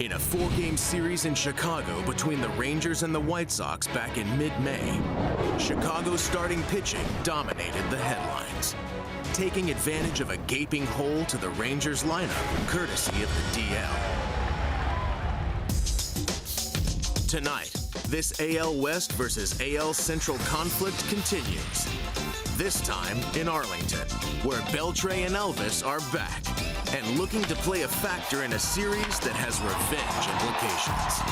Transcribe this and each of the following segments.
In a 4-game series in Chicago between the Rangers and the White Sox back in mid-May, Chicago's starting pitching dominated the headlines, taking advantage of a gaping hole to the Rangers lineup courtesy of the DL. Tonight, this AL West versus AL Central conflict continues. This time in Arlington, where Beltre and Elvis are back and looking to play a factor in a series that has revenge implications.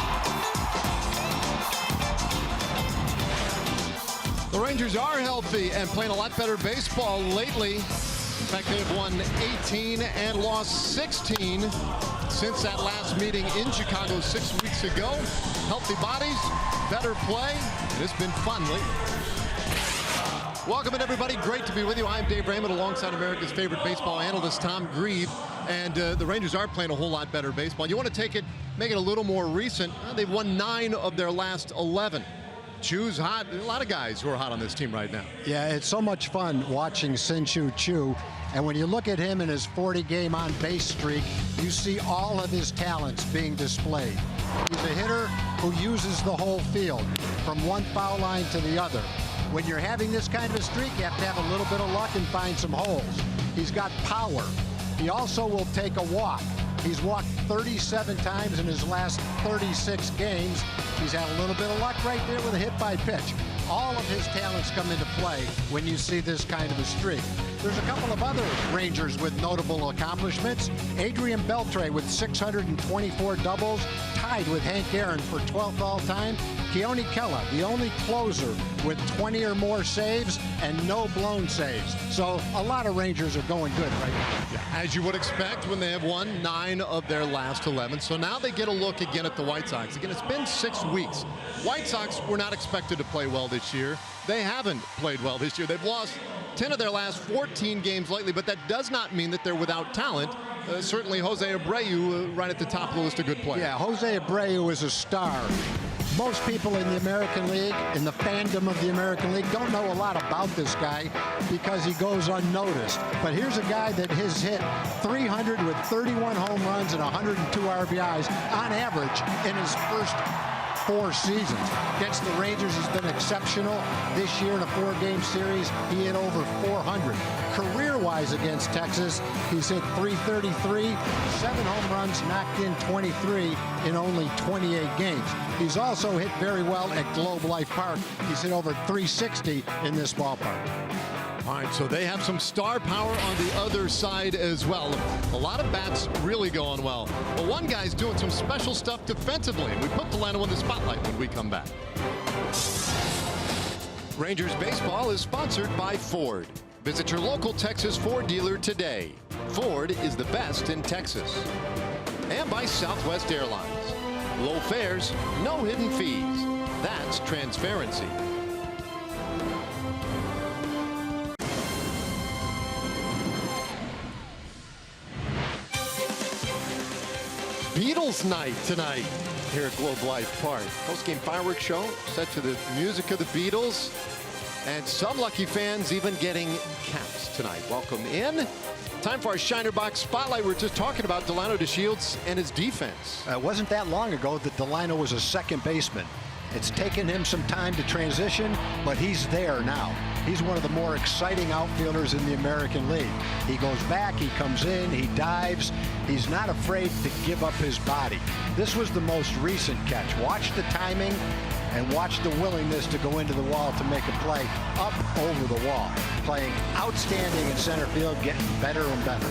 The Rangers are healthy and playing a lot better baseball lately. In fact, they've won 18 and lost 16 since that last meeting in Chicago 6 weeks ago. Healthy bodies, better play, and it's been fun lately. Welcome in, everybody. Great to be with you. I'm Dave Raymond alongside America's favorite baseball analyst, Tom Grieve. And the Rangers are playing a whole lot better baseball. You want to take it, make it a little more recent. They've won 9 of their last 11. Chu's hot. A lot of guys who are hot on this team right now. Yeah, it's so much fun watching Sin-Chu Chu. And when you look at him in his 40-game on-base streak, you see all of his talents being displayed. He's a hitter who uses the whole field, from one foul line to the other. When you're having this kind of a streak, you have to have a little bit of luck and find some holes. He's got power. He also will take a walk. He's walked 37 times in his last 36 games. He's had a little bit of luck right there with a hit by pitch. All of his talents come into play when you see this kind of a streak. There's a couple of other Rangers with notable accomplishments. Adrian Beltre with 624 doubles, tied with Hank Aaron for 12th all-time. Keone Kela, the only closer with 20 or more saves and no blown saves. So a lot of Rangers are going good right now. As you would expect when they have won 9 of their last 11. So now they get a look again at the White Sox. Again, it's been 6 weeks. White Sox were not expected to play well this year. They haven't played well this year. They've lost 10 of their last 14 games lately, but that does not mean that they're without talent. Certainly Jose Abreu right at the top of the list of good players. Yeah, Jose Abreu is a star. Most people in the American League, in the fandom of the American League, don't know a lot about this guy because he goes unnoticed. But here's a guy that has hit 300 with 31 home runs and 102 RBIs on average in his first 4 seasons. Against the Rangers, he's been exceptional. This year in a 4-game series, he hit over 400. Career-wise against Texas, he's hit 333, 7 home runs, knocked in 23 in only 28 games. He's also hit very well at Globe Life Park. He's hit over 360 in this ballpark. All right, so they have some star power on the other side as well. A lot of bats really going well. But one guy's doing some special stuff defensively. We put Delano in the spotlight when we come back. Rangers baseball is sponsored by Ford. Visit your local Texas Ford dealer today. Ford is the best in Texas. And by Southwest Airlines. Low fares, no hidden fees. That's transparency. Beatles night tonight here at Globe Life Park. Post-game fireworks show set to the music of the Beatles. And some lucky fans even getting caps tonight. Welcome in. Time for our Shiner Box Spotlight. We're just talking about Delano DeShields and his defense. It wasn't that long ago that Delano was a second baseman. It's taken him some time to transition, but he's there now. He's one of the more exciting outfielders in the American League. He goes back, he comes in, he dives. He's not afraid to give up his body. This was the most recent catch. Watch the timing and watch the willingness to go into the wall to make a play up over the wall. Playing outstanding in center field, getting better and better.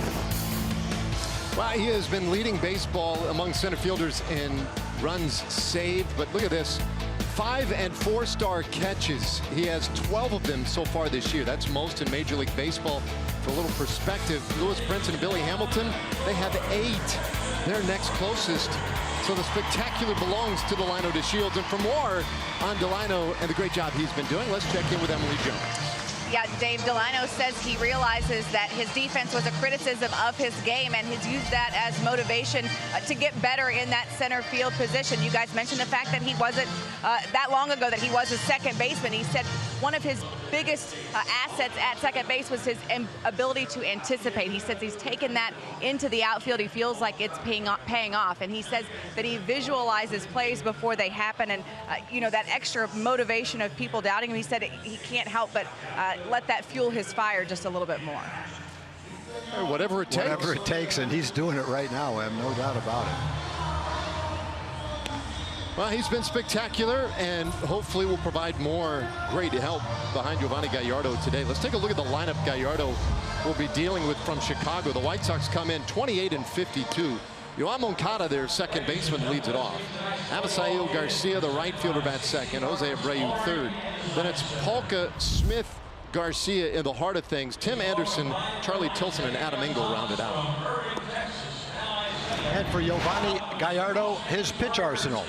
Well, he has been leading baseball among center fielders in runs saved, but look at this. 5- and 4-star catches. He has 12 of them so far this year. That's most in Major League Baseball. For a little perspective, Lewis Brinson and Billy Hamilton, they have 8. They're next closest. So the spectacular belongs to Delano DeShields. And for more on Delano and the great job he's been doing, let's check in with Emily Jones. Yeah, Dave, Delano says he realizes that his defense was a criticism of his game, and he's used that as motivation to get better in that center field position. You guys mentioned the fact that he wasn't that long ago that he was a second baseman. He said one of his biggest assets at second base was his ability to anticipate. He says he's taken that into the outfield. He feels like it's paying off, and he says that he visualizes plays before they happen, and you know, that extra motivation of people doubting him. He said he can't help but let that fuel his fire just a little bit more. Whatever it takes. Whatever it takes, and he's doing it right now. I have no doubt about it. Well, he's been spectacular, and hopefully will provide more great help behind Giovanni Gallardo today. Let's take a look at the lineup Gallardo will be dealing with from Chicago. The White Sox come in 28 and 52. Yoan Moncada, their second baseman, leads it off. Avisail Garcia, the right fielder, bats second. Jose Abreu, third. Then it's Polka, Smith, Garcia in the heart of things. Tim Anderson, Charlie Tilson, and Adam Engel rounded out. And for Giovanni Gallardo, his pitch arsenal.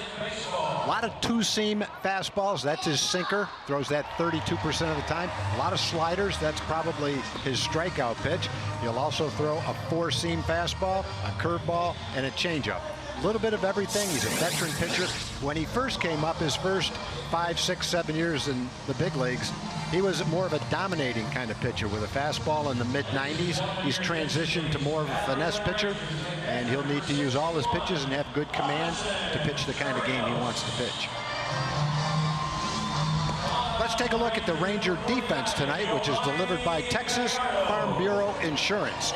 A lot of two-seam fastballs. That's his sinker. Throws that 32% of the time. A lot of sliders. That's probably his strikeout pitch. He'll also throw a four-seam fastball, a curveball, and a changeup. A little bit of everything. He's a veteran pitcher. When he first came up, his first 5, 6, 7 years in the big leagues, he was more of a dominating kind of pitcher with a fastball in the mid-90s. He's transitioned to more of a finesse pitcher, and he'll need to use all his pitches and have good command to pitch the kind of game he wants to pitch. Let's take a look at the Ranger defense tonight, which is delivered by Texas Farm Bureau Insurance.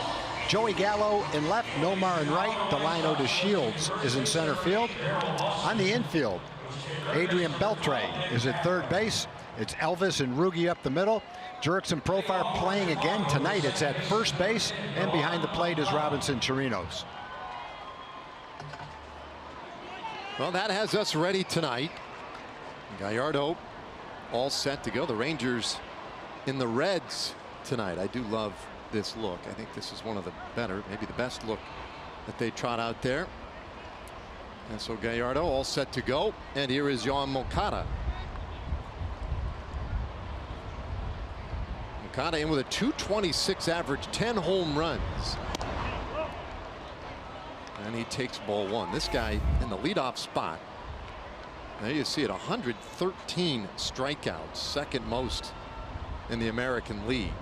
Joey Gallo in left, Nomar in right. Delino de Shields is in center field. On the infield, Adrian Beltre is at third base. It's Elvis and Rugi up the middle. Jurickson Profar playing again tonight. It's at first base, and behind the plate is Robinson Chirinos. Well, that has us ready tonight. Gallardo all set to go. The Rangers in the reds tonight. I do love this look. I think this is one of the better, maybe the best look that they trot out there. And so Gallardo all set to go. And here is Yoan Moncada. Moncada in with a .226 average, 10 home runs. And he takes ball one. This guy in the leadoff spot. There you see it, 113 strikeouts, second most in the American League.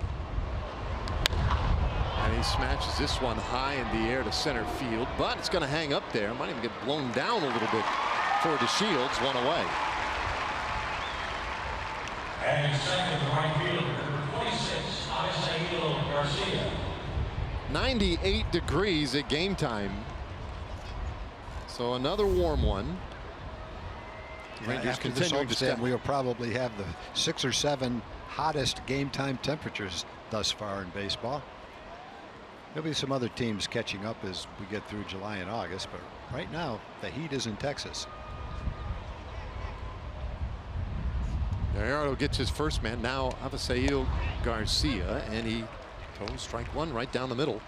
And he smashes this one high in the air to center field, but it's going to hang up there. Might even get blown down a little bit for DeShields. One away. And second, right fielder, number 26, Avisail Garcia. 98 degrees at game time. So another warm one. Rangers After this continuing to step. homestand, we'll probably have the 6 or 7 hottest game time temperatures thus far in baseball. There'll be some other teams catching up as we get through July and August, but right now the heat is in Texas. Gallardo gets his first man. Now Avisail Garcia, and he throws strike one right down the middle.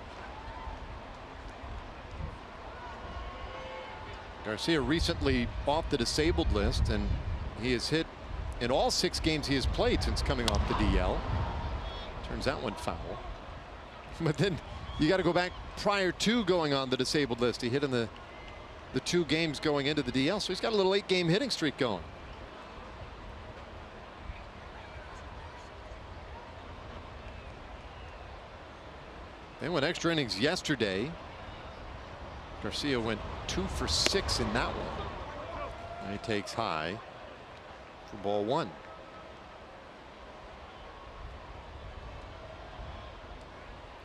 Garcia recently off the disabled list, and he has hit in all 6 games he has played since coming off the DL. Turns that one foul. But then you got to go back prior to going on the disabled list. He hit in the 2 games going into the DL, so he's got a little 8-game hitting streak going. They went extra innings yesterday. Garcia went 2 for 6 in that one. And he takes high for ball one.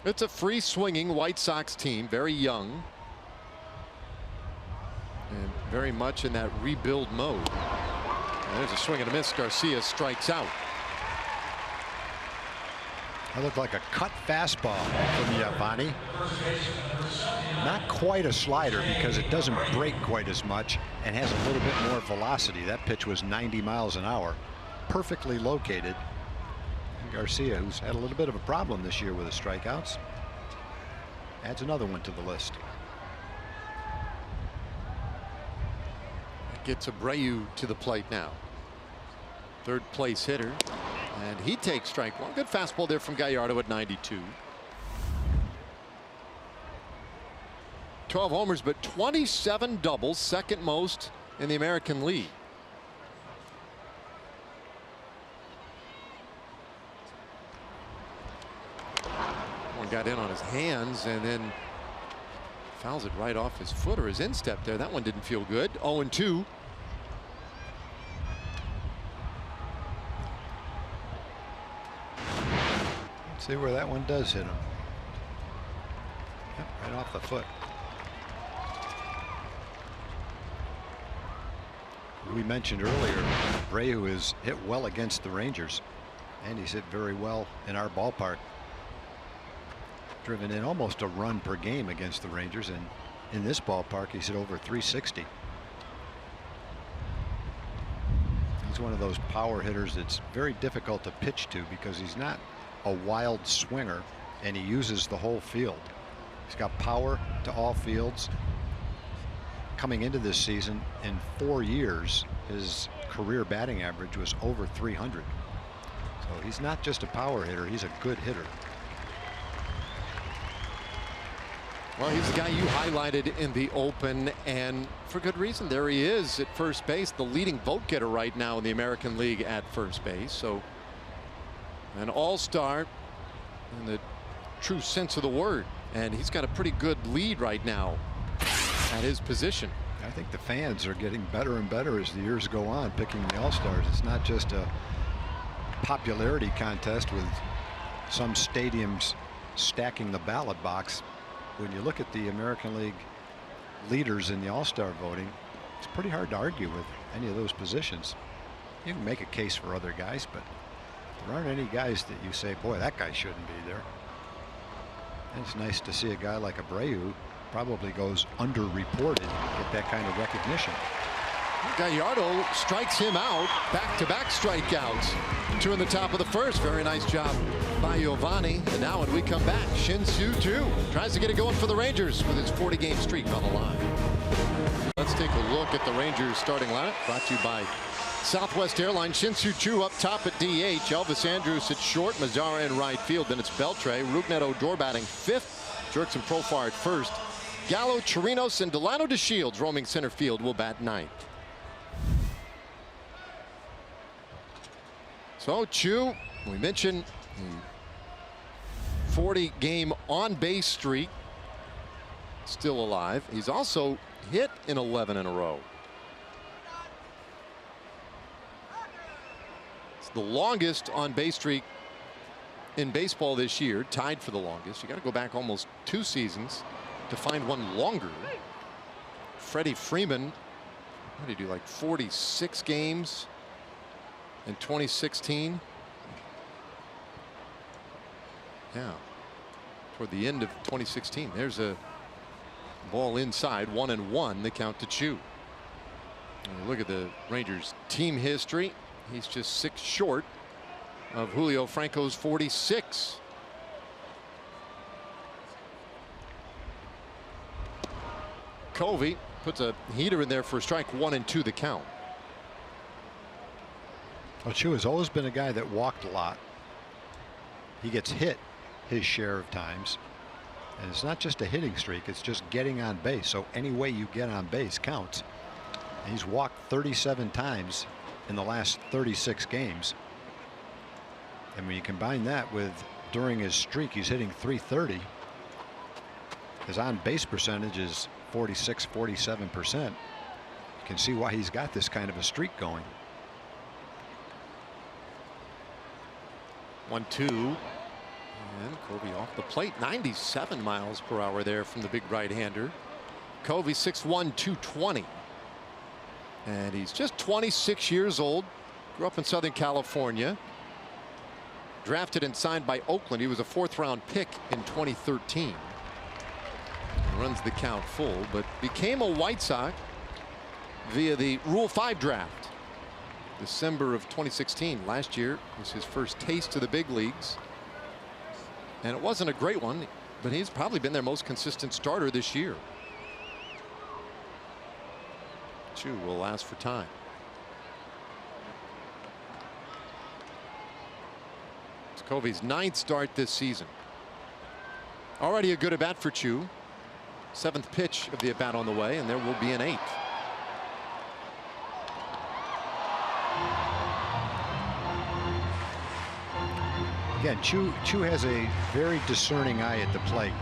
It's a free swinging White Sox team, very young and very much in that rebuild mode. And there's a swing and a miss. Garcia strikes out. That looked like a cut fastball from Giovanni. Not quite a slider because it doesn't break quite as much and has a little bit more velocity. That pitch was 90 miles an hour. Perfectly located. And Garcia, who's had a little bit of a problem this year with his strikeouts, adds another one to the list. Gets Abreu to the plate now. Third place hitter. And he takes strike one. Good fastball there from Gallardo at 92. 12 homers, but 27 doubles, second most in the American League. One got in on his hands and then fouls it right off his foot or his instep there. That one didn't feel good. 0-2. Let's see where that one does hit him. Yep, right off the foot. We mentioned earlier, Abreu is hit well against the Rangers, and he's hit very well in our ballpark. Driven in almost a run per game against the Rangers, and in this ballpark he's hit over 360. He's one of those power hitters that's very difficult to pitch to because he's not a wild swinger, and he uses the whole field. He's got power to all fields. Coming into this season, in 4 years, his career batting average was over 300. So he's not just a power hitter, he's a good hitter. Well, he's the guy you highlighted in the open, and for good reason. There he is at first base, the leading vote getter right now in the American League at first base. So an all-star in the true sense of the word, and he's got a pretty good lead right now at his position. I think the fans are getting better and better as the years go on, picking the all-stars. It's not just a popularity contest with some stadiums stacking the ballot box. When you look at the American League leaders in the all-star voting, it's pretty hard to argue with any of those positions. You can make a case for other guys, but there aren't any guys that you say, boy, that guy shouldn't be there. And it's nice to see a guy like Abreu probably goes underreported get that kind of recognition. Gallardo strikes him out. Back-to-back strikeouts. 2 in the top of the first. Very nice job by Giovanni. And now when we come back, Shin-Soo Choo tries to get it going for the Rangers with his 40-game streak on the line. Let's take a look at the Rangers starting lineup, brought to you by Southwest Airlines. Shin-Soo Choo up top at DH. Elvis Andrus at short. Mazzara in right field. Then it's Beltre. Rougned Odor batting 5th. Jurickson Profar at 1st. Gallo, Chirinos, and Delano DeShields roaming center field will bat 9th. So Choo, we mentioned 40-game on-base streak, still alive. He's also hit in 11 in a row. It's the longest on-base streak in baseball this year, tied for the longest. You got to go back almost 2 seasons to find one longer. Freddie Freeman, what did he do, like 46 games in 2016? Yeah, toward the end of 2016. There's a ball inside, 1-1, the count to Choo. And look at the Rangers team history. He's just 6 short of Julio Franco's 46. Covey puts a heater in there for a strike. 1-2 the count. Well, Choo has always been a guy that walked a lot. He gets hit his share of times, and it's not just a hitting streak, it's just getting on base. So any way you get on base counts. And he's walked 37 times in the last 36 games. And when you combine that with during his streak he's hitting .330, his on base percentage is 46-47%. You can see why he's got this kind of a streak going. 1-2, and Covey off the plate. 97 miles per hour there from the big right-hander. Covey 6'1", 220, and he's just 26 years old. Grew up in Southern California. Drafted and signed by Oakland. He was a 4th-round pick in 2013. Runs the count full, but became a White Sox via the Rule 5 draft. December of 2016. Last year was his first taste to the big leagues, and it wasn't a great one, but he's probably been their most consistent starter this year. Choo will ask for time. It's Covey's 9th start this season. Already a good at bat for Choo. 7th pitch of the at bat on the way, and there will be an 8th. Again, Chu has a very discerning eye at the plate.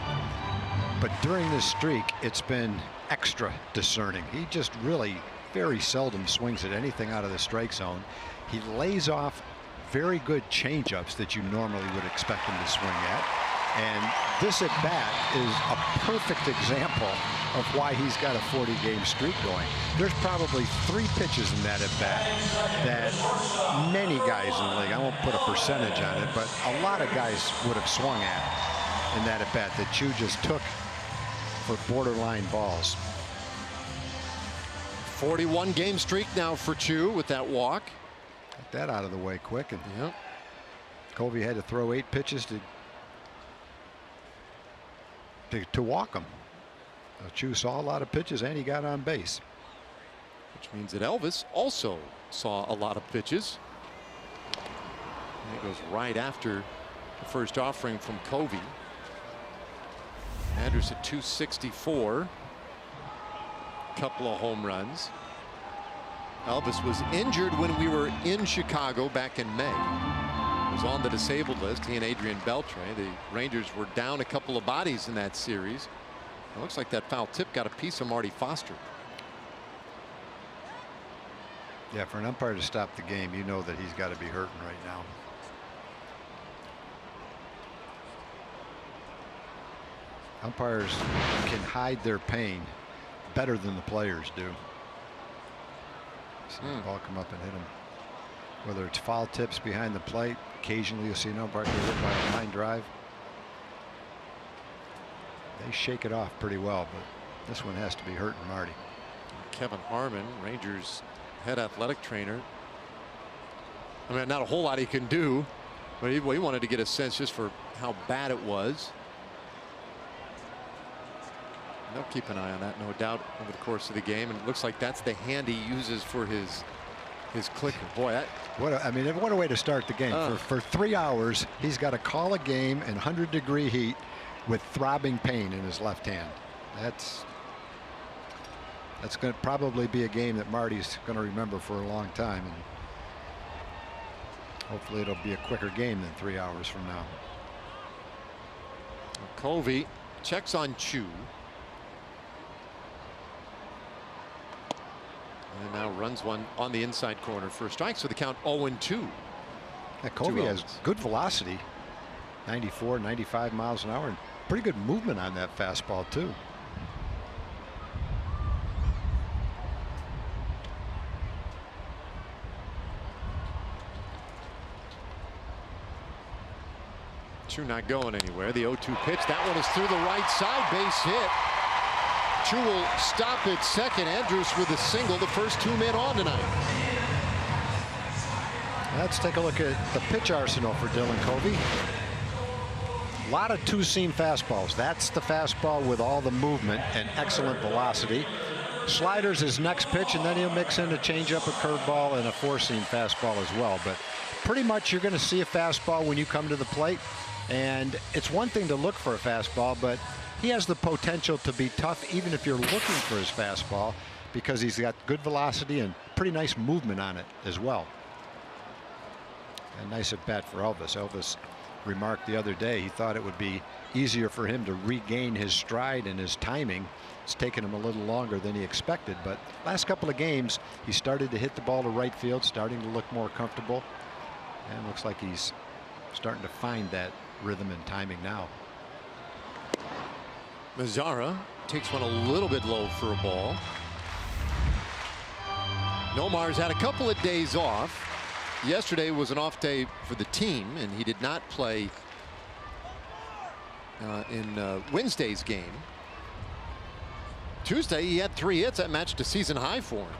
But during this streak, it's been extra discerning. He just really very seldom swings at anything out of the strike zone. He lays off very good changeups that you normally would expect him to swing at. And this at bat is a perfect example of why he's got a 40-game streak going. There's probably 3 pitches in that at bat that many guys in the league, I won't put a percentage on it, but a lot of guys would have swung at in that at bat that Chu just took for borderline balls. 41 game streak now for Chu with that walk. Get that out of the way quick. And yep. Covey had to throw 8 pitches to walk him. Chu saw a lot of pitches and he got on base. Which means that Elvis also saw a lot of pitches. And it goes right after the first offering from Covey. Andrews at 264. Couple of home runs. Elvis was injured when we were in Chicago back in May. Was on the disabled list, he and Adrian Beltre. The Rangers were down a couple of bodies in that series. It looks like that foul tip got a piece of Marty Foster. Yeah, for an umpire to stop the game, you know that he's got to be hurting right now. Umpires can hide their pain better than the players do. See the ball come up and hit him. Whether it's foul tips behind the plate, occasionally you'll see an umpire get hit by a line drive. They shake it off pretty well, but this one has to be hurting Marty. Kevin Harmon, Rangers head athletic trainer. I mean, not a whole lot he can do, but he wanted to get a sense just for how bad it was. They'll keep an eye on that, no doubt, over the course of the game. And it looks like that's the hand he uses for his clicker. Boy, what a way to start the game. For 3 hours, he's got to call a game in 100-degree heat with throbbing pain in his left hand. That's going to probably be a game that Marty's going to remember for a long time. And hopefully it'll be a quicker game than 3 hours from now. Covey checks on Chu. And now runs one on the inside corner for a strike, so the count 0-2. Yeah, Covey has good velocity, 94, 95 miles an hour, and pretty good movement on that fastball too. Chu not going anywhere. The 0-2 pitch. That one is through the right side. Base hit. Chu will stop at second. Andrews with a single. The first 2 men on tonight. Let's take a look at the pitch arsenal for Dylan Covey. A lot of 2-seam fastballs. That's the fastball with all the movement and excellent velocity. Sliders his next pitch, and then he'll mix in a changeup, a curveball, and a 4-seam fastball as well. But pretty much you're going to see a fastball when you come to the plate. And it's one thing to look for a fastball, but he has the potential to be tough even if you're looking for his fastball, because he's got good velocity and pretty nice movement on it as well. A nice at bat for Elvis. Elvis remarked the other day he thought it would be easier for him to regain his stride and his timing. It's taken him a little longer than he expected, but last couple of games he started to hit the ball to right field, starting to look more comfortable, and looks like he's starting to find that rhythm and timing now. Mazzara takes one a little bit low for a ball. Nomar's had a couple of days off. Yesterday was an off day for the team, and he did not play in Wednesday's game. Tuesday he had 3 hits. That matched a season high for him,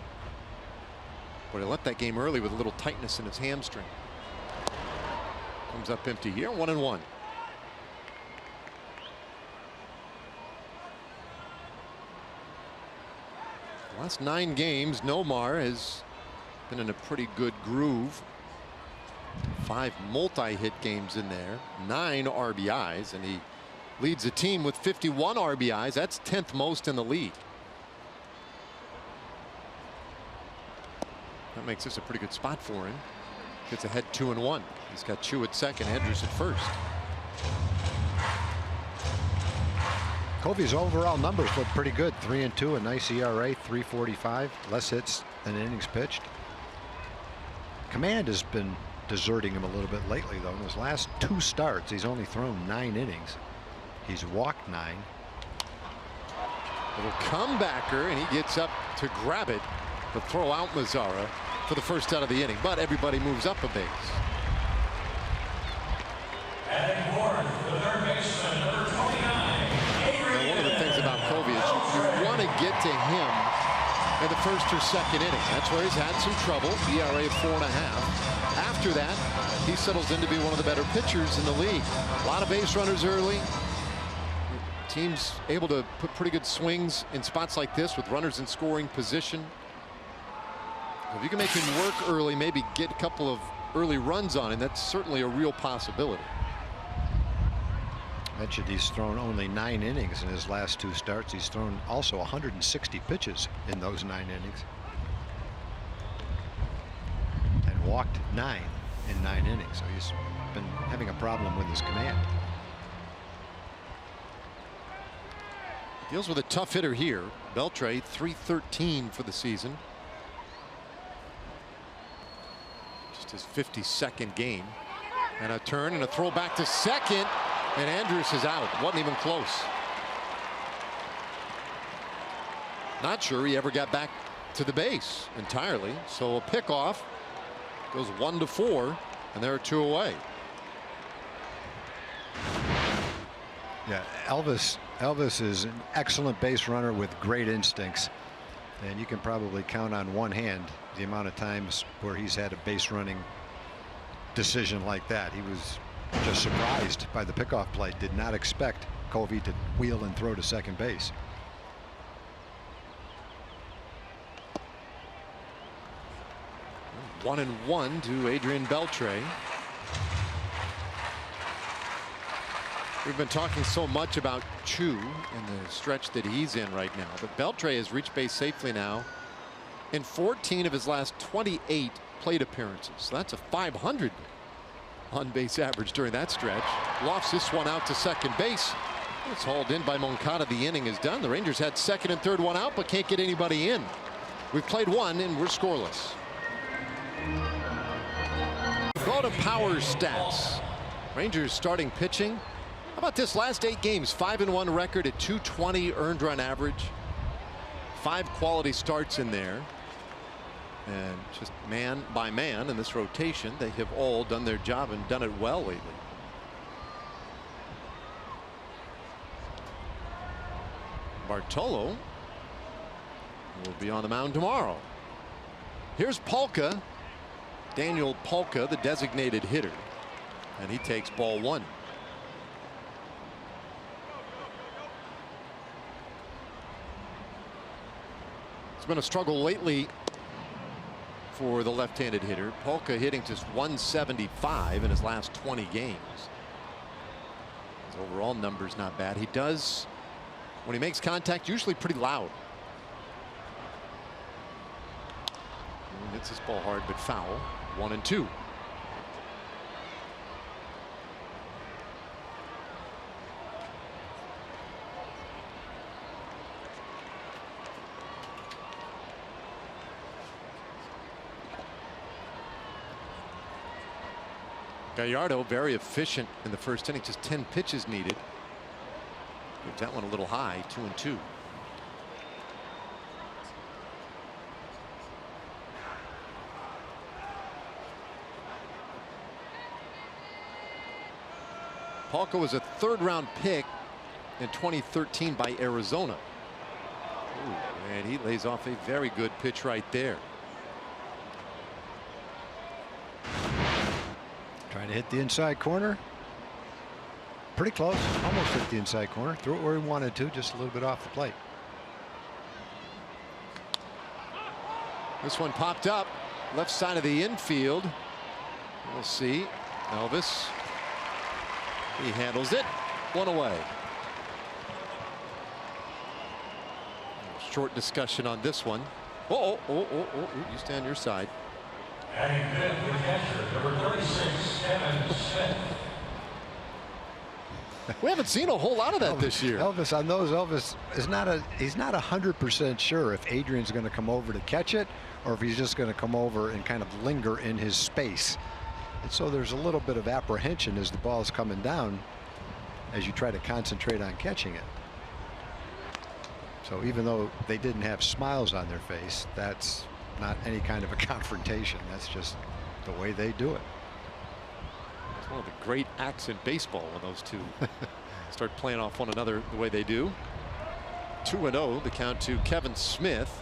but he left that game early with a little tightness in his hamstring. Comes up empty here. 1-1. Last 9 games, Nomar has been in a pretty good groove. 5 multi-hit games in there, 9 RBIs, and he leads the team with 51 RBIs. That's 10th most in the league. That makes this a pretty good spot for him. Gets ahead 2-1. He's got Chu at second, Andrews at first. Covey's overall numbers look pretty good. 3-2, a nice ERA, 3.45, less hits than innings pitched. Command has been deserting him a little bit lately, though. In his last 2 starts, he's only thrown 9 innings. He's walked 9. Little comebacker, and he gets up to grab it, to throw out Mazzara for the first out of the inning. But everybody moves up a base. Heading forward, the third baseman, number 29. Now, one of the things about Covey is you want to get to him in the first or second inning. That's where he's had some trouble. ERA of 4.5. After that, he settles in to be one of the better pitchers in the league. A lot of base runners early. Teams able to put pretty good swings in spots like this with runners in scoring position. If you can make him work early, maybe get a couple of early runs on him, that's certainly a real possibility. Mentioned he's thrown only 9 innings in his last 2 starts. He's thrown also 160 pitches in those 9 innings. And walked 9 in 9 innings. So he's been having a problem with his command. Deals with a tough hitter here. Beltre, 313 for the season. Just his 52nd game. And a turn and a throw back to second. And Andrews is out. Wasn't even close. Not sure he ever got back to the base entirely. So a pickoff goes 1-4, and there are 2 away. Yeah, Elvis is an excellent base runner with great instincts, and you can probably count on one hand the amount of times where he's had a base running decision like that. He was just surprised by the pickoff play. Did not expect Covey to wheel and throw to second base. One and one to Adrian Beltre. We've been talking so much about Chu and the stretch that he's in right now, but Beltre has reached base safely now in 14 of his last 28 plate appearances. So that's a 500 on base average during that stretch. Lofts this one out to second base. It's hauled in by Moncada. The inning is done. The Rangers had second and third one out, but can't get anybody in. We've played one and we're scoreless. Go to power stats. Rangers starting pitching. How about this last 8 games? 5-1 record at 220 earned run average. 5 quality starts in there. And just man by man in this rotation, they have all done their job and done it well lately. Bartolo will be on the mound tomorrow. Here's Polka, Daniel Polka, the designated hitter, and he takes ball 1. It's been a struggle lately for the left-handed hitter. Polka hitting just 175 in his last 20 games. His overall numbers not bad. He does, when he makes contact, usually pretty loud. He hits this ball hard but foul. 1-2. Gallardo very efficient in the first inning. Just 10 pitches needed. Gives that one a little high. 2-2. Polka was a 3rd-round pick in 2013 by Arizona. Ooh, and he lays off a very good pitch right there. Trying to hit the inside corner. Pretty close. Almost hit the inside corner. Threw it where he wanted to, just a little bit off the plate. This one popped up left side of the infield. We'll see. Elvis. He handles it. 1 away. Short discussion on this one. You stay on your side. Batting fifth, the catcher, number 36, Kevin Smith. We haven't seen a whole lot of that this year. Elvis, on those, Elvis is not a, he's not 100% sure if Adrian's going to come over to catch it or if he's just going to come over and kind of linger in his space. And so there's a little bit of apprehension as the ball's coming down as you try to concentrate on catching it. So even though they didn't have smiles on their face, that's not any kind of a confrontation. That's just the way they do it. It's one of the great acts in baseball when those two start playing off one another the way they do. 2-0 the count to Kevin Smith.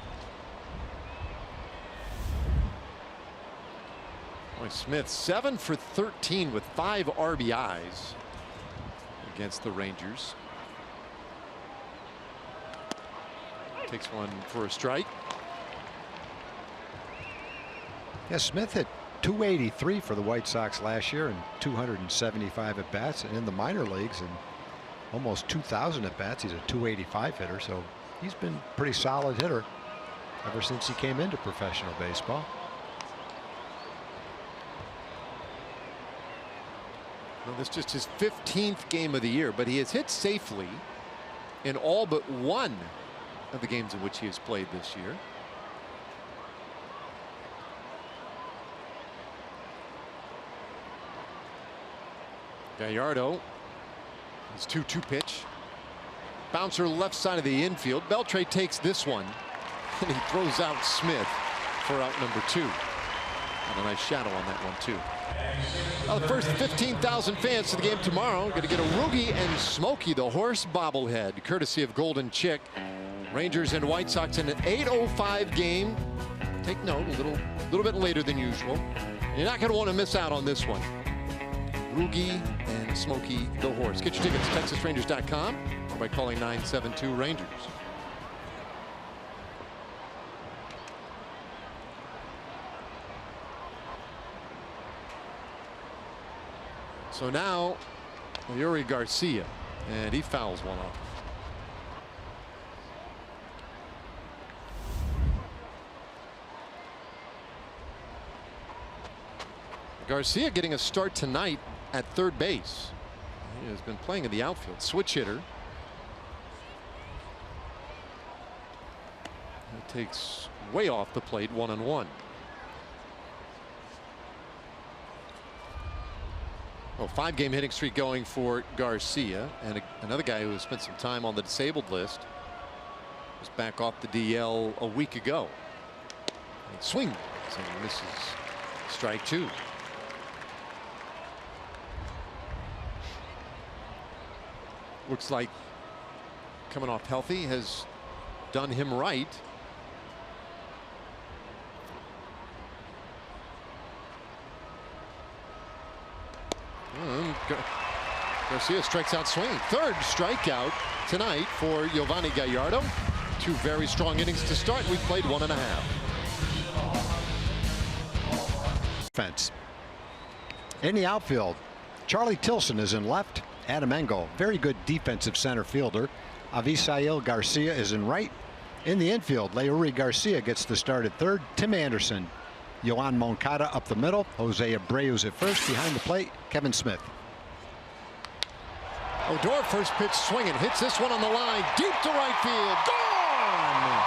Boy, Smith 7 for 13 with 5 RBIs against the Rangers. Takes one for a strike. Yeah, Smith hit .283 for the White Sox last year and 275 at bats, and in the minor leagues and almost 2,000 at bats. He's a .285 hitter, so he's been a pretty solid hitter ever since he came into professional baseball. Well, this is just his 15th game of the year, but he has hit safely in all but one of the games in which he has played this year. Gallardo, his 2-2 pitch. Bouncer left side of the infield. Beltre takes this one and he throws out Smith for out number 2. And a nice shadow on that one too. Well, the first 15,000 fans to the game tomorrow going to get a Rugi and Smokey the horse bobblehead courtesy of Golden Chick. Rangers and White Sox in an 8:05 game. Take note, a little bit later than usual. You're not going to want to miss out on this one. Rugi and Smokey the horse. Get your tickets at TexasRangers.com or by calling 972 Rangers. So now Yuri Garcia, and he fouls one off. Garcia getting a start tonight at third base. He has been playing in the outfield. Switch hitter. He takes way off the plate, 1-1. Well, 5-game hitting streak going for Garcia, and another guy who has spent some time on the disabled list was back off the DL a week ago. And swing and misses. Strike 2. Looks like coming off healthy has done him right. Garcia strikes out swinging. Third strikeout tonight for Giovanni Gallardo. 2 very strong innings to start. We've played 1.5. Fence. In the outfield, Charlie Tilson is in left. Adam Engel, very good defensive center fielder. Avisail Garcia is in right. In the infield, Leury Garcia gets the start at third. Tim Anderson, Yohan Moncada up the middle. Jose Abreu's at first. Behind the plate, Kevin Smith. Odor first pitch swinging, hits this one on the line, deep to right field, gone!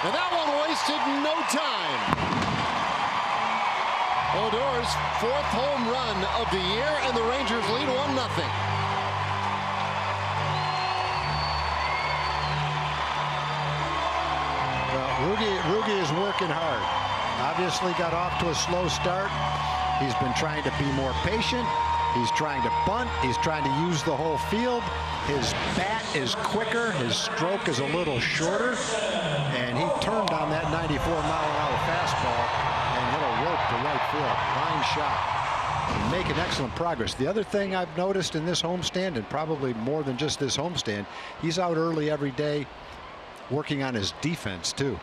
And that one wasted no time. Odor's 4th home run of the year, and the Rangers lead 1-0. Well, Rugi is working hard. Obviously got off to a slow start. He's been trying to be more patient. He's trying to bunt. He's trying to use the whole field. His bat is quicker. His stroke is a little shorter. And he turned on that 94-mile-an-hour fastball and hit a rope to right field. Line shot. And making excellent progress. The other thing I've noticed in this homestand, and probably more than just this homestand, he's out early every day working on his defense too.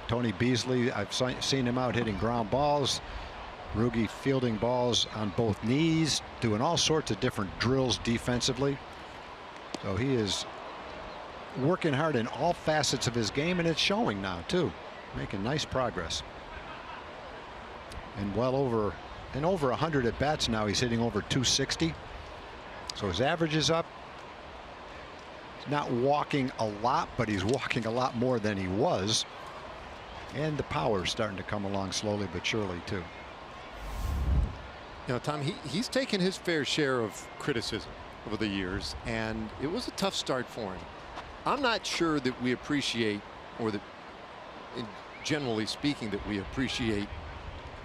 Tony Beasley, I've seen him out hitting ground balls. Rugi fielding balls on both knees, doing all sorts of different drills defensively. So he is working hard in all facets of his game, and it's showing now too. Making nice progress. And over 100 at bats now. He's hitting over 260. So his average is up. He's not walking a lot, but he's walking a lot more than he was. And the power is starting to come along slowly but surely too. You know, Tom, he's taken his fair share of criticism over the years, and it was a tough start for him. I'm not sure that we appreciate, or that, generally speaking, that we appreciate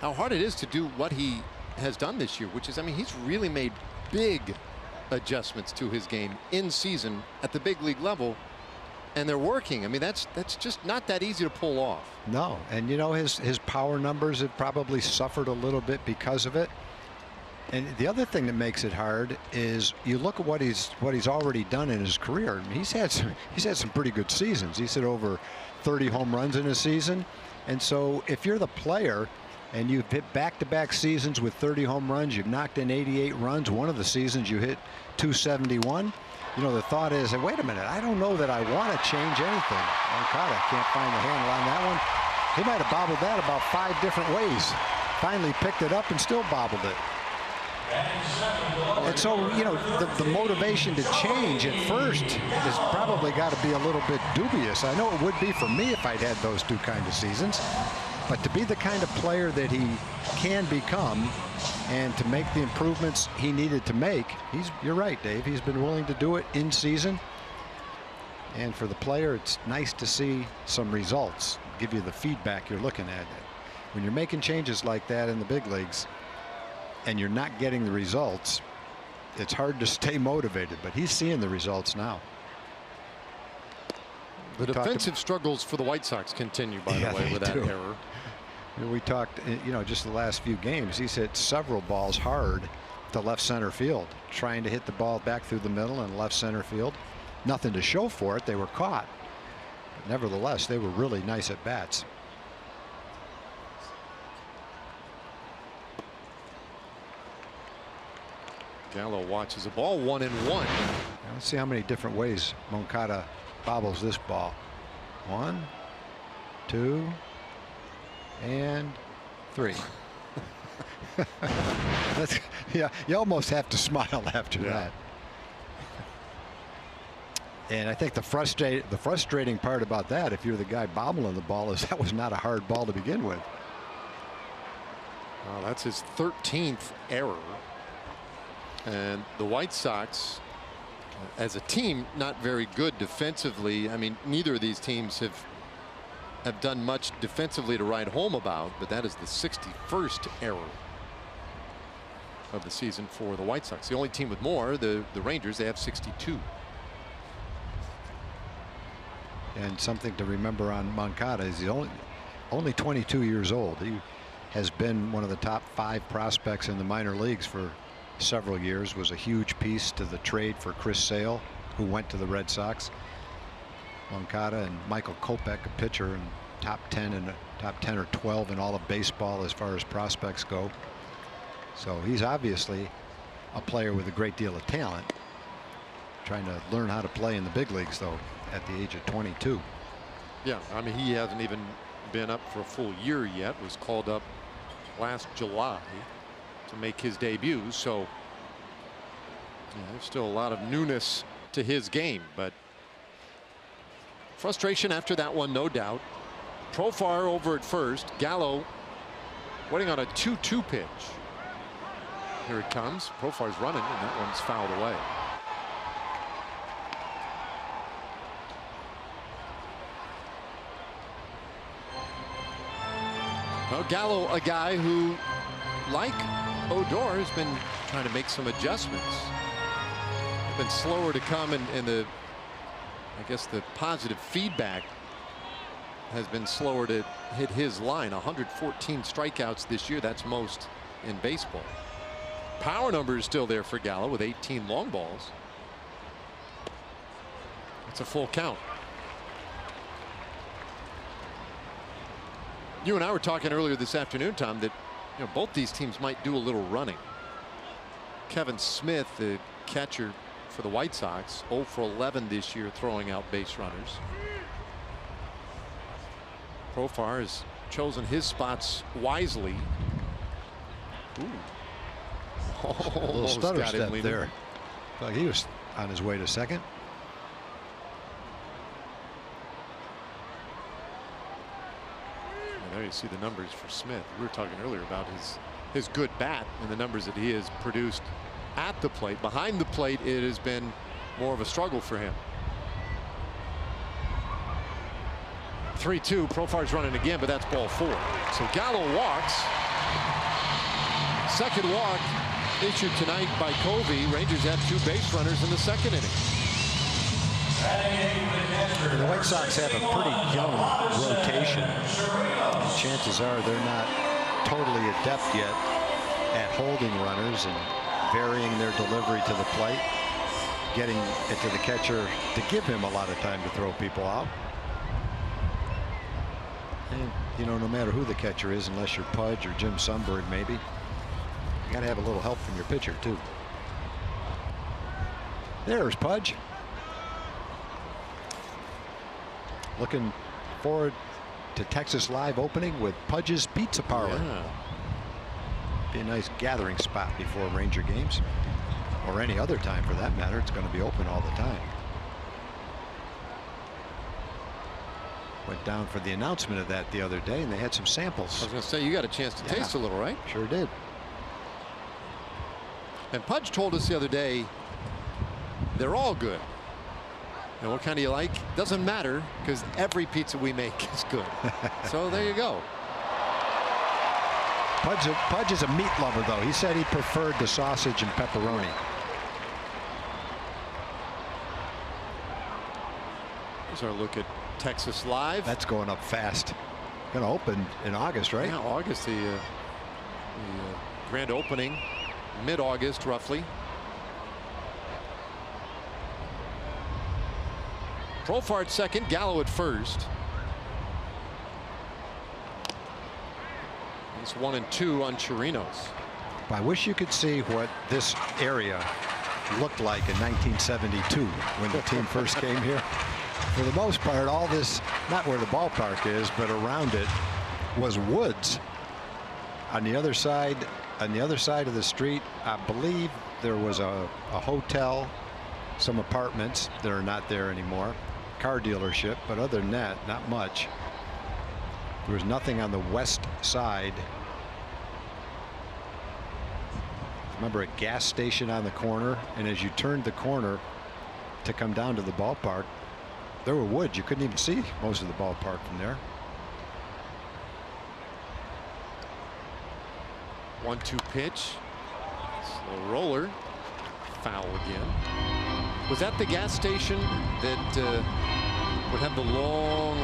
how hard it is to do what he has done this year, which is, I mean, he's really made big adjustments to his game in season at the big league level, and they're working. I mean, that's just not that easy to pull off. No, and you know, his power numbers have probably suffered a little bit because of it. And the other thing that makes it hard is you look at what he's already done in his career. He's had some pretty good seasons. He's hit over 30 home runs in a season. And so if you're the player and you've hit back-to-back seasons with 30 home runs, you've knocked in 88 runs, one of the seasons you hit 271, you know, the thought is, wait a minute, I don't know that I want to change anything. Moncada can't find the handle on that one. He might have bobbled that about 5 different ways. Finally picked it up and still bobbled it. And so, you know, the motivation to change at first has probably got to be a little bit dubious. I know it would be for me if I'd had those 2 kind of seasons. But to be the kind of player that he can become and to make the improvements he needed to make, you're right, Dave. He's been willing to do it in season. And for the player, it's nice to see some results, give you the feedback you're looking at. When you're making changes like that in the big leagues and you're not getting the results, it's hard to stay motivated, but he's seeing the results now. The defensive struggles for the White Sox continue, by the way, with that error. We talked, you know, just the last few games, he's hit several balls hard to left center field, trying to hit the ball back through the middle and left center field. Nothing to show for it. They were caught. But nevertheless, they were really nice at bats. Gallo watches a ball 1-1. Let's see how many different ways Moncada bobbles this ball. 1, 2, and 3. Yeah, you almost have to smile after that. And I think the frustrating part about that, if you're the guy bobbling the ball, is that was not a hard ball to begin with. Well, that's his 13th error. And the White Sox, as a team, not very good defensively. I mean, neither of these teams have done much defensively to write home about, but that is the 61st error of the season for the White Sox. The only team with more, the Rangers, they have 62. And something to remember on Moncada is he's only 22 years old. He has been one of the top 5 prospects in the minor leagues for several years. Was a huge piece to the trade for Chris Sale, who went to the Red Sox. Moncada and Michael Kopech, a pitcher, and top 10 or 12 in all of baseball as far as prospects go. So he's obviously a player with a great deal of talent, trying to learn how to play in the big leagues, though, at the age of 22. Yeah, I mean, he hasn't even been up for a full year yet. Was called up last July to make his debut, so yeah, there's still a lot of newness to his game, but frustration after that one, no doubt. Profar over at first. Gallo waiting on a 2-2 pitch. Here it comes. Profar's running, and that one's fouled away. Well, Gallo, a guy who, like Odor, has been trying to make some adjustments. Been slower to come, and the, I guess, the positive feedback has been slower to hit his line. 114 strikeouts this year. That's most in baseball. Power number is still there for Gallo with 18 long balls. It's a full count. You and I were talking earlier this afternoon, Tom, that both these teams might do a little running. Kevin Smith, the catcher for the White Sox. 0 for 11 this year throwing out base runners. Profar has chosen his spots wisely. Ooh. A little stutter step there. Well, he was on his way to second. And there you see the numbers for Smith. We were talking earlier about his good bat and the numbers that he has produced at the plate. Behind the plate, it has been more of a struggle for him. 3-2. Profar's running again, but that's ball 4. So Gallo walks. Second walk issued tonight by Covey. Rangers had 2 base runners in the second inning. The White Sox have a pretty young rotation. Chances are they're not totally adept yet at holding runners and varying their delivery to the plate, getting it to the catcher to give him a lot of time to throw people out. And, you know, no matter who the catcher is, unless you're Pudge or Jim Sundberg, maybe, you got to have a little help from your pitcher, too. There's Pudge. Looking forward to Texas Live opening with Pudge's Pizza Parlor. Yeah. Be a nice gathering spot before Ranger games, or any other time for that matter. It's going to be open all the time. Went down for the announcement of that the other day, and they had some samples. I was going to say, you got a chance to taste a little, right? Sure did. And Pudge told us the other day, they're all good. And what kind do you like? Doesn't matter, because every pizza we make is good. So there you go. Pudge is a meat lover, though. He said he preferred the sausage and pepperoni. Here's our look at Texas Live. That's going up fast. Going to open in August, right? Yeah, August, the grand opening, mid-August, roughly. Profar at second, Gallo at first. It's 1 and 2 on Chirinos. I wish you could see what this area looked like in 1972 when the team first came here. For the most part, all this, not where the ballpark is, but around it, was woods. On the other side of the street, I believe there was a hotel, some apartments that are not there anymore, car dealership, but other than that, not much. There was nothing on the west side. Remember a gas station on the corner, and as you turned the corner to come down to the ballpark, there were woods. You couldn't even see most of the ballpark from there. 1-2 pitch. Slow roller. Foul again. Was that the gas station that would have the long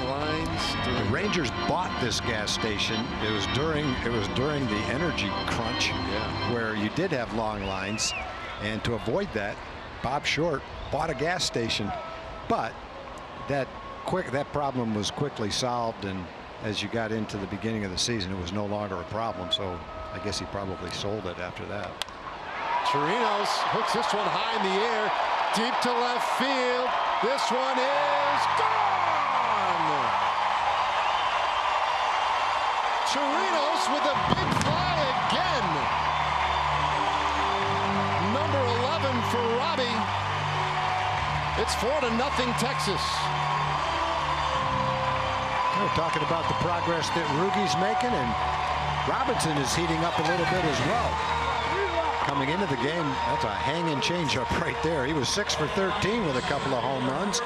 lines? The Rangers bought this gas station. It was during the energy crunch, where you did have long lines, and to avoid that, Bob Short bought a gas station. But that problem was quickly solved, and as you got into the beginning of the season, it was no longer a problem. So I guess he probably sold it after that. Chirinos hooks this one high in the air, deep to left field. This one is gone. Chirinos with a big fly again. Number 11 for Robbie. It's 4-0 Texas. We're talking about the progress that Rugi's making, and Robinson is heating up a little bit as well. Coming into the game, that's a hanging changeup right there. He was 6 for 13 with a couple of home runs.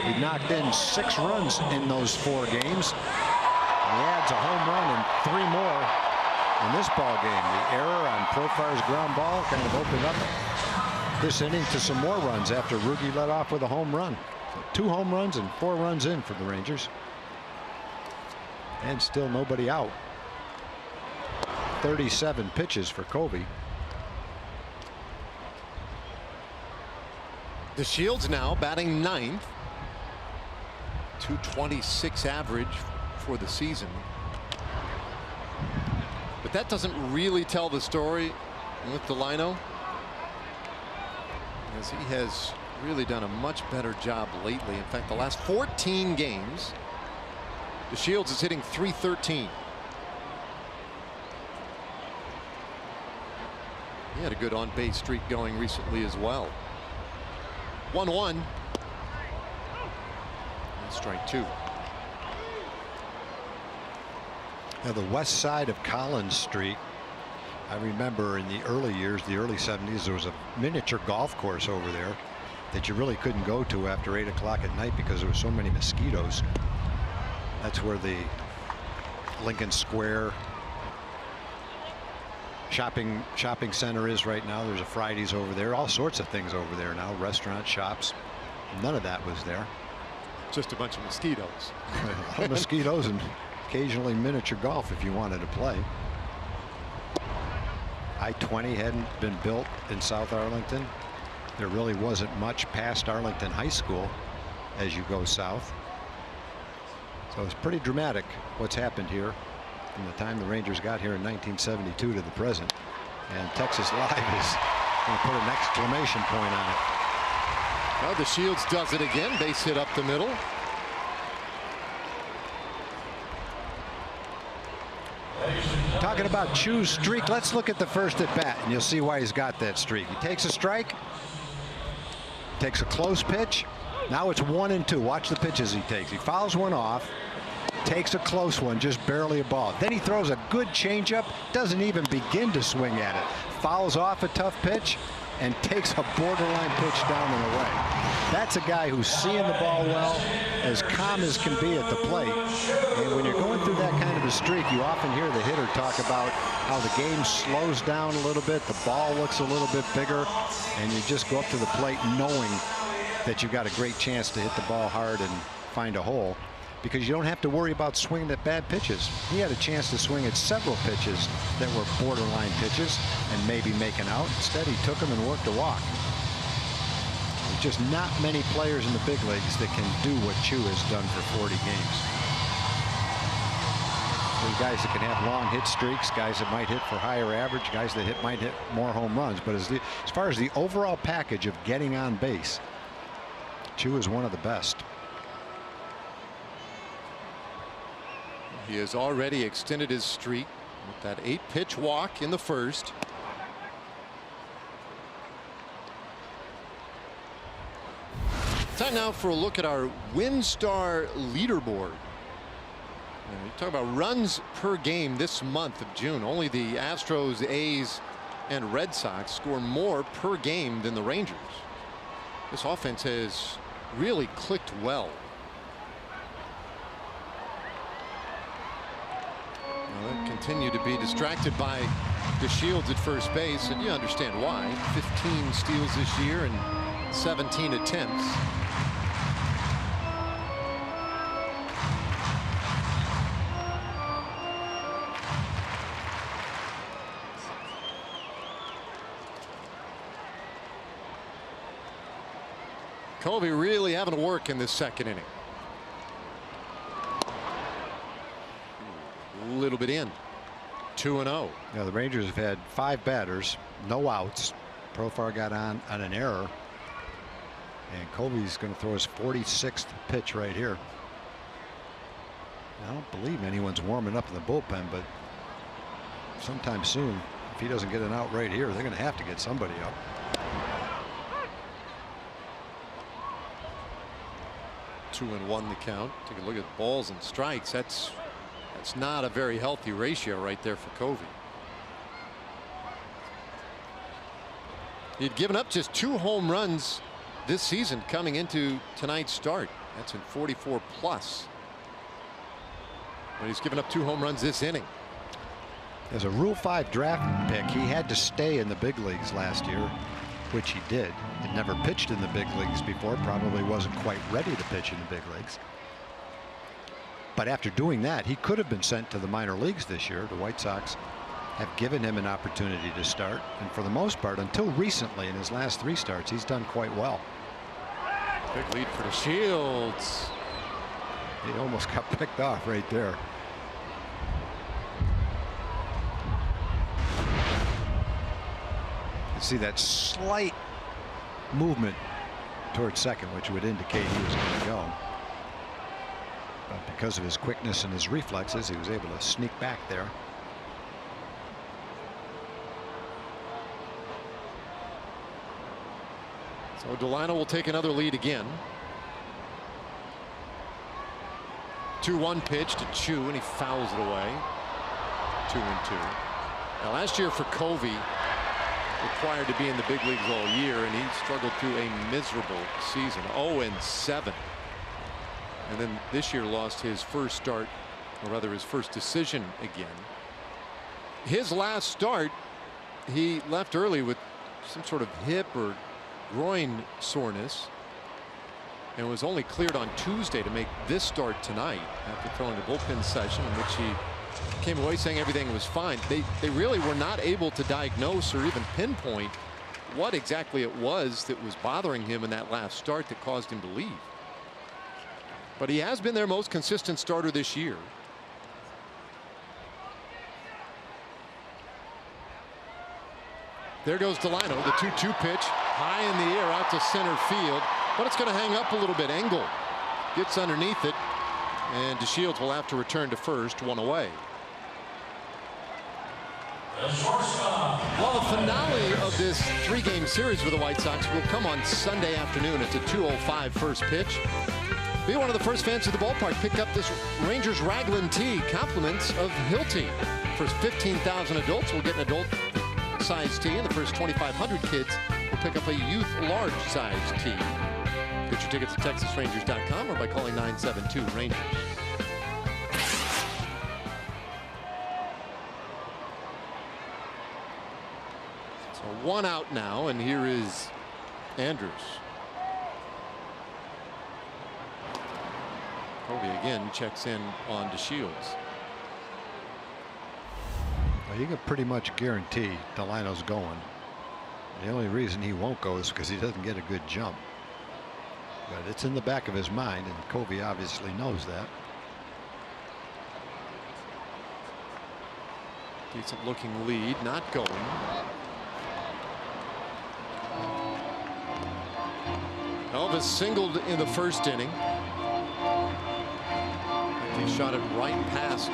He knocked in 6 runs in those 4 games. And he adds a home run and 3 more in this ball game. The error on Profar's ground ball kind of opened up this inning to some more runs after Rugi led off with a home run. So 2 home runs and 4 runs in for the Rangers. And still nobody out. 37 pitches for Covey. The Shields now batting 9th. 226 average for the season. But that doesn't really tell the story with Delino. as he has really done a much better job lately. In fact, the last 14 games, DeShields is hitting .313. He had a good on-base streak going recently as well. 1-1. Strike two. Now the west side of Collins Street, I remember in the early years, the early 70s, there was a miniature golf course over there that you really couldn't go to after 8 o'clock at night because there were so many mosquitoes. That's where the Lincoln Square shopping center is right now. There's a Fridays over there, all sorts of things over there now, restaurants, shops. None of that was there. Just a bunch of mosquitoes. A lot of mosquitoes and occasionally miniature golf if you wanted to play. I-20 hadn't been built in South Arlington. There really wasn't much past Arlington High School as you go south. So it's pretty dramatic what's happened here from the time the Rangers got here in 1972 to the present. And Texas Live is going to put an exclamation point on it. Well, DeShields does it again. Base hit up the middle. Talking about Chu's streak, let's look at the first at bat and you'll see why he's got that streak. He takes a strike, takes a close pitch. Now it's 1-2. Watch the pitches he takes. He fouls one off, takes a close one, just barely a ball. Then he throws a good changeup, doesn't even begin to swing at it. Fouls off a tough pitch and takes a borderline pitch down and away. That's a guy who's seeing the ball well, as calm as can be at the plate. And when you're going through that kind of a streak, you often hear the hitter talk about how the game slows down a little bit, the ball looks a little bit bigger, and you just go up to the plate knowing that you've got a great chance to hit the ball hard and find a hole, because you don't have to worry about swinging at bad pitches. He had a chance to swing at several pitches that were borderline pitches and maybe making out. Instead, he took them and worked a walk. There's just not many players in the big leagues that can do what Chu has done for 40 games. There's guys that can have long hit streaks, guys that might hit for higher average, guys that might hit more home runs. But as far as the overall package of getting on base, Chu is one of the best. He has already extended his streak with that 8-pitch walk in the first. Time now for a look at our WinStar leaderboard. You talk about runs per game this month of June. Only the Astros, A's, and Red Sox score more per game than the Rangers. This offense has really clicked well. Continue to be distracted by DeShields at first base, and you understand why. 15 steals this year and 17 attempts. Kobe really having to work in this second inning. A little bit in. 2-0. Now the Rangers have had 5 batters, no outs. Profar got on an error, and Kobe's going to throw his 46th pitch right here. I don't believe anyone's warming up in the bullpen, but sometime soon, if he doesn't get an out right here, they're going to have to get somebody up. Two and one the count. Take a look at balls and strikes. That's not a very healthy ratio right there for Covey. He'd given up just 2 home runs this season coming into tonight's start. That's in 44 plus. But he's given up 2 home runs this inning. As a Rule 5 draft pick, he had to stay in the big leagues last year, which he did. He'd never pitched in the big leagues before, probably wasn't quite ready to pitch in the big leagues. But after doing that, he could have been sent to the minor leagues this year. The White Sox have given him an opportunity to start, and for the most part, until recently in his last 3 starts, he's done quite well. Big lead for DeShields. He almost got picked off right there. You see that slight movement towards second, which would indicate he was going to go. But because of his quickness and his reflexes, he was able to sneak back there. So Delino will take another lead again. 2-1 pitch to Chu, and he fouls it away. 2-2. Now last year for Covey, required to be in the big leagues all year, and he struggled through a miserable season. 0-7. And then this year lost his first start, or rather his first decision again. His last start, he left early with some sort of hip or groin soreness, and was only cleared on Tuesday to make this start tonight after throwing a bullpen session in which he came away saying everything was fine. They really were not able to diagnose or even pinpoint what exactly it was that was bothering him in that last start that caused him to leave. But he has been their most consistent starter this year. There goes Delino, the 2-2 pitch, high in the air out to center field, but it's going to hang up a little bit. Engel gets underneath it, and DeShields will have to return to first, one away. Well, the finale of this 3-game series with the White Sox will come on Sunday afternoon. It's a 2:05 first pitch. Be one of the first fans of the ballpark. Pick up this Rangers Raglan tee, compliments of Hilti. First 15,000 adults will get an adult size tee, and the first 2,500 kids will pick up a youth large size tee. Get your tickets at TexasRangers.com or by calling 972-RANGERS. So one out now, and here is Andrews. Covey again checks in on DeShields. Well, you can pretty much guarantee Delino's going. The only reason he won't go is because he doesn't get a good jump. But it's in the back of his mind, and Covey obviously knows that. Decent looking lead, not going. Elvis singled in the first inning. He shot it right past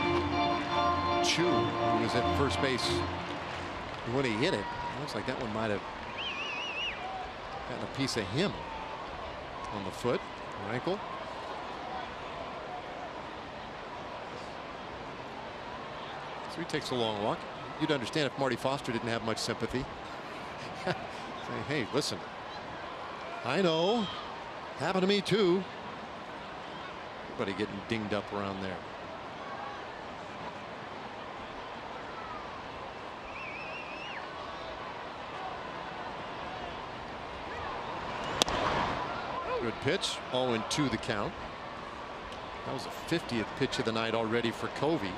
Chu, who was at first base when he hit it. It looks like that one might have gotten a piece of him on the foot or ankle. So he takes a long walk. You'd understand if Marty Foster didn't have much sympathy. Say, hey, listen, I know, happened to me too. Everybody getting dinged up around there. Good pitch. 0-2 the count. That was the 50th pitch of the night already for Covey.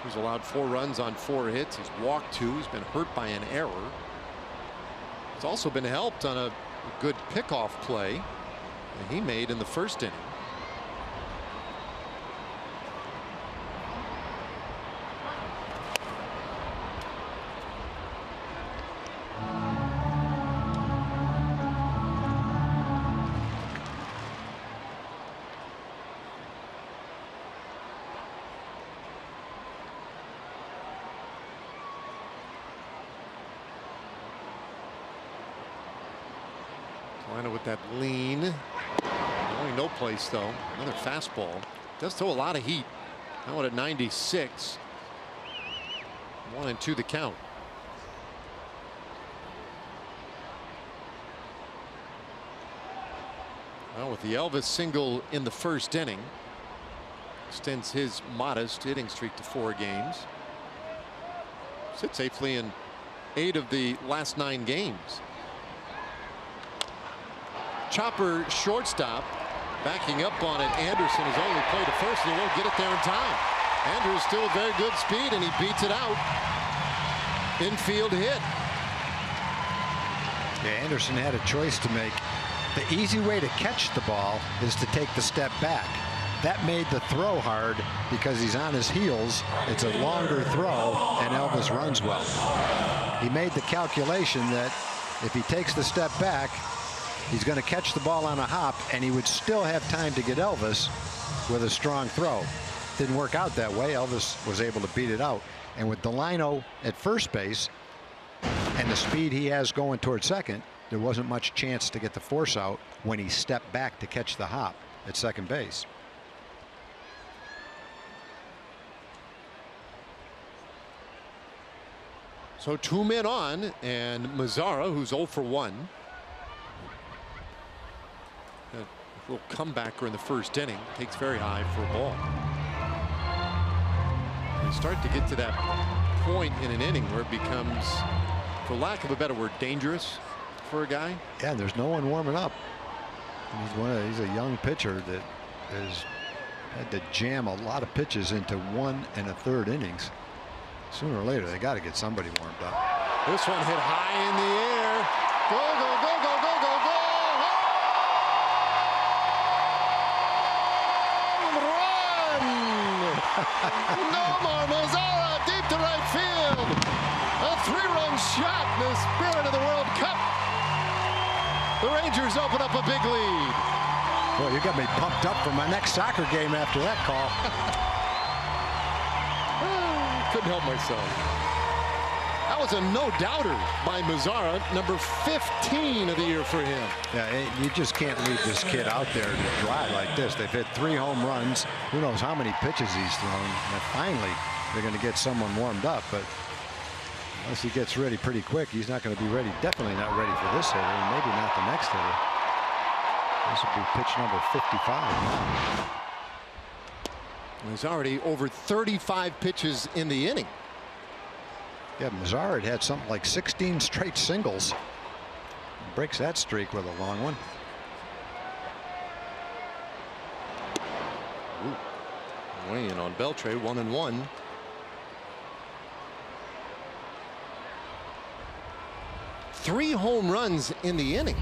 He's allowed 4 runs on 4 hits. He's walked 2. He's been hurt by an error. He's also been helped on a good pickoff play that he made in the first inning. With that lean, going no place though. Another fastball. Does throw a lot of heat. That one at 96. 1-2 the count. Well, with the Elvis single in the first inning, extends his modest hitting streak to 4 games. Sits safely in 8 of the last 9 games. Chopper shortstop, backing up on it. Anderson has only played to first, and he won't get it there in time. Andrews still at very good speed, and he beats it out. Infield hit. Yeah, Anderson had a choice to make. The easy way to catch the ball is to take the step back. That made the throw hard because he's on his heels. It's a longer throw, and Elvis runs well. He made the calculation that If he takes the step back, he's going to catch the ball on a hop, and he would still have time to get Elvis with a strong throw. Didn't work out that way. Elvis was able to beat it out. And with Delino at first base and the speed he has going toward second, there wasn't much chance to get the force out when he stepped back to catch the hop at second base. So 2 men on, and Mazzara, who's 0 for 1. A little comebacker in the first inning, takes very high for a ball. We start to get to that point in an inning where it becomes, for lack of a better word, dangerous for a guy. Yeah, there's no one warming up. He's a young pitcher that has had to jam a lot of pitches into 1 1/3 innings. Sooner or later, they got to get somebody warmed up. This one hit high in the air. Go, go, go, go, go, go, go. Home run! Nomar Mazzara deep to right field. A 3-run shot in the spirit of the World Cup. The Rangers open up a big lead. Boy, you got me pumped up for my next soccer game after that call. Couldn't help myself. That was a no-doubter by Mazzara, number 15 of the year for him. Yeah, you just can't leave this kid out there to dry like this. They've hit 3 home runs. Who knows how many pitches he's thrown. And finally, they're going to get someone warmed up. But unless he gets ready pretty quick, he's not going to be ready. Definitely not ready for this hitter, and maybe not the next hitter. This will be pitch number 55 now. He's already over 35 pitches in the inning. Yeah, Mazzara had something like 16 straight singles. Breaks that streak with a long one. Weighing on Beltre, 1-1. Three home runs in the inning.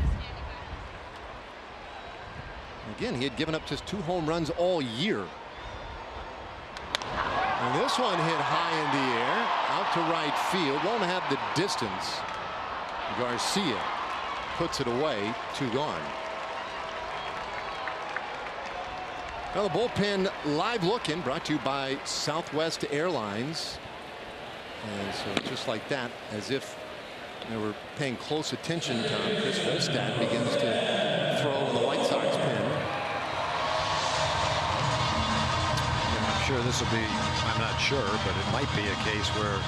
Again, he had given up just 2 home runs all year. And this one hit high in the air, out to right field. Won't have the distance. Garcia puts it away, 2 gone. Now the bullpen live looking, brought to you by Southwest Airlines. And so just like that, as if they were paying close attention, Tom, Chris Volstad begins to throw in the White Sox pen. Sure, this will be, I'm not sure, but it might be a case where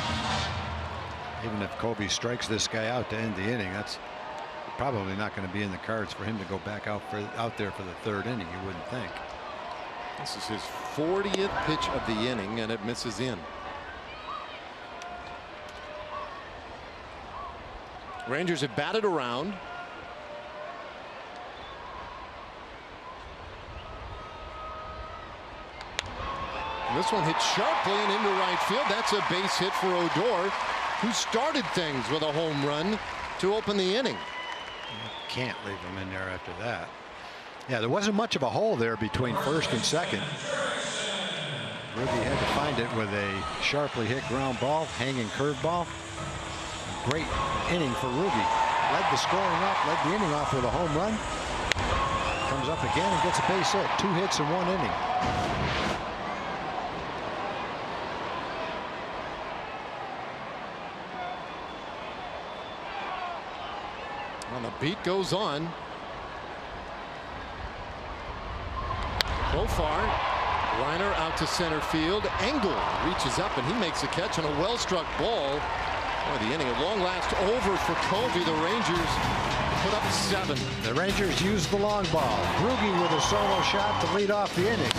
even if Kobe strikes this guy out to end the inning, that's probably not going to be in the cards for him to go back out there for the 3rd inning, you wouldn't think. This is his 40th pitch of the inning, and it misses in. Rangers have batted around. This one hit sharply and into right field. That's a base hit for Odor, who started things with a home run to open the inning. You can't leave him in there after that. Yeah, there wasn't much of a hole there between first and second. Ruby had to find it with a sharply hit ground ball, hanging curveball. Great inning for Ruby. Led the scoring up, led the inning off with a home run. Comes up again and gets a base hit. 2 hits in 1 inning. The beat goes on. So far, liner out to center field. Engel reaches up and he makes a catch on a well-struck ball. Boy, the inning at long last over for Covey. The Rangers put up 7. The Rangers use the long ball. Brugge with a solo shot to lead off the inning.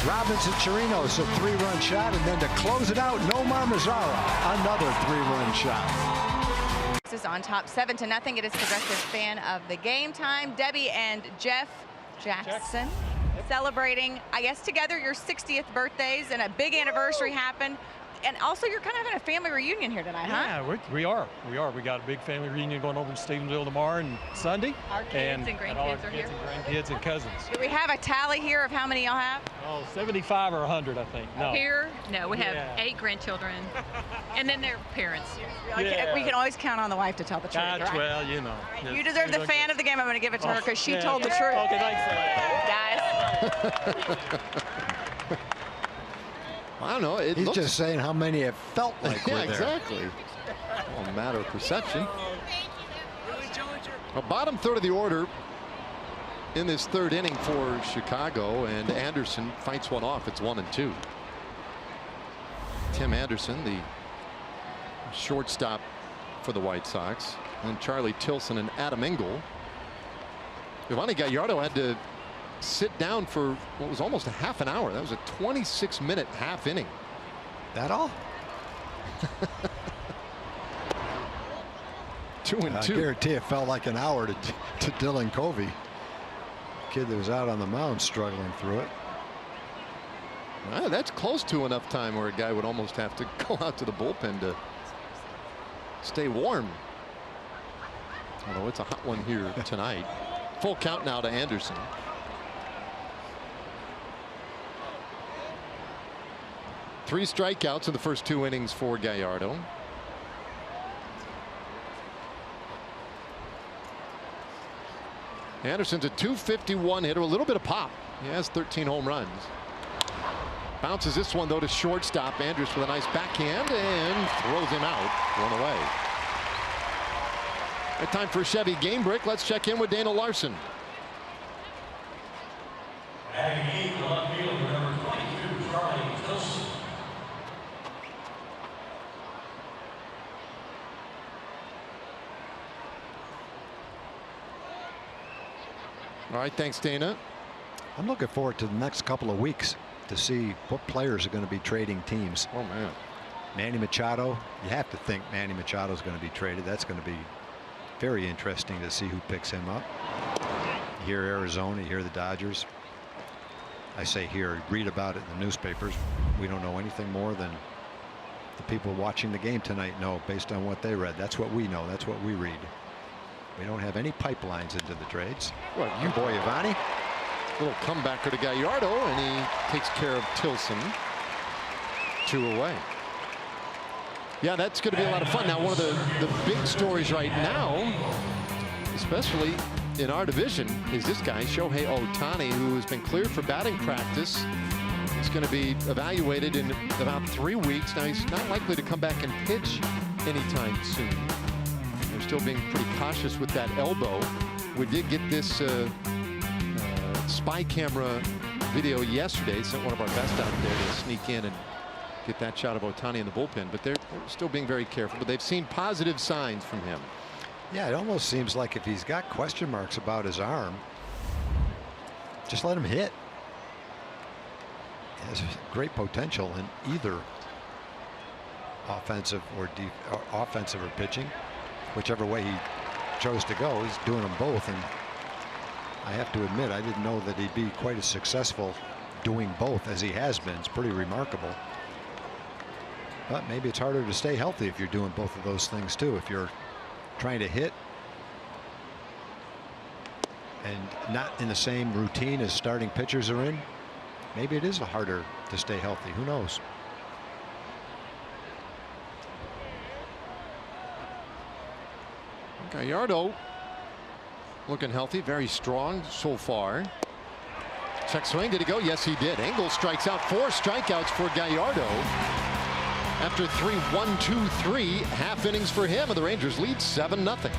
Robinson Chirinos a 3-run shot, and then to close it out, Nomar Mazzara another 3-run shot. On top 7-0. It is Progressive Fan of the Game time. Debbie and Jeff Jackson celebrating, I guess, together your 60th birthdays, and a big anniversary happened. And also, you're kind of having a family reunion here tonight, huh? Yeah, we are. We got a big family reunion going over in Stephenville tomorrow and Sunday. Our kids and grandkids are here. Grandkids and cousins. Do we have a tally here of how many y'all have? Oh, 75 or 100, I think. No. Here, no, we have 8 grandchildren, and then their parents. We can always count on the wife to tell the truth, right? Well, you know. You deserve the fan of the game. I'm going to give it to her because she told the truth. Okay, thanks. Guys. I don't know. He's just saying how many it felt like were there. Exactly. Well, a matter of perception. A bottom third of the order in this third inning for Chicago, and Anderson fights one off. It's 1-2. Tim Anderson, the shortstop for the White Sox, and Charlie Tilson and Adam Engel. Giovanni Gallardo had to sit down for what was almost a half an hour. That was a 26-minute half inning. That all? 2-2. I guarantee it felt like an hour to Dylan Covey. Kid that was out on the mound struggling through it. Well, that's close to enough time where a guy would almost have to go out to the bullpen to stay warm. Although it's a hot one here tonight. Full count now to Anderson. Three strikeouts in the first 2 innings for Gallardo. Anderson's a .251 hitter, a little bit of pop. He has 13 home runs. Bounces this one though to shortstop. Andrus with a nice backhand and throws him out. One away. Right, time for a Chevy game break. Let's check in with Dana Larson. Batting eighth, the left fielder, number 22, Charlie Tilson. All right, thanks, Dana. I'm looking forward to the next couple of weeks to see what players are going to be trading teams. Oh, man. Manny Machado, you have to think Manny Machado is going to be traded. That's going to be very interesting to see who picks him up. You hear Arizona, you hear the Dodgers. I say here, read about it in the newspapers. We don't know anything more than the people watching the game tonight know based on what they read. That's what we know. That's what we read. We don't have any pipelines into the trades. What, you boy, Giovanni? Little comebacker to Gallardo, and he takes care of Tilson. 2 away. Yeah, that's going to be a lot of fun. Now, one of the big stories right now, especially in our division, is this guy, Shohei Ohtani, who has been cleared for batting practice. He's going to be evaluated in about 3 weeks. Now, he's not likely to come back and pitch anytime soon. They're still being pretty cautious with that elbow. We did get this spy camera video yesterday. Sent one of our best out there to sneak in and get that shot of Ohtani in the bullpen, but they're still being very careful. But they've seen positive signs from him. Yeah, it almost seems like if he's got question marks about his arm, just let him hit. He has great potential in either offensive or pitching, whichever way he chose to go. He's doing them both, and I have to admit I didn't know that he'd be quite as successful doing both as he has been. It's pretty remarkable. But maybe it's harder to stay healthy if you're doing both of those things too. If you're trying to hit and not in the same routine as starting pitchers are in, maybe it is harder to stay healthy. Who knows? Gallardo looking healthy, very strong so far. Check swing. Did he go? Yes, he did. Engel strikes out. 4 strikeouts for Gallardo. After 3 1-2-3 half innings for him, and the Rangers lead 7-0.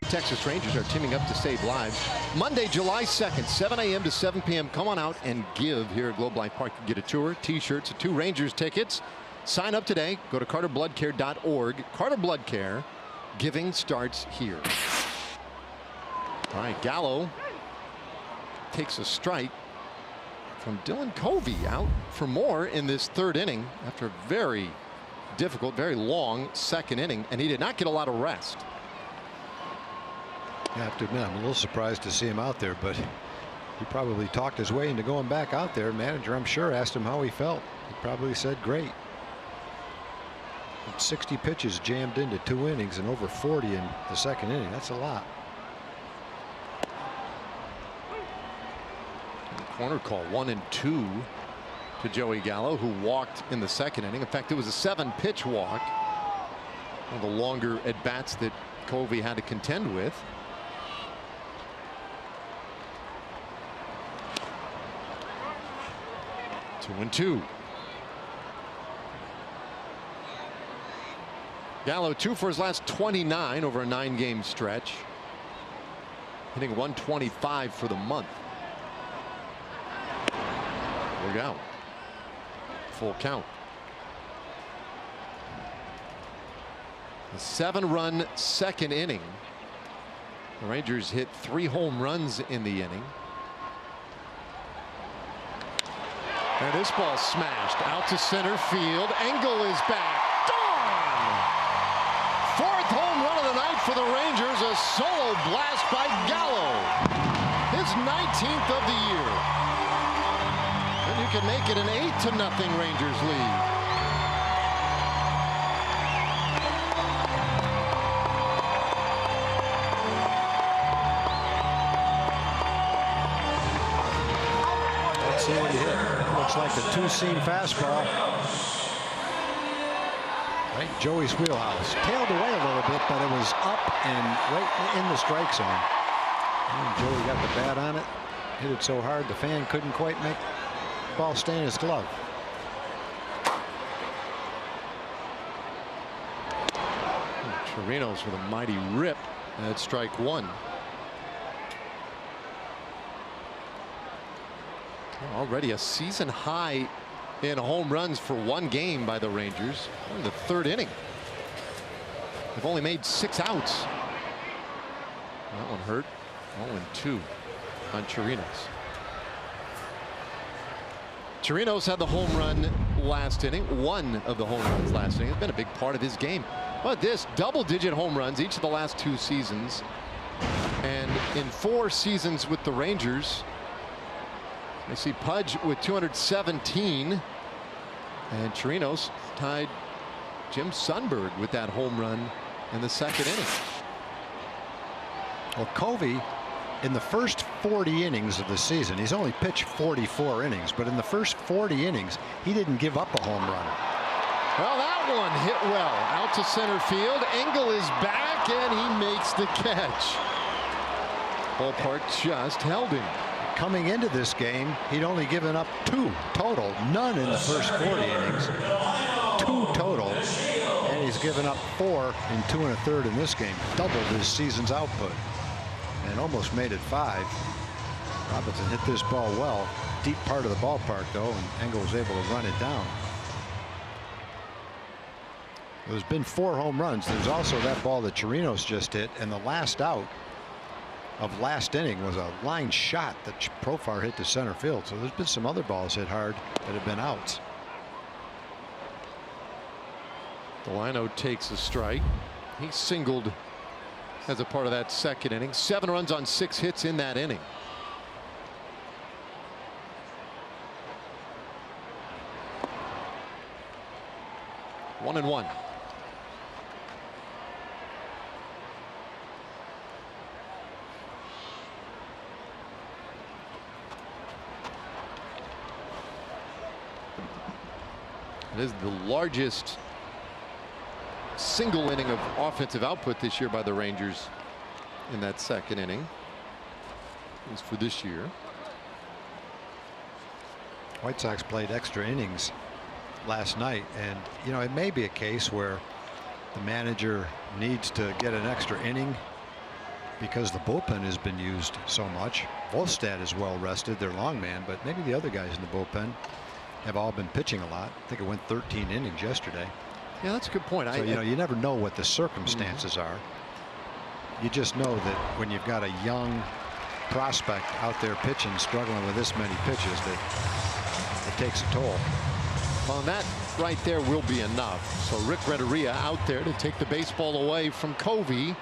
Texas Rangers are teaming up to save lives. Monday, July 2nd, 7 a.m. to 7 p.m. Come on out and give here at Globe Life Park. You get a tour, T-shirts, 2 Rangers tickets. Sign up today. Go to CarterBloodCare.org. Carter Blood Care. Giving starts here. All right, Gallo takes a strike from Dylan Covey, out for more in this third inning after a very difficult, very long second inning, and he did not get a lot of rest. I have to admit, I'm a little surprised to see him out there, but He probably talked his way into going back out there. Manager, I'm sure, asked him how he felt. He probably said great. 60 pitches jammed into 2 innings and over 40 in the second inning. That's a lot. Corner call 1-2 to Joey Gallo, who walked in the second inning. In fact, it was a 7-pitch walk. One of the longer at bats that Covey had to contend with. 2-2. Gallo 2 for his last 29 over a 9-game stretch. Hitting 125 for the month. Look out. Full count. A 7-run second inning. The Rangers hit 3 home runs in the inning. And this ball smashed out to center field. Engel is back. Gone! 4th home run of the night for the Rangers. A solo blast by Gallo. His 19th of the year. And you can make it an 8-0 Rangers lead. See what he hit. Looks like the 2-seam fastball. Right, Joey's wheelhouse. Tailed away a little bit, but it was up and right in the strike zone. And Joey got the bat on it. Hit it so hard the fan couldn't quite make the ball stay in his glove. Chirinos with a mighty rip at strike 1. Already a season high in home runs for 1 game by the Rangers. We're in the 3rd inning. They've only made 6 outs. That one hurt. 0-2 on Chirinos. Chirinos had the home run last inning. 1 of the home runs last inning. It's been a big part of his game. But this double-digit home runs each of the last 2 seasons. And in 4 seasons with the Rangers, I see Pudge with 217, and Chirinos tied Jim Sundberg with that home run in the 2nd inning. Well, Covey, in the first 40 innings of the season, he's only pitched 44 innings, but in the first 40 innings, he didn't give up a home run. Well, that one hit well out to center field. Engel is back, and he makes the catch. Ballpark just held him. Coming into this game, he'd only given up 2 total, none in the first 40 innings, 2 total, and he's given up 4 in 2 1/3 in this game, doubled his season's output, and almost made it 5. Robinson hit this ball well, deep part of the ballpark though, and Engel was able to run it down. There's been 4 home runs. There's also that ball that Chirinos just hit, and the last out of last inning was a line shot that Profar hit to center field. So there's been some other balls hit hard that have been outs. Delino takes a strike. He singled as a part of that 2nd inning. 7 runs on 6 hits in that inning. One and 1. It is the largest single inning of offensive output this year by the Rangers in that 2nd inning. It was for this year. White Sox played extra innings last night, and you know, it may be a case where the manager needs to get an extra inning because the bullpen has been used so much. Volstad is well rested, their long man, but maybe the other guys in the bullpen have all been pitching a lot. I think it went 13 innings yesterday. Yeah, that's a good point. So, you know, you never know what the circumstances are. You just know that when you've got a young prospect out there pitching, struggling with this many pitches, that it takes a toll. Well, that right there will be enough. So Rick Renteria out there to take the baseball away from Covey.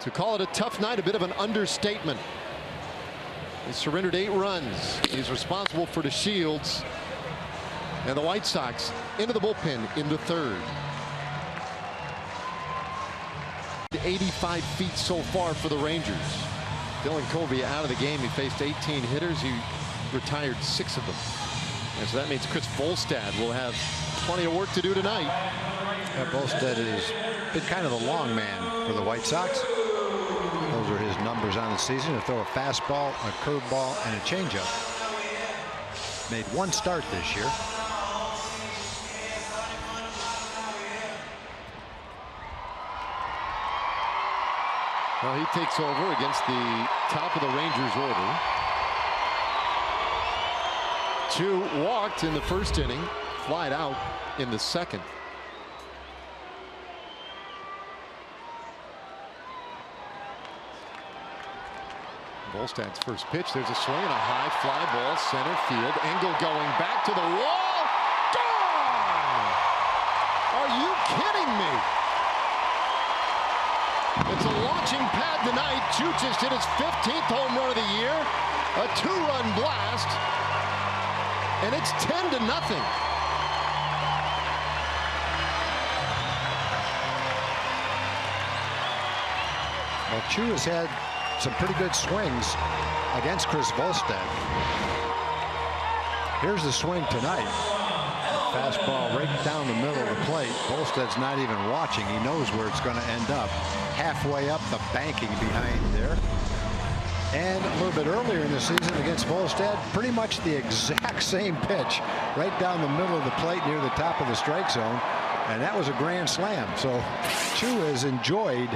To call it a tough night, a bit of an understatement. He surrendered 8 runs. He's responsible for the Shields. And the White Sox into the bullpen in the 3rd. 85 feet so far for the Rangers. Dylan Covey out of the game. He faced 18 hitters. He retired 6 of them. And so that means Chris Volstad will have plenty of work to do tonight. Volstad has been kind of the long man for the White Sox. Those are his numbers on the season. To throw a fastball, a curveball, and a changeup. Made 1 start this year. Well, he takes over against the top of the Rangers order. 2 walked in the 1st inning, flied out in the 2nd. Volstad's first pitch. There's a swing and a high fly ball, center field. Engel going back to the wall. Gone! Are you kidding me? It's a launching pad tonight. Chu just hit his 15th home run of the year. A 2-run blast. And it's 10-0. Well, Chu has had some pretty good swings against Chris Volstad. Here's the swing tonight. Fastball right down the middle of the plate. Volstad's not even watching. He knows where it's going to end up. Halfway up the banking behind there. And a little bit earlier in the season against Volstad, pretty much the exact same pitch right down the middle of the plate near the top of the strike zone. And that was a grand slam. So Chu has enjoyed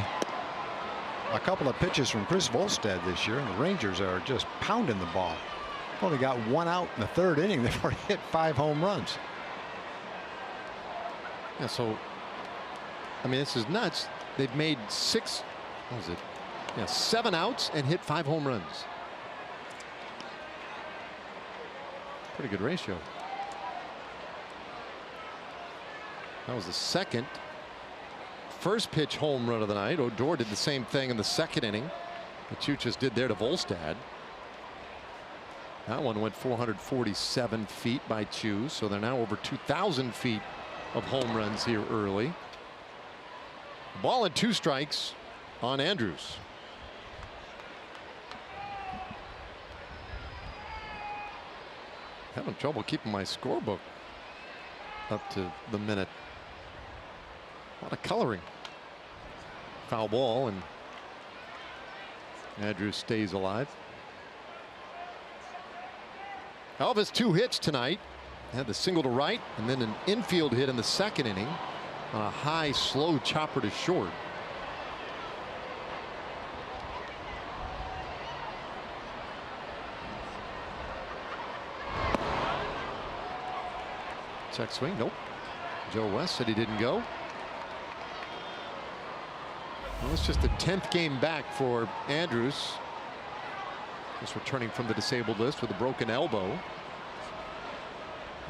a couple of pitches from Chris Volstad this year, and the Rangers are just pounding the ball. Only got 1 out in the 3rd inning. They've already hit 5 home runs. Yeah, so I mean, this is nuts. They've made 6, what was it? Yeah, 7 outs and hit 5 home runs. Pretty good ratio. That was the 2nd. First pitch home run of the night. Odor did the same thing in the 2nd inning. What Chu just did there to Volstad. That one went 447 feet by Chu, so they're now over 2,000 feet of home runs here early. Ball and 2 strikes on Andrews. Having trouble keeping my scorebook up to the minute. A lot of coloring. Foul ball, and Andrews stays alive. Elvis 2 hits tonight. Had the single to right and then an infield hit in the 2nd inning on a high slow chopper to short. Check swing. Nope. Joe West said he didn't go. Well, it's just the 10th game back for Andrews. Just returning from the disabled list with a broken elbow.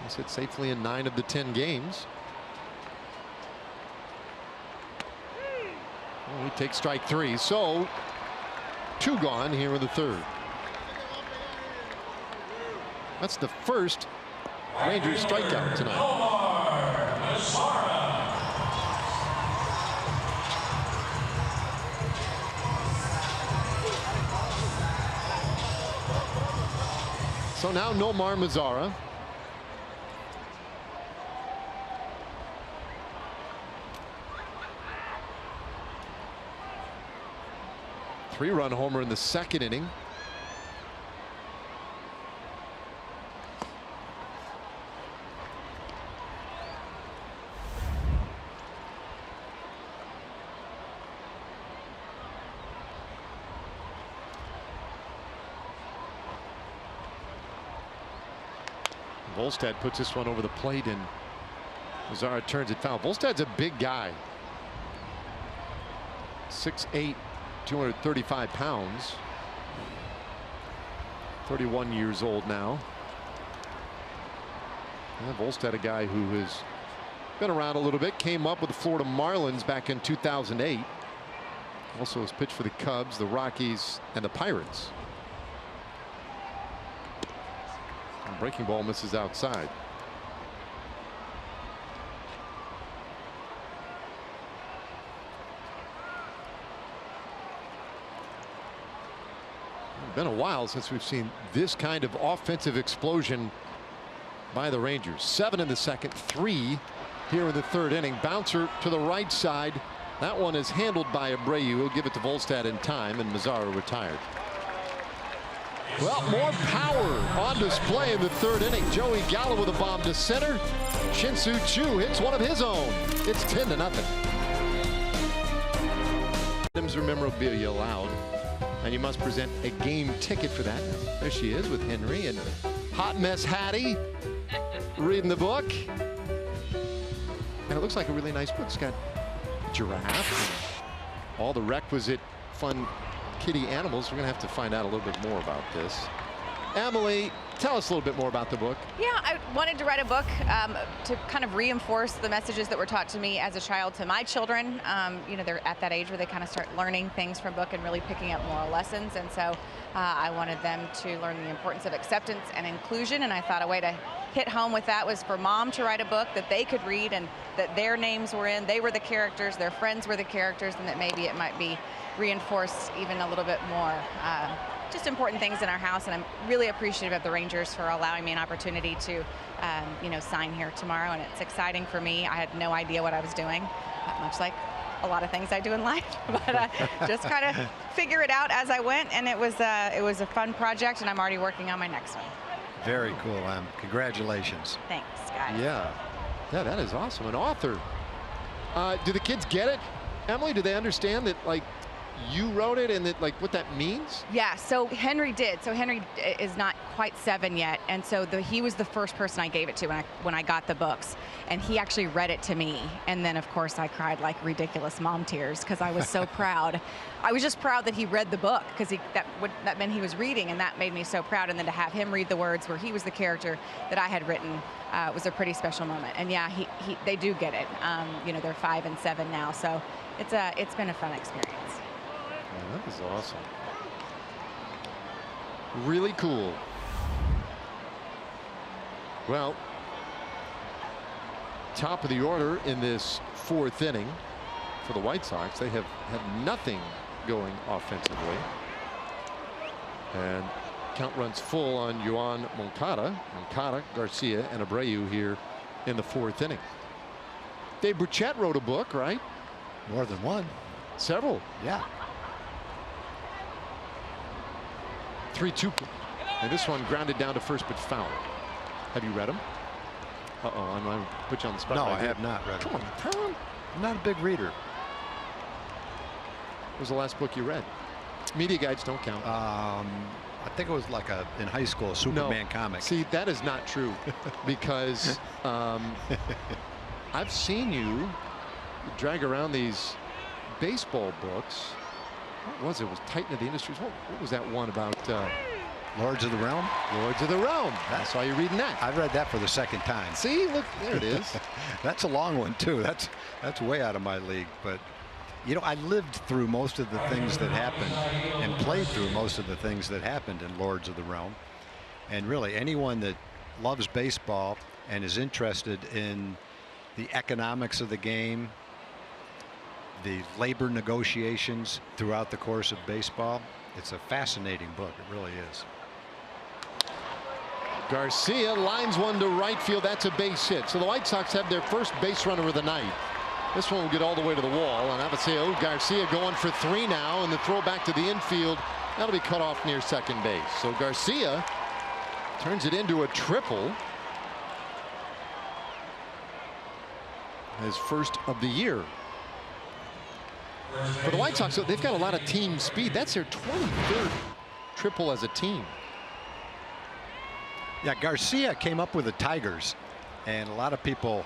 He's hit safely in 9 of the 10 games. Well, he takes strike 3, so 2 gone here in the 3rd. That's the first Rangers strikeout tonight. So now Nomar Mazara. Three-run homer in the 2nd inning. Volstad puts this one over the plate, and Mazara turns it foul. Volstad's a big guy. 6'8", 235 pounds. 31 years old now. And Volstad, a guy who has been around a little bit, came up with the Florida Marlins back in 2008. Also has pitched for the Cubs, the Rockies, and the Pirates. And breaking ball misses outside. It's been a while since we've seen this kind of offensive explosion by the Rangers. 7 in the second, 3 here in the third inning. Bouncer to the right side. That one is handled by Abreu. He'll give it to Volstad in time, and Mazzaro retired. Well, more power on display in the third inning. Joey Gallo with a bomb to center. Shin-Soo Choo hits one of his own. It's 10-0. Items or memorabilia allowed, and you must present a game ticket for that. There she is with Henry and Hot Mess Hattie reading the book. And it looks like a really nice book. It's got giraffe, all the requisite fun kitty animals. We're gonna have to find out a little bit more about this. Emily, tell us a little bit more about the book. Yeah, I wanted to write a book to kind of reinforce the messages that were taught to me as a child to my children. You know, they're at that age where they kind of start learning things from book and really picking up moral lessons. And so I wanted them to learn the importance of acceptance and inclusion. And I thought a way to hit home with that was for mom to write a book that they could read and that their names were in, they were the characters, their friends were the characters, and that maybe it might be reinforced even a little bit more. Just important things in our house, and I'm really appreciative of the Rangers for allowing me an opportunity to, you know, sign here tomorrow, and it's exciting for me. I had no idea what I was doing, much like a lot of things I do in life, but just kind of figure it out as I went, and it was a fun project, and I'm already working on my next one. Very cool, Em. Congratulations. Thanks, guys. Yeah, that is awesome. An author. Do the kids get it, Emily? Do they understand that, like, you wrote it and that, like, what that means? Yeah, so Henry did. So Henry is not quite 7 yet, and so he was the first person I gave it to when I got the books, and he actually read it to me, and then of course I cried like ridiculous mom tears because I was so proud. I was just proud that he read the book because that meant he was reading, and that made me so proud. And then to have him read the words where he was the character that I had written was a pretty special moment. And yeah, they do get it. You know, they're 5 and 7 now, so it's been a fun experience. Yeah, that is awesome. Really cool. Well, top of the order in this 4th inning for the White Sox. They have had nothing going offensively. And count runs full on Yoan Moncada, Garcia, and Abreu here in the 4th inning. Dave Burchett wrote a book, right? More than one. Several. Yeah. 3-2. And this one grounded down to first but foul. Have you read them? Uh-oh, I'm going to put you on the spot. No, right I here. have not read them. Come on, Tom. I'm not a big reader. What was the last book you read? Media guides don't count. I think it was like in high school, a Superman comic. See, that is not true because I've seen you drag around these baseball books. What was it? It was Titan of the Industries. What was that one about? Lords of the Realm? Lords of the Realm. I saw you reading that. I've read that for the 2nd time. See, look, there it is. That's a long one, too. That's way out of my league. But, you know, I lived through most of the things that happened and played through most of the things that happened in Lords of the Realm. And really, anyone that loves baseball and is interested in the economics of the game, the labor negotiations throughout the course of baseball, it's a fascinating book. It really is. Garcia lines one to right field. That's a base hit. So the White Sox have their first base runner of the night. This one will get all the way to the wall. And Aviseo Garcia going for 3 now. And the throw back to the infield. That'll be cut off near second base. So Garcia turns it into a triple. His first of the year. For the White Sox, they've got a lot of team speed. That's their 23rd triple as a team. Yeah, Garcia came up with the Tigers, and a lot of people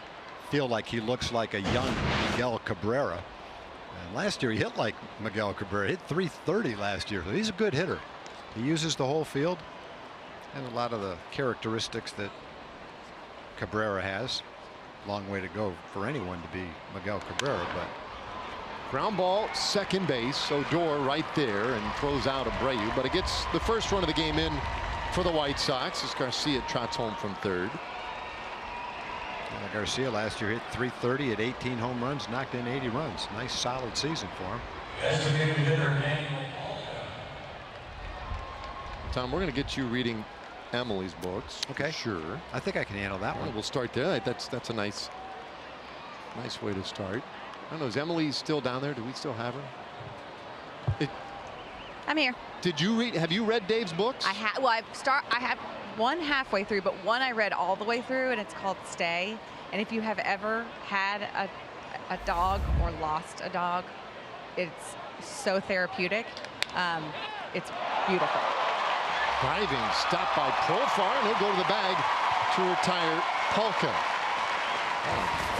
feel like he looks like a young Miguel Cabrera. And last year he hit like Miguel Cabrera. Hit .330 last year. So he's a good hitter. He uses the whole field and a lot of the characteristics that Cabrera has. Long way to go for anyone to be Miguel Cabrera, but ground ball, second base. Odor right there and throws out Abreu, but it gets the first run of the game in for the White Sox as Garcia trots home from third. Garcia last year hit .330 at 18 home runs, knocked in 80 runs. Nice solid season for him. Tom, we're going to get you reading Emily's books. Okay. Sure. I think I can handle that one. We'll start there. That's a nice way to start. I don't know, is Emily still down there? Do we still have her? I'm here. Did you read? Have you read Dave's books? I have. Well, I have one halfway through, but one I read all the way through, and it's called Stay. And if you have ever had a dog or lost a dog, it's so therapeutic. It's beautiful. Diving, stopped by Profar, and he'll go to the bag to retire Polka.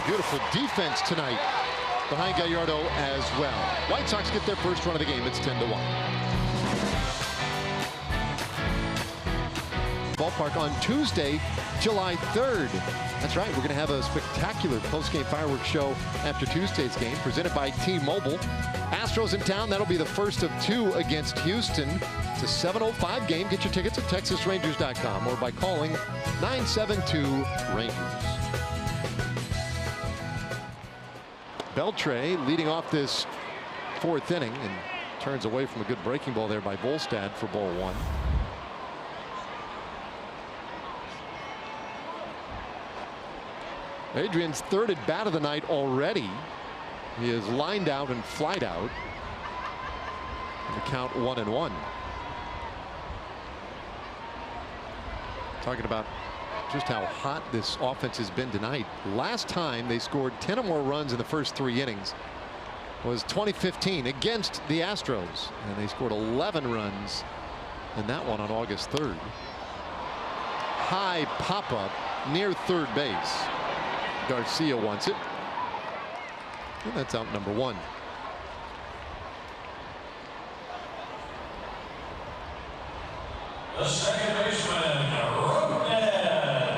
Beautiful defense tonight behind Gallardo as well. White Sox get their first run of the game. It's 10-1. Ballpark on Tuesday, July 3rd. That's right, we're going to have a spectacular post-game fireworks show after Tuesday's game, presented by T-Mobile. Astros in town, that'll be the first of two against Houston. It's a 7:05 game. Get your tickets at TexasRangers.com or by calling 972-RANGERS. Beltre leading off this fourth inning and turns away from a good breaking ball there by Volstad for ball one. Adrian's third at bat of the night already. He is lined out and flied out. And the count 1-1. Talking about just how hot this offense has been tonight. Last time they scored 10 or more runs in the first 3 innings was 2015 against the Astros, and they scored 11 runs in that one on August 3rd. High pop-up near third base. Garcia wants it, and that's out number 1. The second baseman, Rougned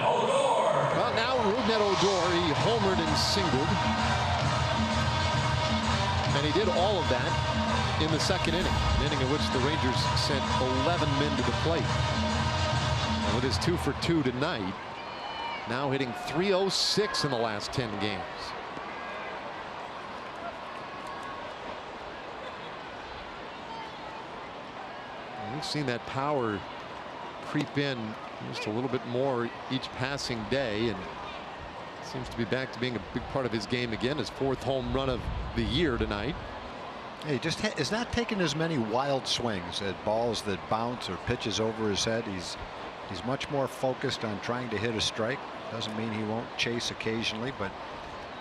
Odor. Well, now Rougned Odor, he homered and singled, and he did all of that in the second inning, an inning in which the Rangers sent 11 men to the plate. And with his 2 for 2 tonight, now hitting .306 in the last 10 games. And we've seen that power creep in just a little bit more each passing day, and seems to be back to being a big part of his game again. His 4th home run of the year tonight. He just is not taking as many wild swings at balls that bounce or pitches over his head. He's much more focused on trying to hit a strike. Doesn't mean he won't chase occasionally, but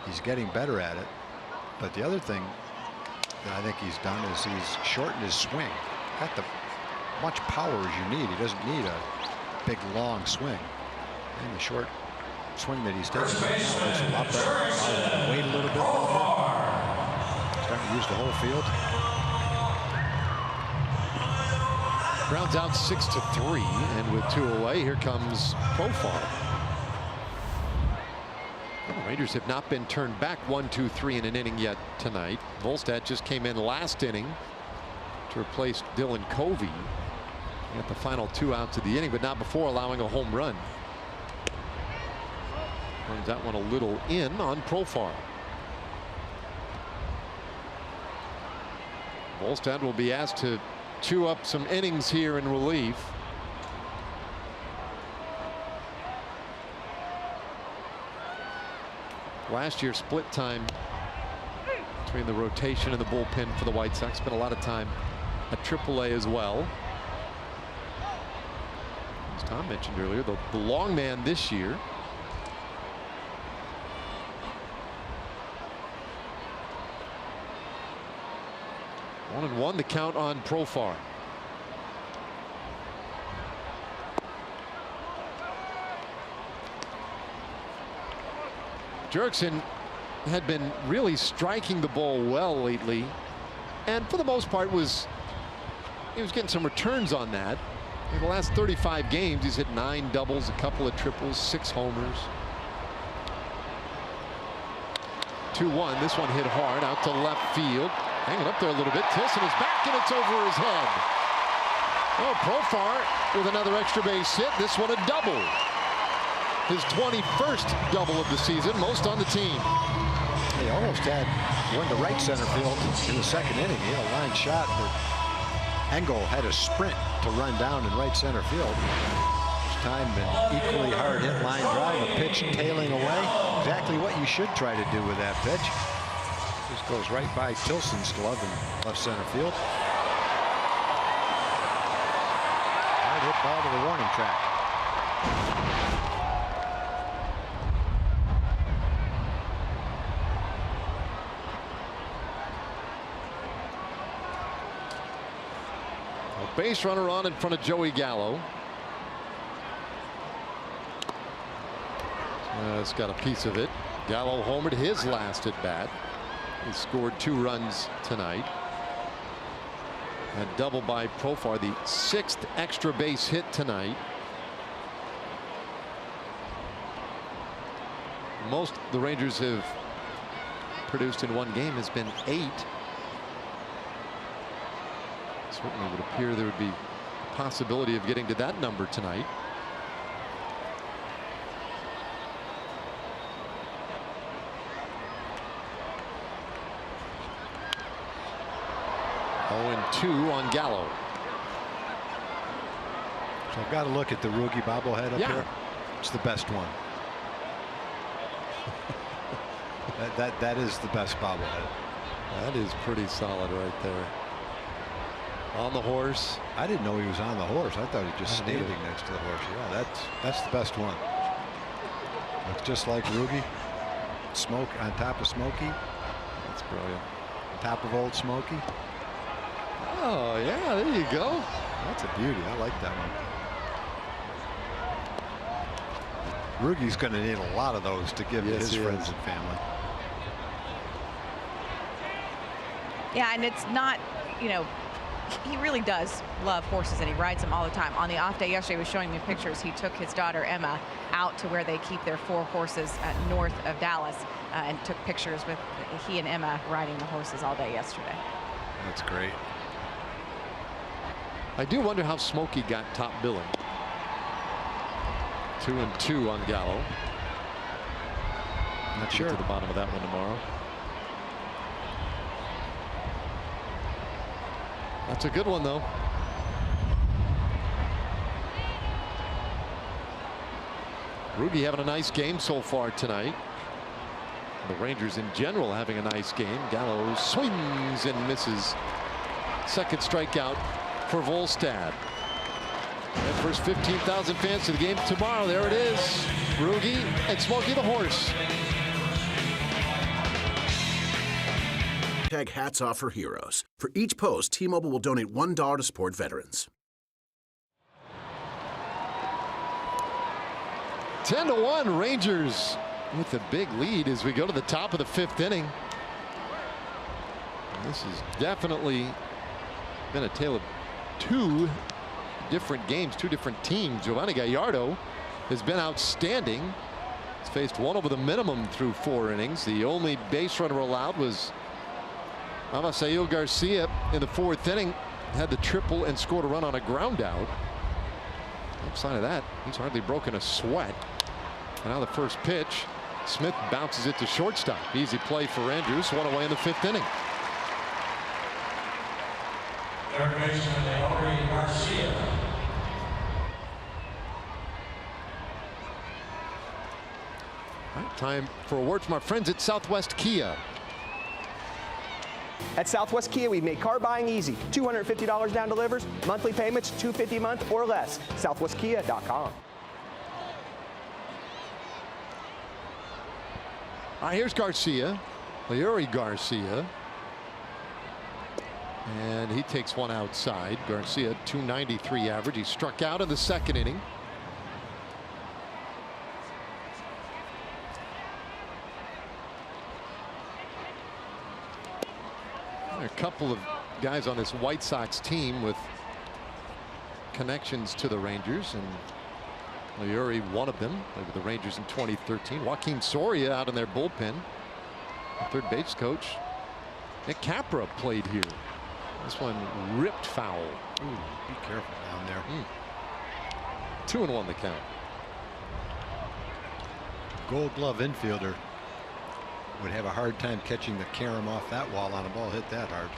he's getting better at it. But the other thing that I think he's done is he's shortened his swing. Got the much power as you need. He doesn't need a big long swing. And the short swing that he's taking right now looks a lot better. Wait a little bit longer. Starting to use the whole field. Grounds out 6-3, and with 2 away, here comes Profar. The Rangers have not been turned back 1-2-3 in an inning yet tonight. Volstad just came in last inning to replace Dylan Covey. He got the final 2 outs of the inning, but not before allowing a home run. Runs that one a little in on Profar. Volstad will be asked to chew up some innings here in relief. Last year, split time between the rotation and the bullpen for the White Sox. Spent a lot of time at AAA as well. As Tom mentioned earlier, the long man this year. One and one, the count on Profar. Jurickson had been really striking the ball well lately, and for the most part he was getting some returns on that. In the last 35 games, he's hit 9 doubles, a couple of triples, 6 homers. 2-1. This one hit hard out to left field. Hanging up there a little bit. Tilson is back, and it's over his head. Oh, Profar with another extra base hit. This one a double. His 21st double of the season, most on the team. He almost had one to right center field in the second inning. He had a line shot, but Engel had a sprint to run down in right center field. This time an equally hard hit line drive, a pitch tailing away. Exactly what you should try to do with that pitch. Just goes right by Tilson's glove in left center field. Hard hit ball to the warning track. Base runner on in front of Joey Gallo. It's got a piece of it. Gallo homered his last at bat. He scored 2 runs tonight. A double by Profar, the 6th extra base hit tonight. Most the Rangers have produced in one game has been 8. Certainly would appear there would be a possibility of getting to that number tonight. Oh, 2 on Gallo. So I've got to look at the Rugi bobblehead up here. It's the best one. that is the best bobblehead. That is pretty solid right there. On the horse. I didn't know he was on the horse. I thought he was just standing next to the horse. Yeah, that's the best one. Looks just like Rugi. Smoke on top of Smokey. That's brilliant. On top of old Smokey. Oh yeah, there you go. That's a beauty. I like that one. Rugi's going to need a lot of those to give to his friends and family. Yeah, and it's not, you know, he really does love horses and he rides them all the time. On the off day yesterday, he was showing me pictures. He took his daughter Emma out to where they keep their 4 horses north of Dallas and took pictures with he and Emma riding the horses all day yesterday. That's great. I do wonder how Smokey got top billing. 2-2 on Gallo. Not sure. Get to the bottom of that one tomorrow. That's a good one, though. Rugi having a nice game so far tonight. The Rangers in general having a nice game. Gallo swings and misses. Second strikeout for Volstad. And first 15,000 fans to the game tomorrow. There it is. Rugi and Smokey the horse. Tag hats off for heroes. For each post, T-Mobile will donate $1 to support veterans. 10-1 Rangers with a big lead as we go to the top of the 5th inning. And this has definitely been a tale of 2 different games, 2 different teams. Giovanni Gallardo has been outstanding. He's faced 1 over the minimum through 4 innings. The only base runner allowed was Avisail Garcia in the 4th inning. Had the triple and scored a run on a ground out. Outside of that, he's hardly broken a sweat. And now the first pitch, Smith bounces it to shortstop. Easy play for Andrews. 1 away in the 5th inning. Third baseman Garcia. All right, time for a word from our friends at Southwest Kia. At Southwest Kia, we've made car buying easy. $250 down delivers, monthly payments $250 a month or less. SouthwestKia.com. Here's Garcia, Leury Garcia. And he takes one outside. Garcia, .293 average. He struck out in the 2nd inning. There are a couple of guys on this White Sox team with connections to the Rangers, and Leury, one of them, played with the Rangers in 2013. Joaquin Soria out in their bullpen. The third base coach Nick Capra played here This one ripped foul. Ooh, be careful down there. 2-1 the count. Gold glove infielder would have a hard time catching the carom off that wall on a ball hit that hard.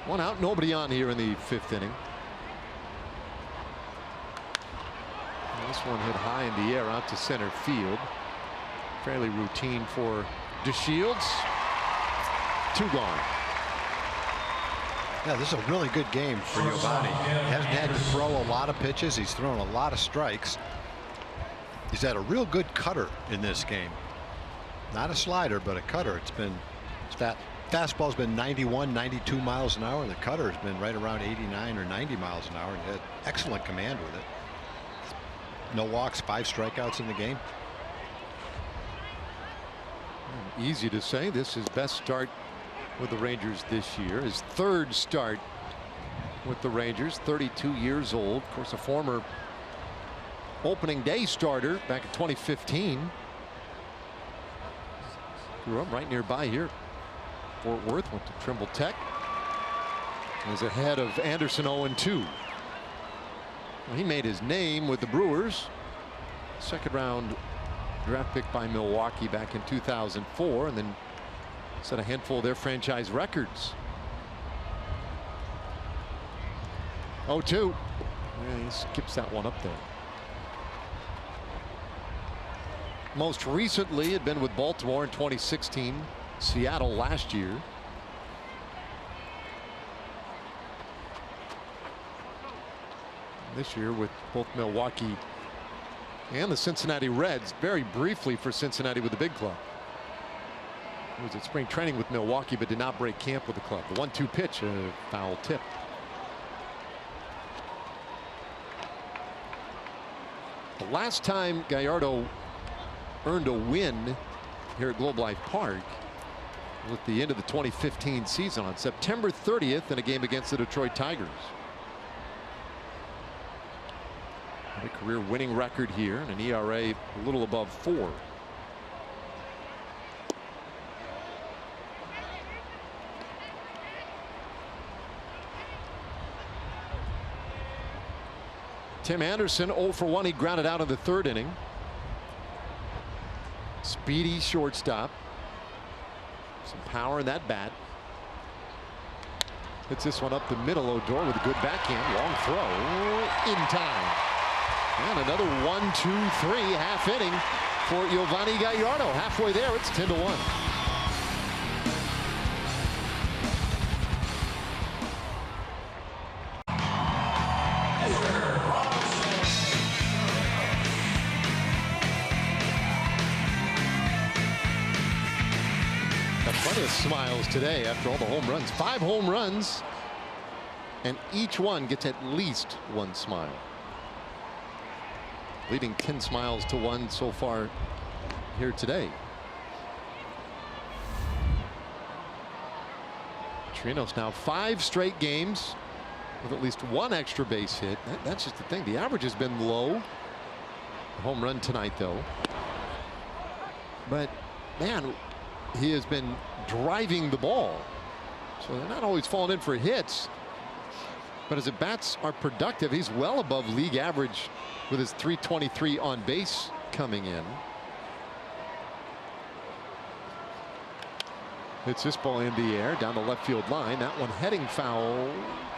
One out, nobody on here in the 5th inning. And this one hit high in the air out to center field. Fairly routine for DeShields. 2 gone. Yeah, this is a really good game for Giovanni. He hasn't had to throw a lot of pitches. He's thrown a lot of strikes. He's had a real good cutter in this game. Not a slider, but a cutter. Fastball's been 91, 92 miles an hour. The cutter has been right around 89 or 90 miles an hour. And he had excellent command with it. No walks, 5 strikeouts in the game. Easy to say. This is best start with the Rangers this year. His 3rd start with the Rangers. 32 years old. Of course, a former opening day starter back in 2015. Grew up right nearby here. Fort Worth, went to Trimble Tech. Was ahead of Anderson 0-2. Well, he made his name with the Brewers. 2nd round draft pick by Milwaukee back in 2004, and then set a handful of their franchise records. 0-2. Yeah, he skips that one up there. Most recently had been with Baltimore in 2016, Seattle last year. This year with both Milwaukee and the Cincinnati Reds, very briefly for Cincinnati with the big club. He was at spring training with Milwaukee but did not break camp with the club. The 1-2 pitch, a foul tip. The last time Gallardo earned a win here at Globe Life Park with the end of the 2015 season on September 30th in a game against the Detroit Tigers. A career winning record here and an ERA a little above 4. Tim Anderson 0 for 1. He grounded out in the 3rd inning. Speedy shortstop. Some power in that bat. Hits this one up the middle. Odor with a good backhand. Long throw in time. And another 1-2-3 half inning for Giovanni Gallardo. Halfway there, it's 10-1. Got plenty of smiles today after all the home runs. 5 home runs, and each one gets at least 1 smile. Leading 10 smiles to 1 so far here today. Trinos now 5 straight games with at least 1 extra base hit. That's just the thing. The average has been low. Home run tonight, though. But man, he has been driving the ball. So they're not always falling in for hits. But his at-bats are productive. He's well above league average with his .323 on base coming in. Hits this ball in the air down the left field line. That one heading foul,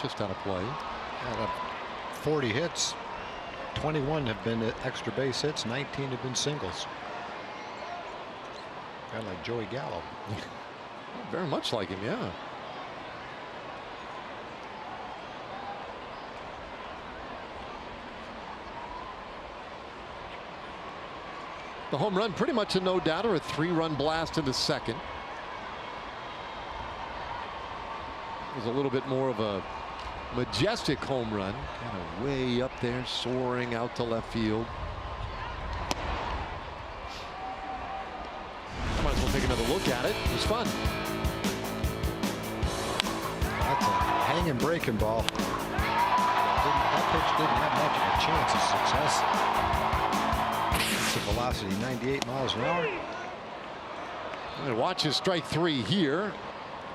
just out of play. Out of 40 hits, 21 have been extra base hits, 19 have been singles. Kind of like Joey Gallo. Very much like him, yeah. The home run pretty much a no-doubter, a 3-run blast into second. It was a little bit more of a majestic home run, kind of way up there, soaring out to left field. Might as well take another look at it. It was fun. That's a hanging breaking ball. Didn't pitch didn't have much of a chance of success. It's the velocity, 98 miles an hour. And watch his strike 3 here.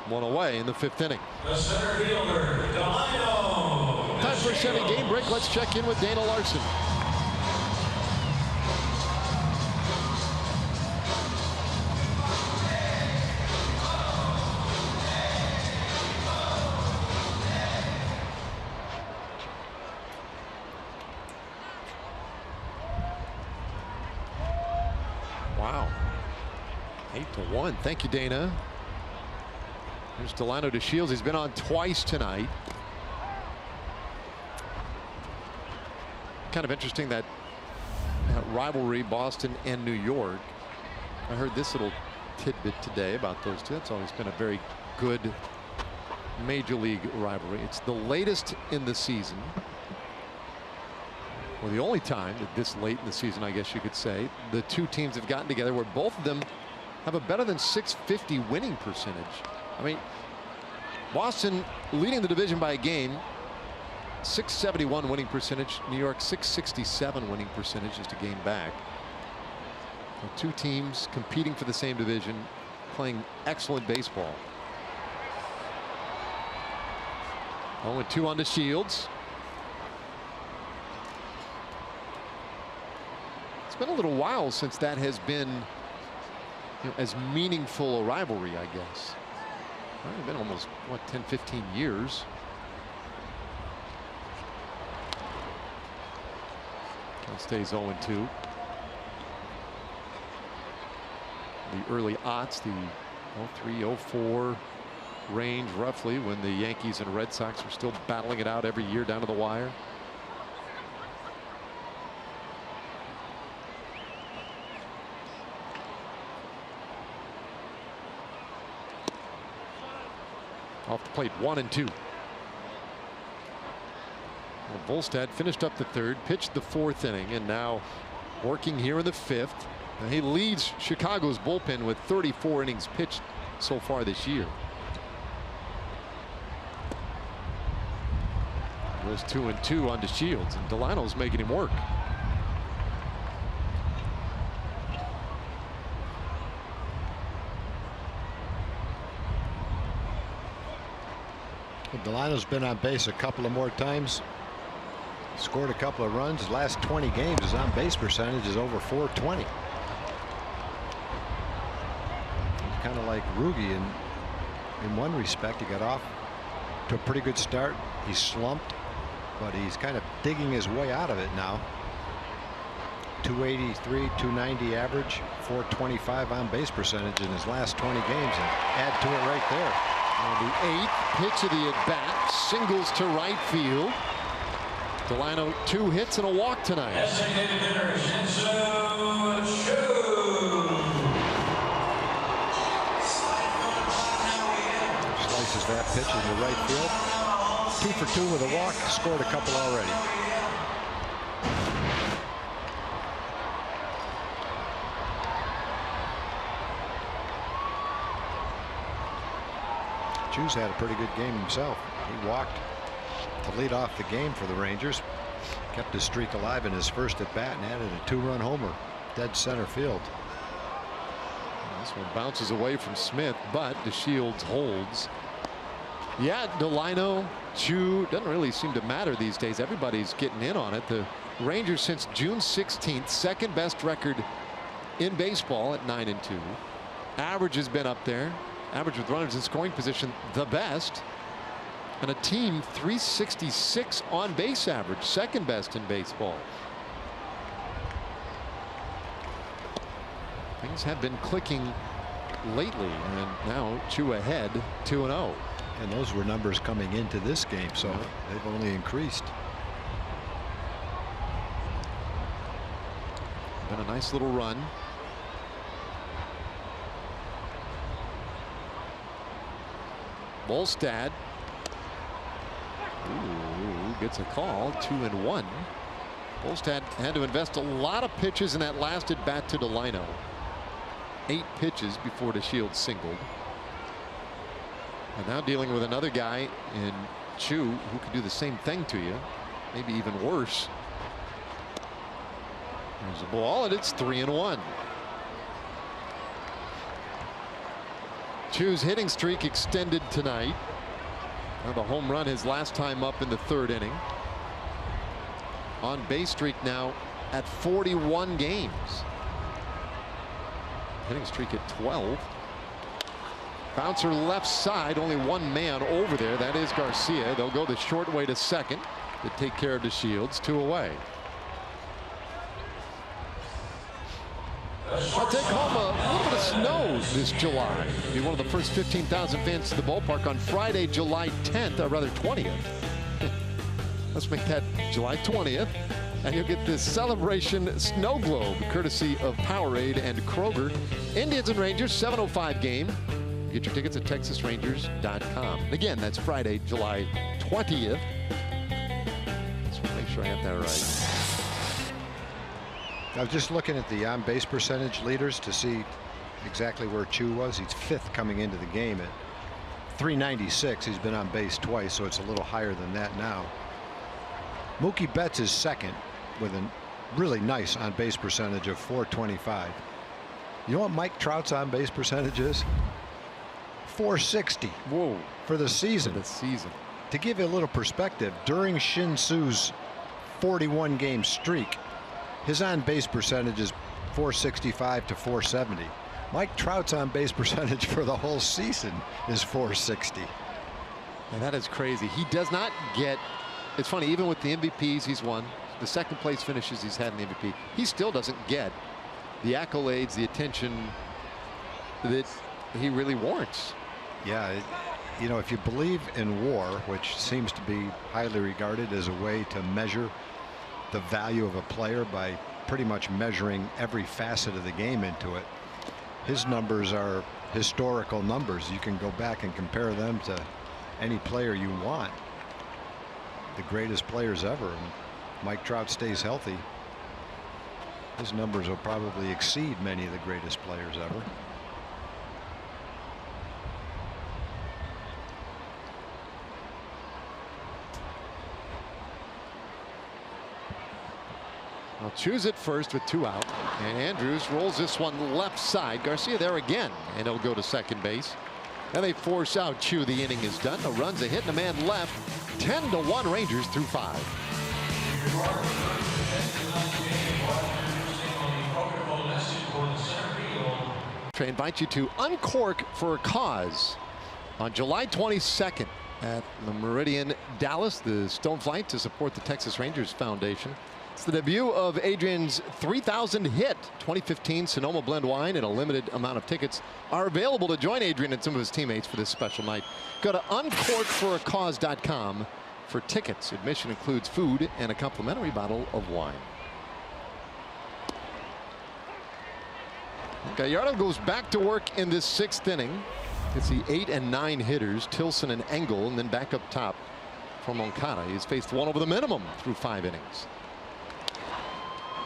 1 away in the 5th inning. The center fielder, Delino. Time for a Chevy game break. Let's check in with Dana Larson. Wow. 8-1. Thank you, Dana. There's Delino to Shields. He's been on twice tonight. Kind of interesting that rivalry, Boston and New York. I heard this little tidbit today about those two. It's always been a very good major league rivalry. It's the latest in the season, or the only time that this late in the season, I guess you could say, the two teams have gotten together where both of them have a better than .650 winning percentage. I mean, Boston leading the division by a game, .671 winning percentage. New York .667 winning percentage, just a game back. The two teams competing for the same division, playing excellent baseball. 0-2 on to Shields. It's been a little while since that has been, you know, as meaningful a rivalry, I guess. It's been almost, what, 10-15 years. It stays 0-2. The early aughts, the 03, 04 range roughly, when the Yankees and Red Sox were still battling it out every year down to the wire. Off the plate, 1-2. Well, Volstad finished up the 3rd, pitched the 4th inning, and now working here in the 5th. And he leads Chicago's bullpen with 34 innings pitched so far this year. Goes 2-2 on to Shields, and Delino's making him work. Delino's been on base a couple of more times. Scored a couple of runs. His last 20 games, his on base percentage is over .420. He's kind of like Rugi in one respect. He got off to a pretty good start. He slumped, but he's kind of digging his way out of it now. 283, 290 average, .425 on base percentage in his last 20 games, and add to it right there. And the 8th pitch of the at-bat, singles to right field. Delino 2 hits and a walk tonight. Designated hitter, Shin-Soo Choo. Slices that pitch into right field. 2 for 2 with a walk. Scored a couple already. Choo's had a pretty good game himself. He walked to lead off the game for the Rangers. Kept his streak alive in his first at bat and added a 2-run homer. Dead center field. This one bounces away from Smith, but DeShields holds. Yeah, Delino, Choo, doesn't really seem to matter these days. Everybody's getting in on it. The Rangers since June 16th, second best record in baseball at 9-2. Average has been up there. Average with runners in scoring position, the best. And a team .366 on base average, second best in baseball. Things have been clicking lately, and now Choo ahead 2-0. And those were numbers coming into this game, so they've only increased. Been a nice little run. Volstad. Ooh, gets a call. 2-1. Volstad had to invest a lot of pitches in that last at bat to Delino. 8 pitches before DeShields singled. And now dealing with another guy in Choo who can do the same thing to you. maybe even worse. There's a ball, and it's 3-1. Chu's hitting streak extended tonight. Now the home run his last time up in the 3rd inning. On base streak now at 41 games. Hitting streak at 12. Bouncer left side, only one man over there. That is Garcia. They'll go the short way to second to take care of the Shields. 2 away. I'll take home a little bit of snow this July. Be one of the first 15,000 fans to the ballpark on Friday, July 10th, or rather 20th. Let's make that July 20th. And you'll get this celebration snow globe courtesy of Powerade and Kroger. Indians and Rangers, 7:05 game. Get your tickets at TexasRangers.com. Again, that's Friday, July 20th. Let's make sure I have that right. I was just looking at the on-base percentage leaders to see exactly where Chu was. He's 5th coming into the game at .396. He's been on base twice, so it's a little higher than that now. Mookie Betts is 2nd with a really nice on-base percentage of .425. You know what Mike Trout's on-base percentage is? .460. Whoa. For the season. To give you a little perspective, during Shin Su's 41-game streak, his on-base percentage is .465 to .470. Mike Trout's on-base percentage for the whole season is .460. And that is crazy. He does not get. It's funny, even with the MVPs he's won, the 2nd place finishes he's had in the MVP, he still doesn't get the accolades, the attention that he really warrants. Yeah, you know, if you believe in WAR, which seems to be highly regarded as a way to measure the value of a player by pretty much measuring every facet of the game into it, his numbers are historical numbers. You can go back and compare them to any player you want. The greatest players ever. And Mike Trout stays healthy, his numbers will probably exceed many of the greatest players ever. I'll choose it first with 2 out, and Andrews rolls this one left side. Garcia there again, and he'll go to second base. And they force out Chu. The inning is done. No runs, a hit, and a man left. 10-1 Rangers through 5. I invite you to uncork for a cause on July 22nd at the Meridian, Dallas. The stone flight to support the Texas Rangers Foundation. It's the debut of Adrian's 3,000 hit 2015 Sonoma Blend wine, and a limited amount of tickets are available to join Adrian and some of his teammates for this special night. Go to uncorkforacause.com for tickets. Admission includes food and a complimentary bottle of wine. Gallardo goes back to work in this 6th inning. It's the 8 and 9 hitters, Tilson and Engel, and then back up top for Moncada. He's faced 1 over the minimum through 5 innings.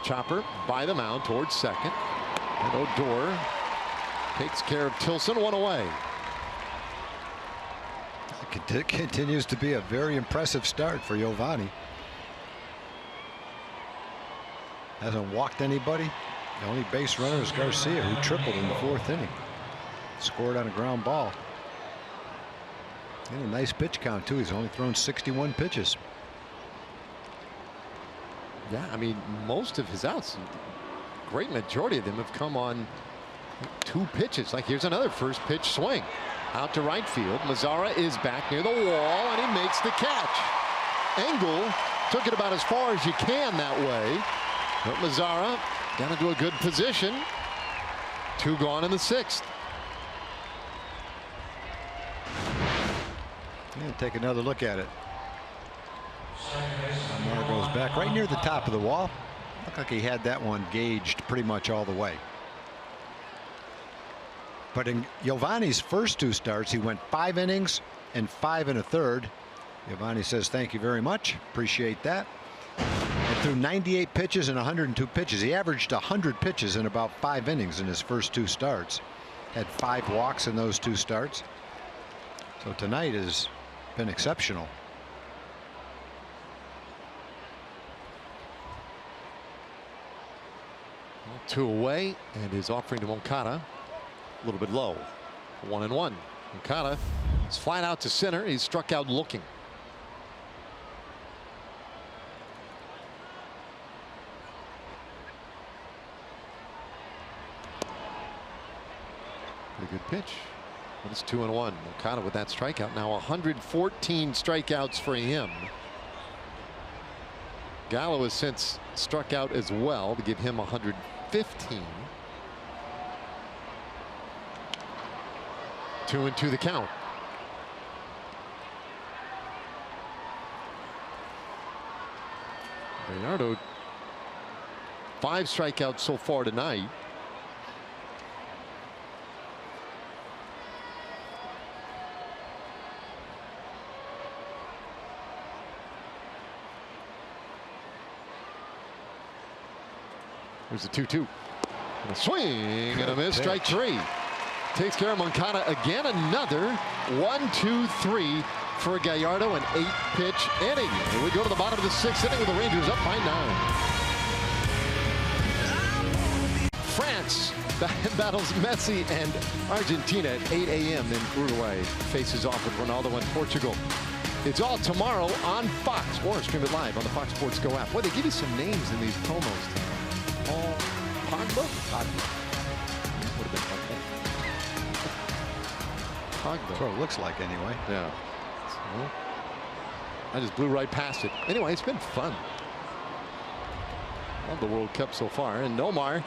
Chopper by the mound towards second, and Odor takes care of Tilson. 1 away. It continues to be a very impressive start for Giovanni. Hasn't walked anybody. The only base runner is Garcia, who tripled in the 4th inning. Scored on a ground ball. And a nice pitch count too. He's only thrown 61 pitches. Yeah, I mean, most of his outs, great majority of them have come on 2 pitches. Like, here's another first pitch swing out to right field. Mazzara is back near the wall, and he makes the catch. Engel took it about as far as you can that way, but Mazzara got into a good position. 2 gone in the 6th. And take another look at it. Amar goes back right near the top of the wall. Looked like he had that one gauged pretty much all the way. But in Giovanni's first 2 starts, he went 5 innings and 5 1/3. Giovanni says thank you very much, appreciate that. And threw 98 pitches and 102 pitches. He averaged 100 pitches in about 5 innings in his first 2 starts. Had 5 walks in those 2 starts. So tonight has been exceptional. 2 away, and his offering to Moncada a little bit low. 1-1. Moncada is flat out to center. He's struck out looking. Pretty good pitch. But it's 2-1. Moncada with that strikeout. Now 114 strikeouts for him. Gallo has since struck out as well to give him 115. 2-2 the count. Gallardo, 5 strikeouts so far tonight. There's a 2-2. A swing and a miss. Strike 3. Takes care of Moncada again. Another 1-2-3 for Gallardo. An 8-pitch inning. And we go to the bottom of the 6th inning with the Rangers up by 9. France battles Messi and Argentina at 8 a.m. in Uruguay. Faces off with Ronaldo and Portugal. It's all tomorrow on Fox, or stream it live on the Fox Sports Go app. Boy, they give you some names in these promos. Paul Pogba? Would have been Pogba. That's what it looks like anyway. Yeah. So, I just blew right past it. Anyway, it's been fun. Love the World Cup so far. And Nomar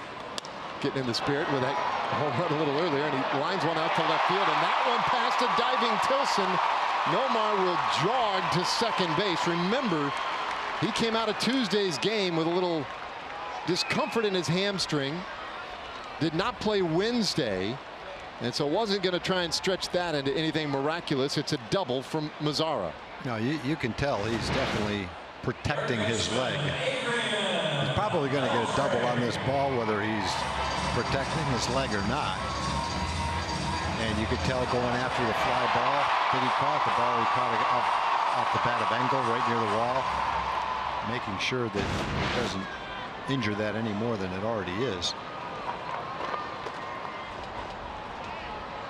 getting in the spirit with that home run a little earlier. And he lines one out to left field. And that one past a diving Tilson. Nomar will jog to second base. Remember, he came out of Tuesday's game with a little discomfort in his hamstring. Did not play Wednesday, and so wasn't going to try and stretch that into anything miraculous. It's a double from Mazzara. No, you can tell he's definitely protecting his leg. He's probably going to get a double on this ball, whether he's protecting his leg or not. And you could tell going after the fly ball that he caught. The ball he caught it off the bat of Engel right near the wall, making sure that it doesn't injure that any more than it already is.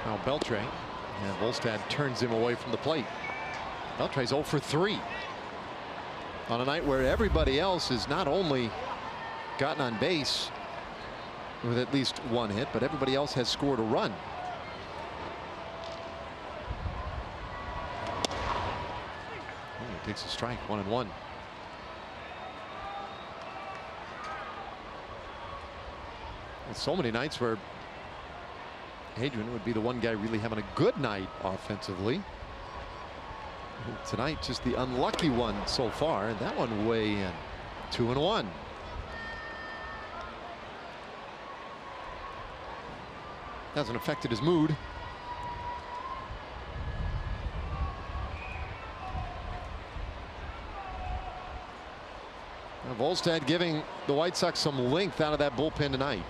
Now Beltre, and Volstad turns him away from the plate. Beltre's 0 for 3 on a night where everybody else has not only gotten on base with at least 1 hit, but everybody else has scored a run. He takes a strike. 1-1. So many nights where Hadrian would be the one guy really having a good night offensively. Tonight, just the unlucky one so far, and that one way in. 2-1. Hasn't affected his mood. Now Volstad giving the White Sox some length out of that bullpen tonight.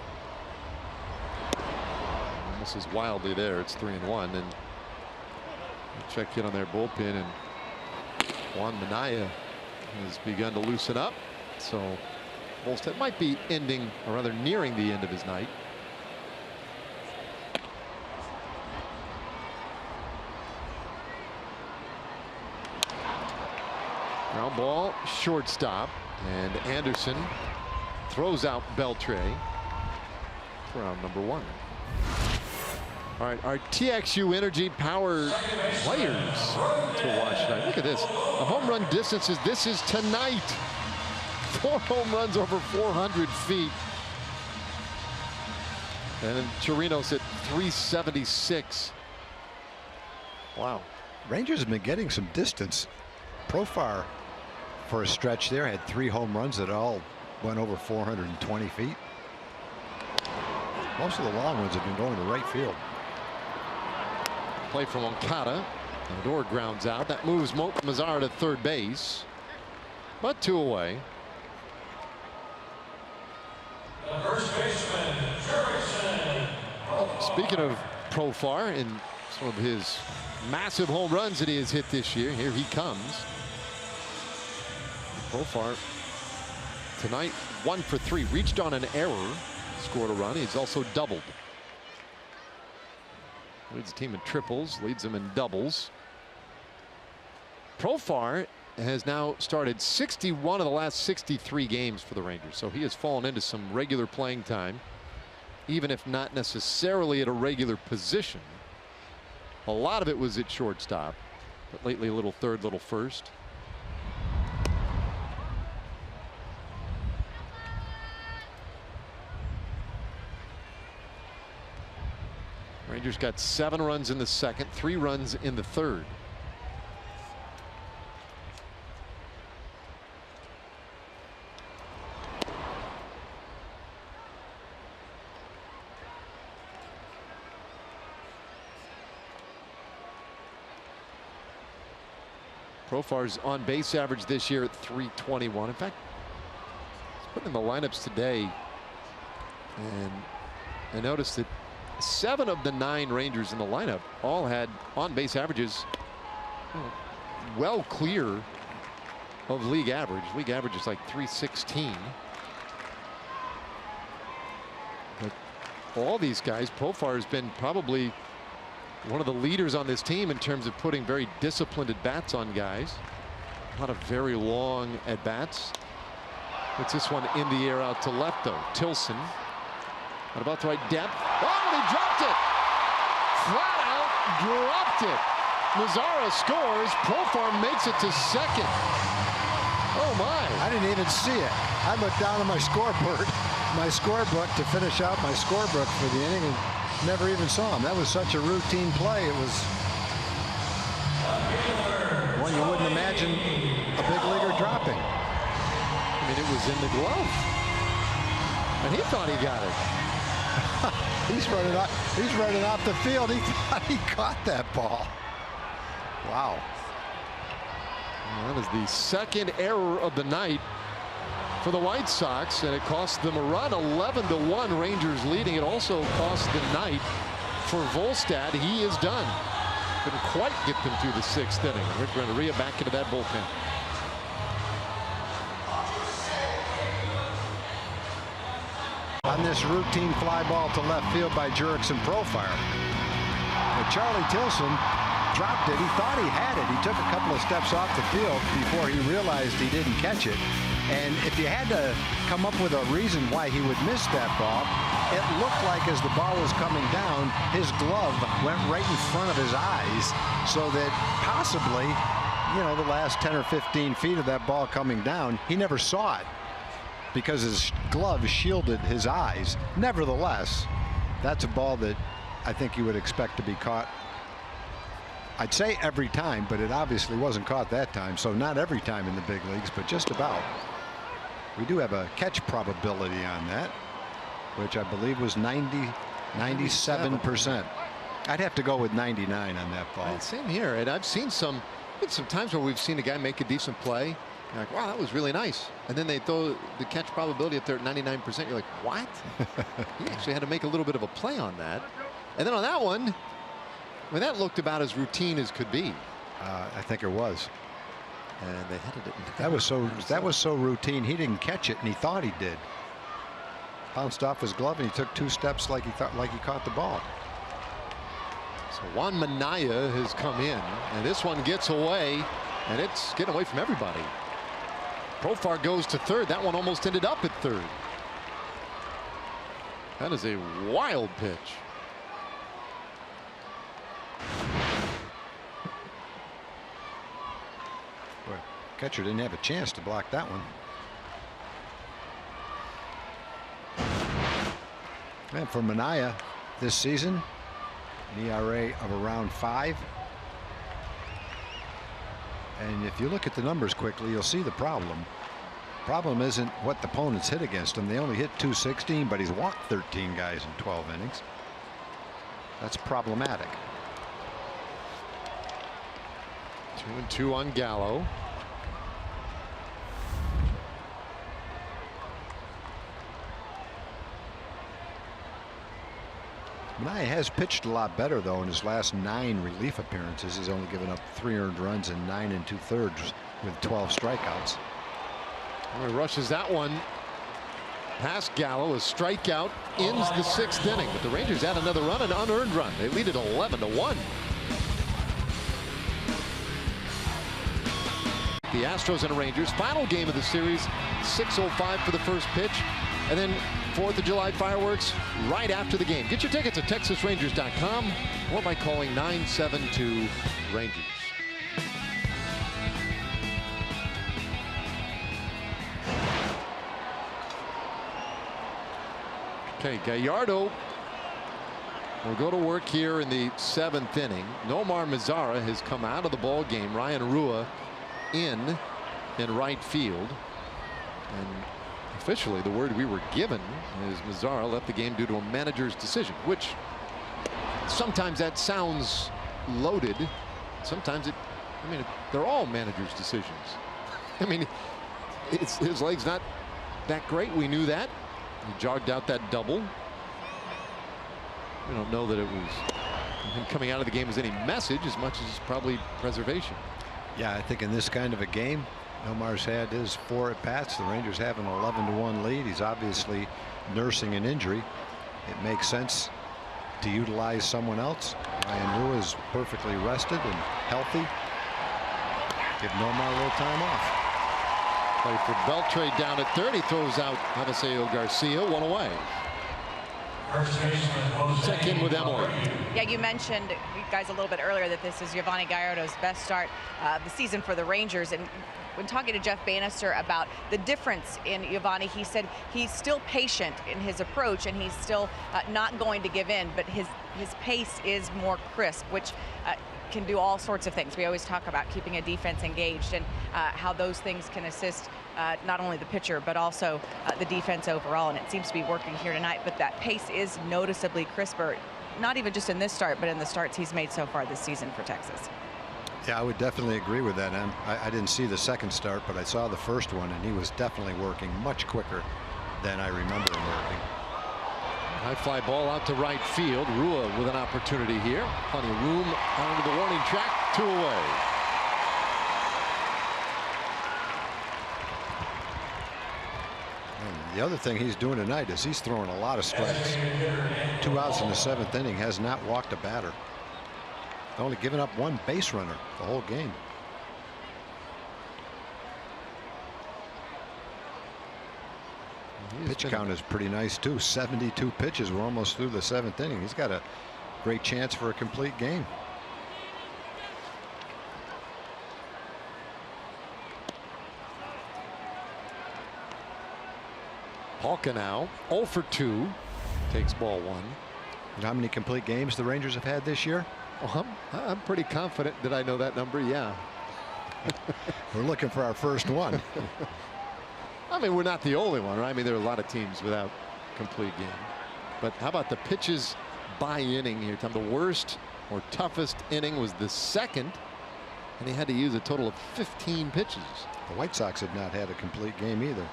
Misses wildly there. It's 3-1, and check in on their bullpen, and Juan Minaya has begun to loosen up. So Volstad might be ending, or rather nearing the end of his night. Ground ball, shortstop, and Anderson throws out Beltre for round number 1. All right, our TXU Energy Power players to watch tonight. Look at this. The home run distances. This is tonight. 4 home runs over 400 feet. And then Chirinos at 376. Wow. Rangers have been getting some distance. Profar, for a stretch there, had 3 home runs that all went over 420 feet. Most of the long ones have been going to right field. Play from Moncada. Lindor grounds out. That moves Mazzara to third base, but 2 away. The first baseman, Jurickson. Speaking of Profar and some of his massive home runs that he has hit this year, here he comes. Profar tonight 1 for 3, reached on an error, scored a run. He's also doubled. Leads the team in triples, leads them in doubles. Profar has now started 61 of the last 63 games for the Rangers, so he has fallen into some regular playing time, even if not necessarily at a regular position. A lot of it was at shortstop, but lately a little third, little first. Rangers got 7 runs in the second, 3 runs in the third. Profar's on base average this year at .321. In fact, he's putting in the lineups today, and I noticed that 7 of the 9 Rangers in the lineup all had on base averages well clear of league average. League average is like .316. But all these guys, Profar has been probably one of the leaders on this team in terms of putting very disciplined at bats on guys. A lot of very long at bats. Puts this one in the air out to left though. Tilson at about the right depth. Oh, and he dropped it! Flat out dropped it. Mazzara scores. Profar makes it to second. Oh my! I didn't even see it. I looked down at my scoreboard, my scorebook to finish out my scorebook for the inning, and never even saw him. That was such a routine play. It was one you wouldn't imagine a big leaguer dropping. I mean, it was in the glove, and he thought he got it. He's running off the field. He thought he caught that ball. Wow. That is the second error of the night for the White Sox, and it cost them a run. 11-1, Rangers leading. It also cost the night for Volstad. He is done. Couldn't quite get them through the 6th inning. Rick Renteria back into that bullpen. On this routine fly ball to left field by Jurickson Profar. Charlie Tilson dropped it. He thought he had it. He took a couple of steps off the field before he realized he didn't catch it. And if you had to come up with a reason why he would miss that ball, it looked like as the ball was coming down, his glove went right in front of his eyes, so that possibly, you know, the last 10 or 15 feet of that ball coming down, he never saw it because his glove shielded his eyes. Nevertheless, that's a ball that I think you would expect to be caught. I'd say every time, but it obviously wasn't caught that time. So not every time in the big leagues, but just about. We do have a catch probability on that, which I believe was 97%. I'd have to go with 99 on that ball. Same here. And I've seen some times where we've seen a guy make a decent play. You're like, wow, that was really nice. And then they throw the catch probability up there at 99%. You're like, what? He actually had to make a little bit of a play on that. And then on that one, I mean, that looked about as routine as could be. I think it was. And they headed it. That was so routine. He didn't catch it, and he thought he did. Bounced off his glove, and he took 2 steps like he caught the ball. So Juan Minaya has come in, and this one gets away, and it's getting away from everybody. Profar goes to third. That one almost ended up at third. That is a wild pitch. Boy, catcher didn't have a chance to block that one. And for Minaya this season, an ERA of around 5. And if you look at the numbers quickly, you'll see the problem. Problem isn't what the opponents hit against him. They only hit .216, but he's walked 13 guys in 12 innings. That's problematic. 2-2 on Gallo. Minaya has pitched a lot better, though, in his last 9 relief appearances. He's only given up 3 earned runs in 9 2/3 with 12 strikeouts. He rushes that one past Gallo. A strikeout ends the 6th inning, but the Rangers add another run, an unearned run. They lead it 11-1. The Astros and Rangers, final game of the series, 6:05 for the first pitch, and then 4th of July fireworks right after the game. Get your tickets at TexasRangers.com or by calling 972-RANGERS. Okay, Gallardo will go to work here in the 7th inning. Nomar Mazara has come out of the ball game. Ryan Rua in right field, and officially the word we were given is Mazara left the game due to a manager's decision, which sometimes that sounds loaded. Sometimes they're all managers' decisions. I mean, his leg's not that great. We knew that. He jogged out that double. We don't know that it was him coming out of the game as any message as much as probably preservation. Yeah, I think in this kind of a game, Nomar's had his 4 at-bats. The Rangers have an 11-1 lead. He's obviously nursing an injury. It makes sense to utilize someone else. Ryan Rua is perfectly rested and healthy. Give Nomar a little time off. Play for Beltre down at 3rd. He throws out Avisaíl Garcia, 1 away. Check in with Emily. Yeah, you mentioned, you guys, a little bit earlier that this is Yovani Gallardo's best start of the season for the Rangers. And when talking to Jeff Bannister about the difference in Yovani, he said he's still patient in his approach and he's still not going to give in, but his pace is more crisp, which can do all sorts of things. We always talk about keeping a defense engaged and how those things can assist not only the pitcher but also the defense overall, and it seems to be working here tonight. But that pace is noticeably crisper, not even just in this start but in the starts he's made so far this season for Texas. Yeah, I would definitely agree with that. I didn't see the second start, but I saw the first one, and he was definitely working much quicker than I remember him working. High fly ball out to right field. Rua with an opportunity here. Plenty of room onto the warning track. 2 away. And the other thing he's doing tonight is he's throwing a lot of strikes. 2 outs in the 7th inning. Has not walked a batter. Only given up 1 base runner the whole game. Pitch count is pretty nice too. 72 pitches. We're almost through the 7th inning. He's got a great chance for a complete game. Palka now 0 for 2. Takes ball 1. And how many complete games the Rangers have had this year? Oh, I'm pretty confident that I know that number. Yeah. We're looking for our first one. I mean, we're not the only one, right? I mean, there are a lot of teams without complete game. But how about the pitches by inning here, Tom? The worst or toughest inning was the 2nd, and he had to use a total of 15 pitches. The White Sox have not had a complete game either.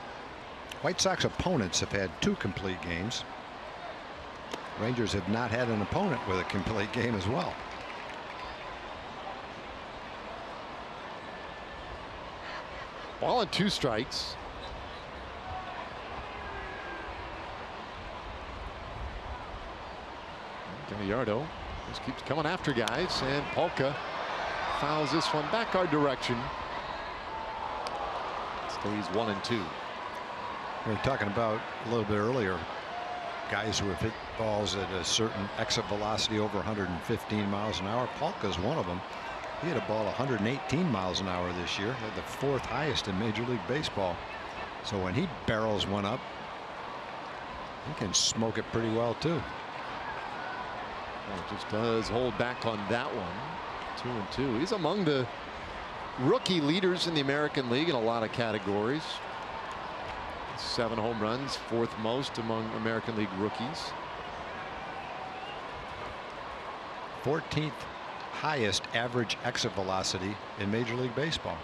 White Sox opponents have had 2 complete games. Rangers have not had an opponent with a complete game as well. Ball and 2 strikes. Gallardo just keeps coming after guys, and Palka fouls this one back our direction. Stays 1 and 2. We were talking about a little bit earlier guys who have hit balls at a certain exit velocity over 115 miles an hour. Palka's one of them. He hit a ball 118 miles an hour this year, the 4th highest in Major League Baseball. So when he barrels one up, he can smoke it pretty well too. Well, just does hold back on that one. 2 and 2. He's among the rookie leaders in the American League in a lot of categories. 7 home runs, 4th most among American League rookies. 14th highest average exit velocity in Major League Baseball.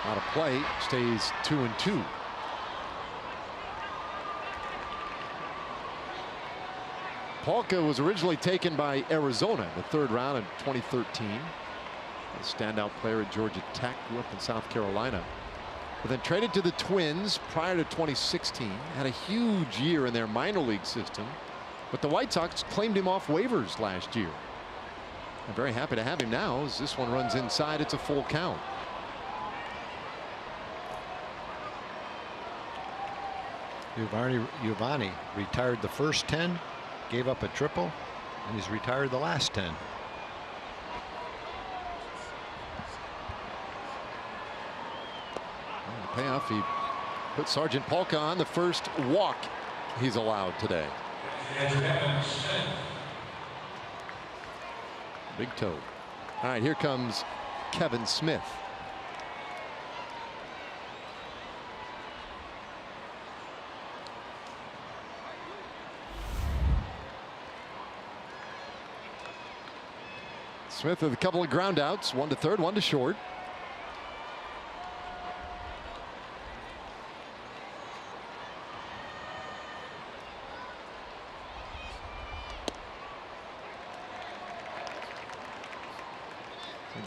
Out of play, stays 2 and 2. Palka was originally taken by Arizona in the 3rd round in 2013. A standout player at Georgia Tech, grew up in South Carolina. but then traded to the Twins prior to 2016. Had a huge year in their minor league system, but the White Sox claimed him off waivers last year. I'm very happy to have him now as this one runs inside. It's a full count. Giovanni retired the first 10, gave up a triple, and he's retired the last 10. The payoff, he put Sergeant Polka on the first walk he's allowed today. Big toe. All right, here comes Kevin Smith. Smith with a couple of ground outs, one to third, one to short.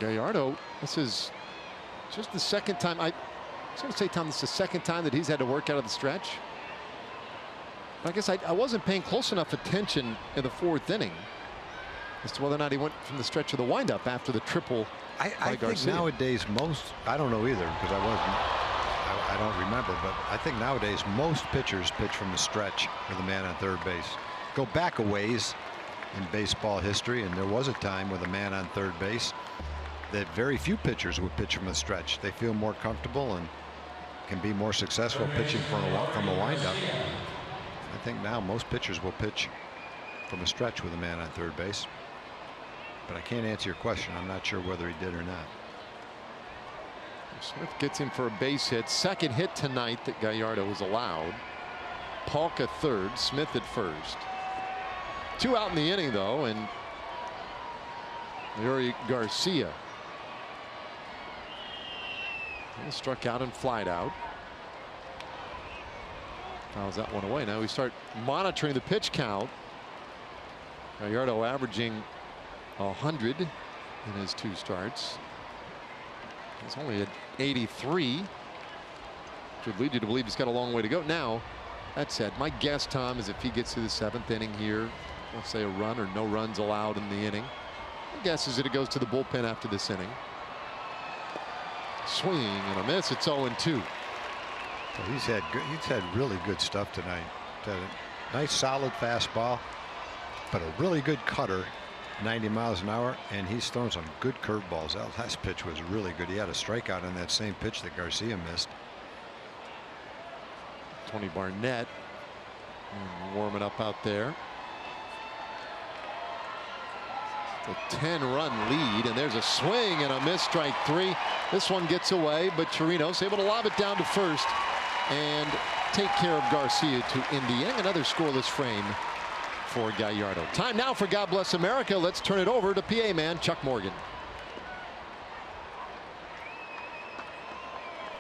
Gallardo, this is just the second time. I was going to say, Tom, this is the second time that he's had to work out of the stretch. But I guess I wasn't paying close enough attention in the fourth inning as to whether or not he went from the stretch of the windup after the triple. I think nowadays I don't know either because I don't remember, but I think nowadays most pitchers pitch from the stretch with a man on third base. Go back a ways in baseball history, and there was a time with a man on third base that very few pitchers would pitch from the stretch. They feel more comfortable and can be more successful pitching from a windup. I think now most pitchers will pitch from a stretch with a man on third base. But I can't answer your question. I'm not sure whether he did or not. Smith gets him for a base hit. Second hit tonight that Gallardo was allowed. Polka third, Smith at first. Two out in the inning though, and Yuri Garcia struck out and flied out. Fouls that one away. Now we start monitoring the pitch count. Gallardo averaging 100 in his two starts. He's only at 83. Should lead you to believe he's got a long way to go. Now, that said, my guess, Tom, is if he gets to the seventh inning here, let's say a run or no runs allowed in the inning, my guess is that it goes to the bullpen after this inning. Swing and a miss. It's 0-2. Well, he's had really good stuff tonight. Had a nice solid fastball, but a really good cutter, 90 miles an hour, and he's thrown some good curveballs. That last pitch was really good. He had a strikeout on that same pitch that Garcia missed. Tony Barnett warming up out there. A 10-run lead, and there's a swing and a miss, strike three. This one gets away, but Chirinos able to lob it down to first and take care of Garcia to end the inning. Another scoreless frame for Gallardo. Time now for God Bless America. Let's turn it over to PA man Chuck Morgan.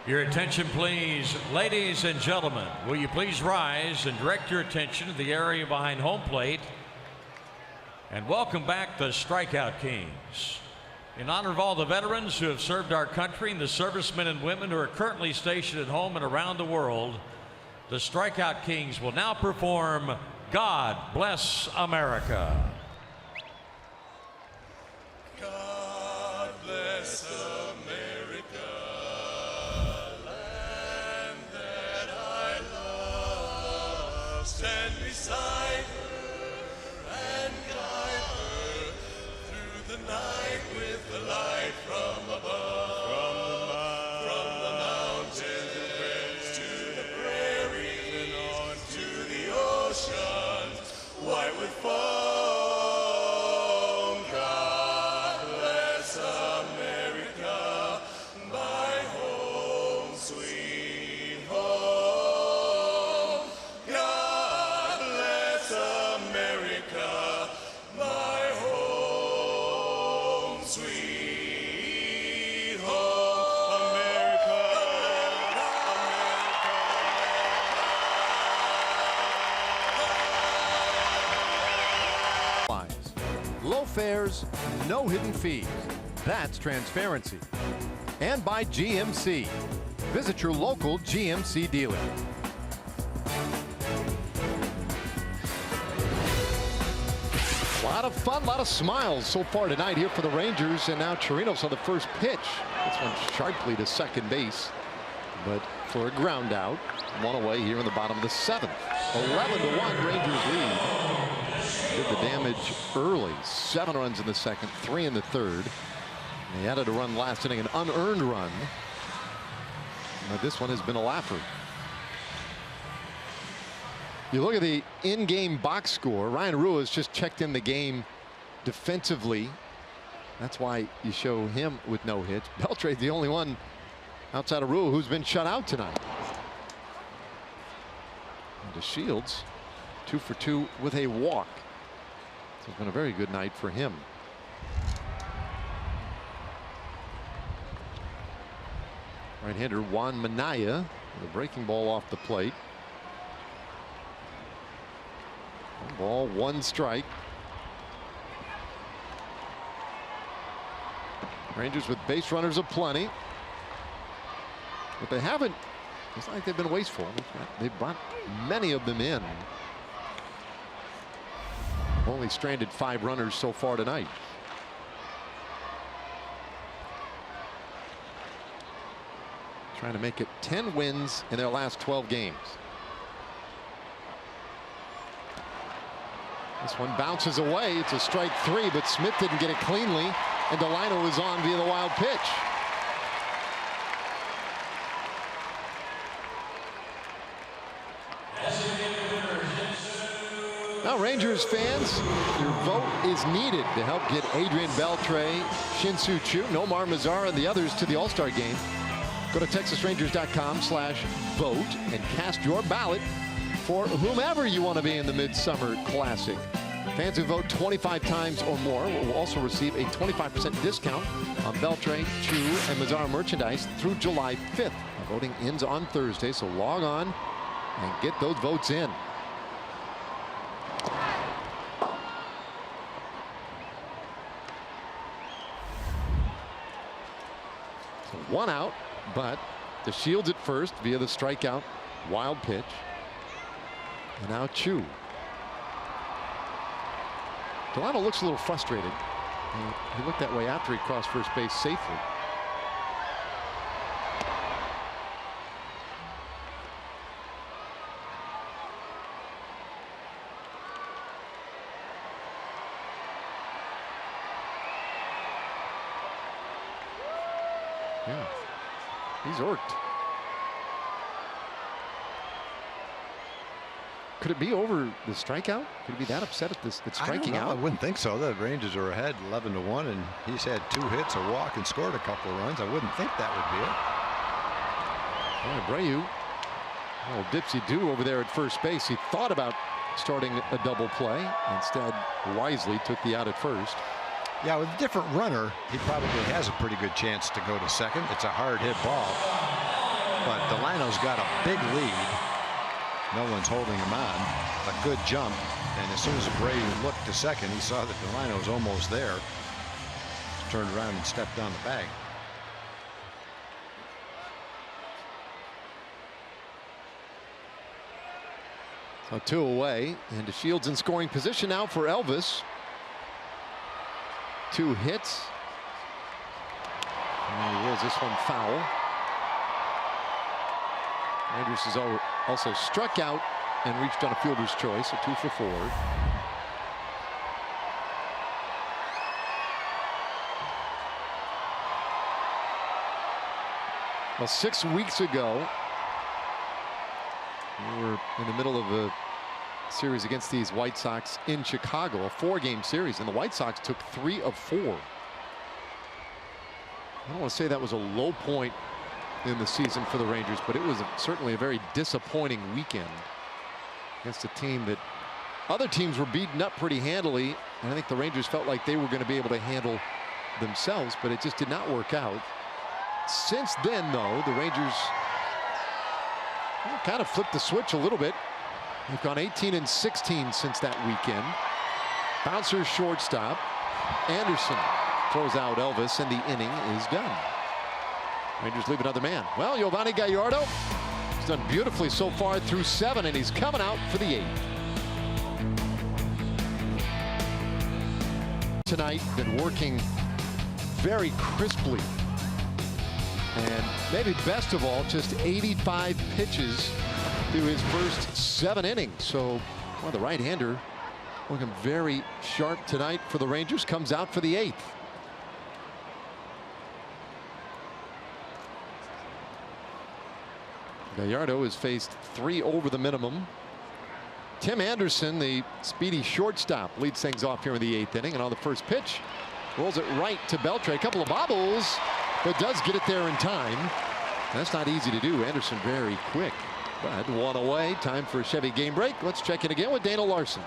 Your attention, please, ladies and gentlemen. Will you please rise and direct your attention to the area behind home plate? And welcome back the Strikeout Kings. In honor of all the veterans who have served our country and the servicemen and women who are currently stationed at home and around the world, the Strikeout Kings will now perform God Bless America. God bless America, land that I love. Stand beside her and guide her through the night with the light from above. From the mountains to the prairie and on to the ocean, white with foam. God bless America, my home, sweet home. God bless America, my home, sweet home. America, Low fares, no hidden fees. That's transparency. And by GMC. Visit your local GMC dealer. A lot of fun, a lot of smiles so far tonight here for the Rangers, and now Chirinos on the first pitch. This one sharply to second base, but for a ground out. One away here in the bottom of the 7th. 11-1 Rangers lead. Did the damage early. 7 runs in the second, 3 in the third. And they added a run last inning, an unearned run. But this one has been a laugher. You look at the in-game box score. Ryan Ruiz just checked in the game defensively. That's why you show him with no hits. Beltray, the only one outside of Ruiz who's been shut out tonight. And to Shields, 2 for 2 with a walk. So it's been a very good night for him. Right-hander Juan Minaya with a breaking ball off the plate. 1 ball, 1 strike. Rangers with base runners aplenty. But they haven't, it's not like they've been wasteful. They've brought many of them in. Only stranded 5 runners so far tonight. Trying to make it 10 wins in their last 12 games. This one bounces away. It's a strike 3, but Smith didn't get it cleanly, and Delino is on via the wild pitch. Now, Rangers fans, your vote is needed to help get Adrian Beltre, Shin-Soo Choo, Nomar Mazara, and the others to the All-Star game. Go to TexasRangers.com/vote and cast your ballot for whomever you want to be in the Midsummer Classic. Fans who vote 25 times or more will also receive a 25% discount on Beltre, Choo, and Mazara merchandise through July 5th. Voting ends on Thursday, so log on and get those votes in. So 1 out, but the Shields at first via the strikeout wild pitch. And now Choo. Delano looks a little frustrated. He looked that way after he crossed first base safely. Yeah, he's irked. Could it be over the strikeout? Could he be that upset at this? It's striking out. I wouldn't think so. The Rangers are ahead 11-1, and he's had 2 hits, a walk, and scored a couple of runs. I wouldn't think that would be it. Abreu, oh, dipsy-do over there at first base. He thought about starting a double play. Instead, wisely took the out at first. Yeah, with a different runner, he probably has a pretty good chance to go to second. It's a hard hit ball, but Delano's got a big lead. No one's holding him on. A good jump, and as soon as Abreu looked to second, he saw that Delano was almost there. Just turned around and stepped down the bag. So 2 away, and to Shields in scoring position now for Elvis. 2 hits. And he rolls this one foul. Rangers has also struck out and reached on a fielder's choice, a 2 for 4. Well, 6 weeks ago, we were in the middle of a series against these White Sox in Chicago, a 4-game series, and the White Sox took 3 of 4. I don't want to say that was a low point in the season for the Rangers, but it was certainly a very disappointing weekend against a team that other teams were beaten up pretty handily, and I think the Rangers felt like they were going to be able to handle themselves, but it just did not work out. Since then, though, the Rangers kind of flipped the switch a little bit. They've gone 18-16 since that weekend. Bouncer shortstop. Anderson throws out Elvis, and the inning is done. Rangers leave another man. Well, Giovanni Gallardo has done beautifully so far through 7, and he's coming out for the 8th. Tonight, been working very crisply. And maybe best of all, just 85 pitches through his first 7 innings. So, well, the right-hander looking very sharp tonight for the Rangers. Comes out for the 8th. Gallardo has faced 3 over the minimum. Tim Anderson, the speedy shortstop, leads things off here in the 8th inning. And on the first pitch, rolls it right to Beltre. A couple of bobbles, but does get it there in time. That's not easy to do. Anderson very quick. But 1 away. Time for a Chevy game break. Let's check in again with Dana Larson.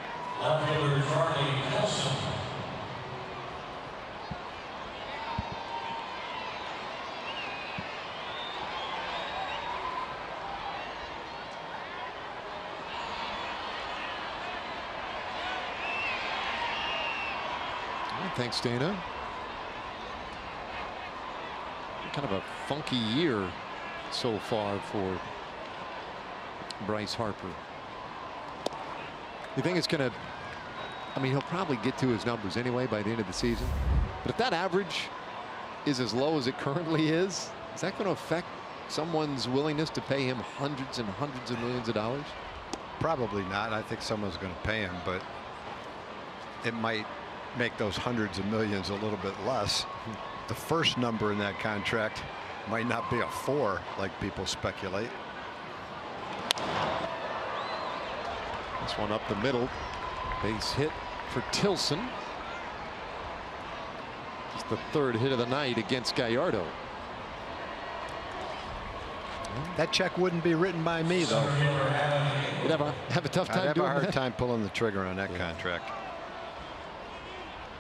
Thanks, Dana. Kind of a funky year so far for Bryce Harper. You think it's going to, I mean, he'll probably get to his numbers anyway by the end of the season. But if that average is as low as it currently is that going to affect someone's willingness to pay him hundreds and hundreds of millions of dollars? Probably not. I think someone's going to pay him, but it might make those hundreds of millions a little bit less. The first number in that contract might not be a 4 like people speculate. This one up the middle. Base hit for Tilson. It's the 3rd hit of the night against Gallardo. That check wouldn't be written by me, though. You'd have a tough time I'd doing have a hard that. time pulling the trigger on that contract.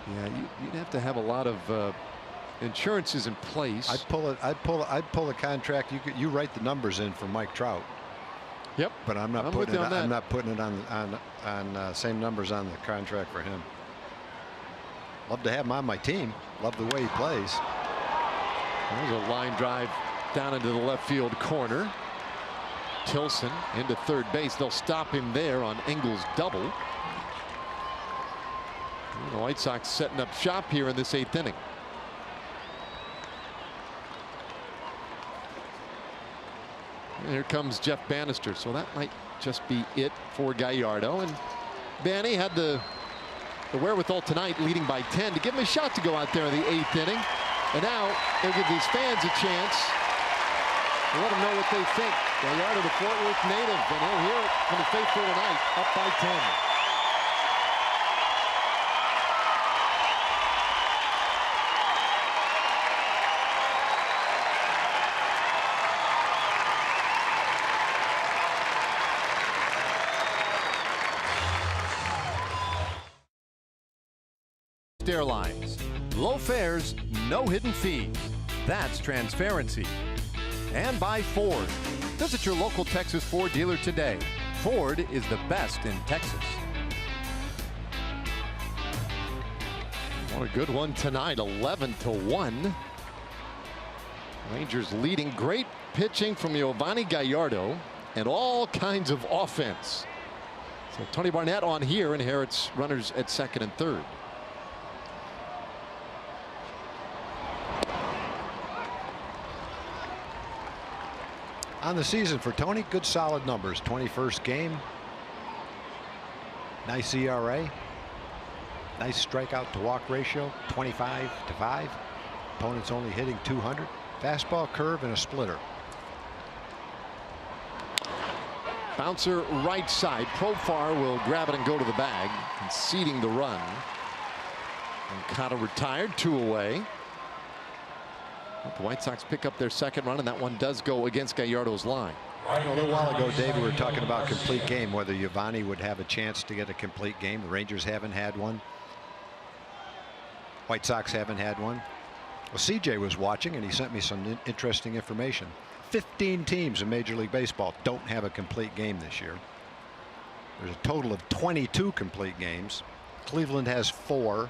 Yeah, you'd have to have a lot of insurances in place. I'd pull a contract. You write the numbers in for Mike Trout. Yep. But I'm not putting it on same numbers on the contract for him. Love to have him on my team. Love the way he plays. There's a line drive down into the left field corner. Tilson into third base. They'll stop him there on Engel's double. The White Sox setting up shop here in this 8th inning. And here comes Jeff Bannister. So that might just be it for Gallardo. And Banny had the wherewithal tonight, leading by 10, to give him a shot to go out there in the 8th inning. And now they'll give these fans a chance to let them know what they think. Gallardo, the Fort Worth native, and he'll hear it from the faithful tonight, up by 10. Airlines. Low fares, no hidden fees. That's transparency. And by Ford. Visit your local Texas Ford dealer today. Ford is the best in Texas. What a good one tonight, 11-1. Rangers leading. Great pitching from Giovanni Gallardo and all kinds of offense. So Tony Barnett on here inherits runners at 2nd and 3rd. On the season for Tony, good solid numbers. 21st game. Nice ERA. Nice strikeout to walk ratio, 25-5. Opponent's only hitting 200. Fastball, curve, and a splitter. Bouncer right side. Profar will grab it and go to the bag, conceding the run. And Cotto retired, 2 away. The White Sox pick up their 2nd run, and that one does go against Gallardo's line. A little while ago, Dave, we were talking about complete game, whether Giovanni would have a chance to get a complete game. The Rangers haven't had one. White Sox haven't had one. Well, CJ was watching, and he sent me some interesting information. 15 teams in Major League Baseball don't have a complete game this year. There's a total of 22 complete games. Cleveland has 4.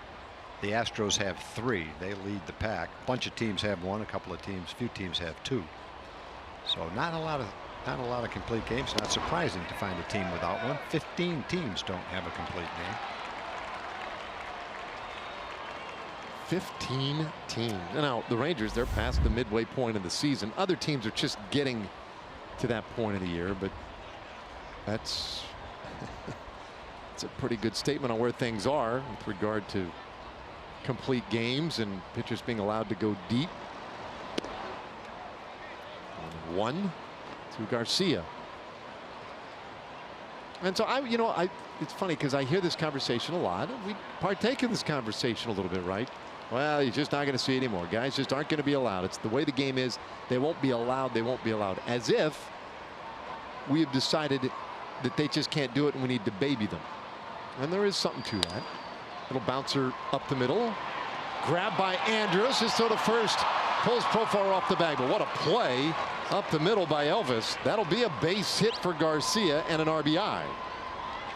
The Astros have 3. They lead the pack. A bunch of teams have 1. A couple of teams, few teams have 2. So not a lot of complete games. Not surprising to find a team without one. 15 teams don't have a complete game. 15 teams. Now the Rangers, they're past the midway point of the season. Other teams are just getting to that point of the year, but that's it's a pretty good statement on where things are with regard to complete games and pitchers being allowed to go deep. 1 to Garcia. And so it's funny because I hear this conversation a lot. We partake in this conversation a little bit, right? Well, you're just not going to see anymore. Guys just aren't going to be allowed. It's the way the game is. They won't be allowed. They won't be allowed. As if we have decided that they just can't do it and we need to baby them. And there is something to that. Little bouncer up the middle. Grabbed by Andrus. Just throw to first. Pulls Profar off the bag. But what a play up the middle by Elvis. That'll be a base hit for Garcia and an RBI.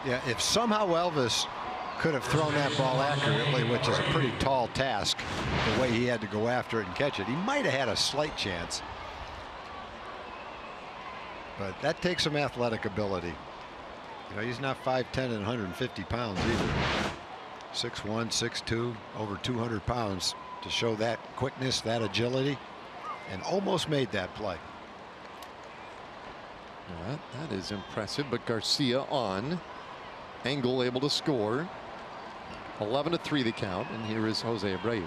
Yeah, if somehow Elvis could have thrown that ball accurately, which is a pretty tall task, the way he had to go after it and catch it, he might have had a slight chance. But that takes some athletic ability. You know, he's not 5'10" and 150 pounds either. 6'1", 6'2", over 200 pounds to show that quickness, that agility, and almost made that play. Yeah, that is impressive. But Garcia on. Engel able to score. 11-3 the count, and here is Jose Abreu.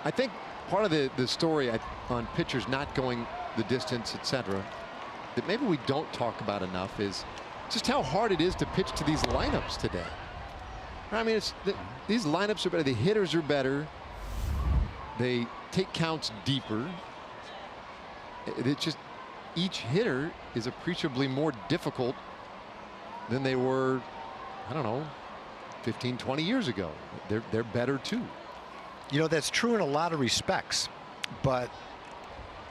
I think part of the story on pitchers not going the distance, etc., that maybe we don't talk about enough is just how hard it is to pitch to these lineups today. I mean, these lineups are better. The hitters are better. They take counts deeper. It's just each hitter is appreciably more difficult than they were, I don't know, 15, 20 years ago. They're better too. You know, that's true in a lot of respects, but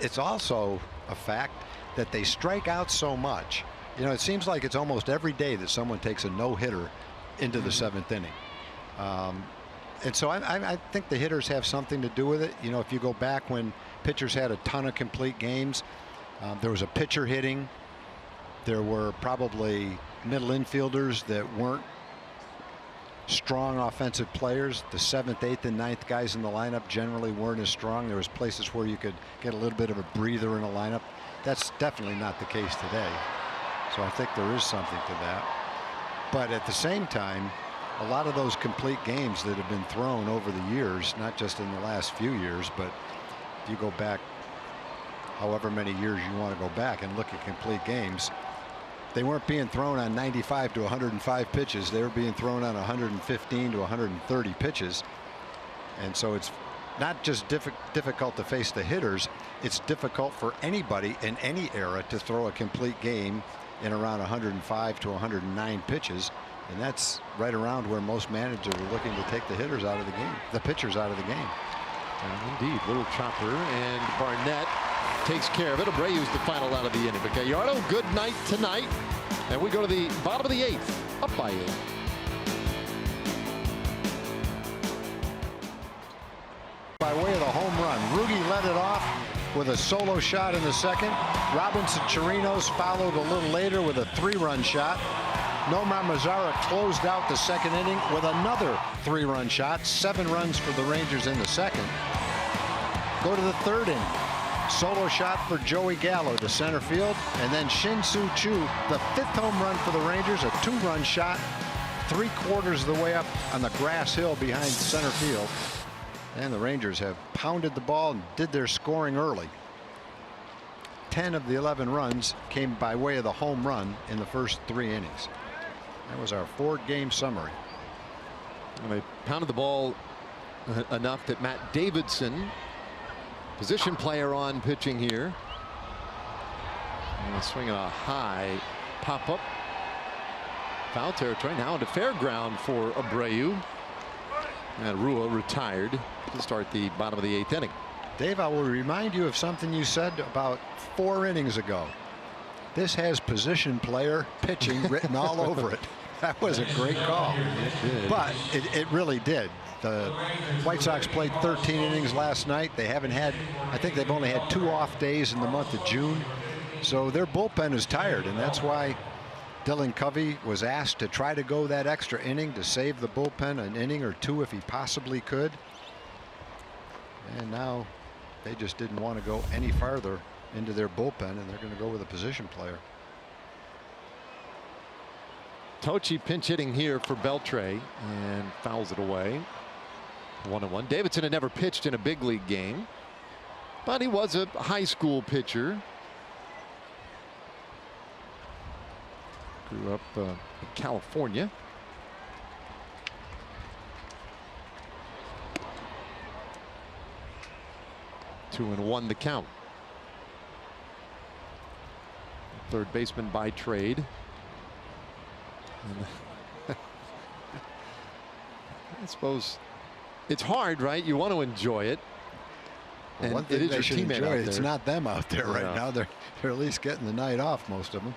it's also a fact that they strike out so much. You know, it seems like it's almost every day that someone takes a no-hitter into the 7th inning. And so I think the hitters have something to do with it. You know, if you go back when pitchers had a ton of complete games, there was a pitcher hitting. There were probably middle infielders that weren't strong offensive players. The 7th, 8th, and 9th guys in the lineup generally weren't as strong. There was places where you could get a little bit of a breather in a lineup. That's definitely not the case today. So I think there is something to that. But at the same time, a lot of those complete games that have been thrown over the years, not just in the last few years, but if you go back however many years you want to go back and look at complete games, they weren't being thrown on 95 to 105 pitches. They were being thrown on 115 to 130 pitches. And so it's not just difficult to face the hitters. It's difficult for anybody in any era to throw a complete game in around 105 to 109 pitches. And that's right around where most managers are looking to take the hitters out of the game, the pitchers out of the game. Indeed, little chopper, and Barnett takes care of it. Abreu's the final out of the inning. But Gallardo, good night tonight. And we go to the bottom of the 8th, up by 8. By way of the home run, Rugi led it off with a solo shot in the second. Robinson Chirinos followed a little later with a 3-run shot. Nomar Mazara closed out the second inning with another 3-run shot. 7 runs for the Rangers in the second. Go to the 3rd inning. Solo shot for Joey Gallo to center field, and then Shin-Soo Choo, the 5th home run for the Rangers, a 2-run shot 3/4 of the way up on the grass hill behind center field. And the Rangers have pounded the ball and did their scoring early. 10 of the 11 runs came by way of the home run in the first 3 innings. That was our 4-game summary. And they pounded the ball enough that Matt Davidson, position player on pitching here, and swinging a high pop-up. Foul territory now into fair ground for Abreu. And Rua retired to start the bottom of the 8th inning. Dave, I will remind you of something you said about 4 innings ago. This has position player pitching written all over it. That was a great call. It did. But it really did. The White Sox played 13 innings last night. They haven't had, I think they've only had 2 off days in the month of June. So their bullpen is tired, and that's why Dylan Covey was asked to try to go that extra inning to save the bullpen an inning or 2 if he possibly could. And now they just didn't want to go any farther into their bullpen, and they're going to go with a position player. Tochi pinch hitting here for Beltre and fouls it away. 1-1. Davidson had never pitched in a big league game, but he was a high school pitcher. Grew up in California. Two and one the count. Third baseman by trade. I suppose it's hard, right? You want to enjoy it. And one thing it is they your should teammate enjoy, out it's there. not them out there right Yeah. now. They're at least getting the night off, most of them.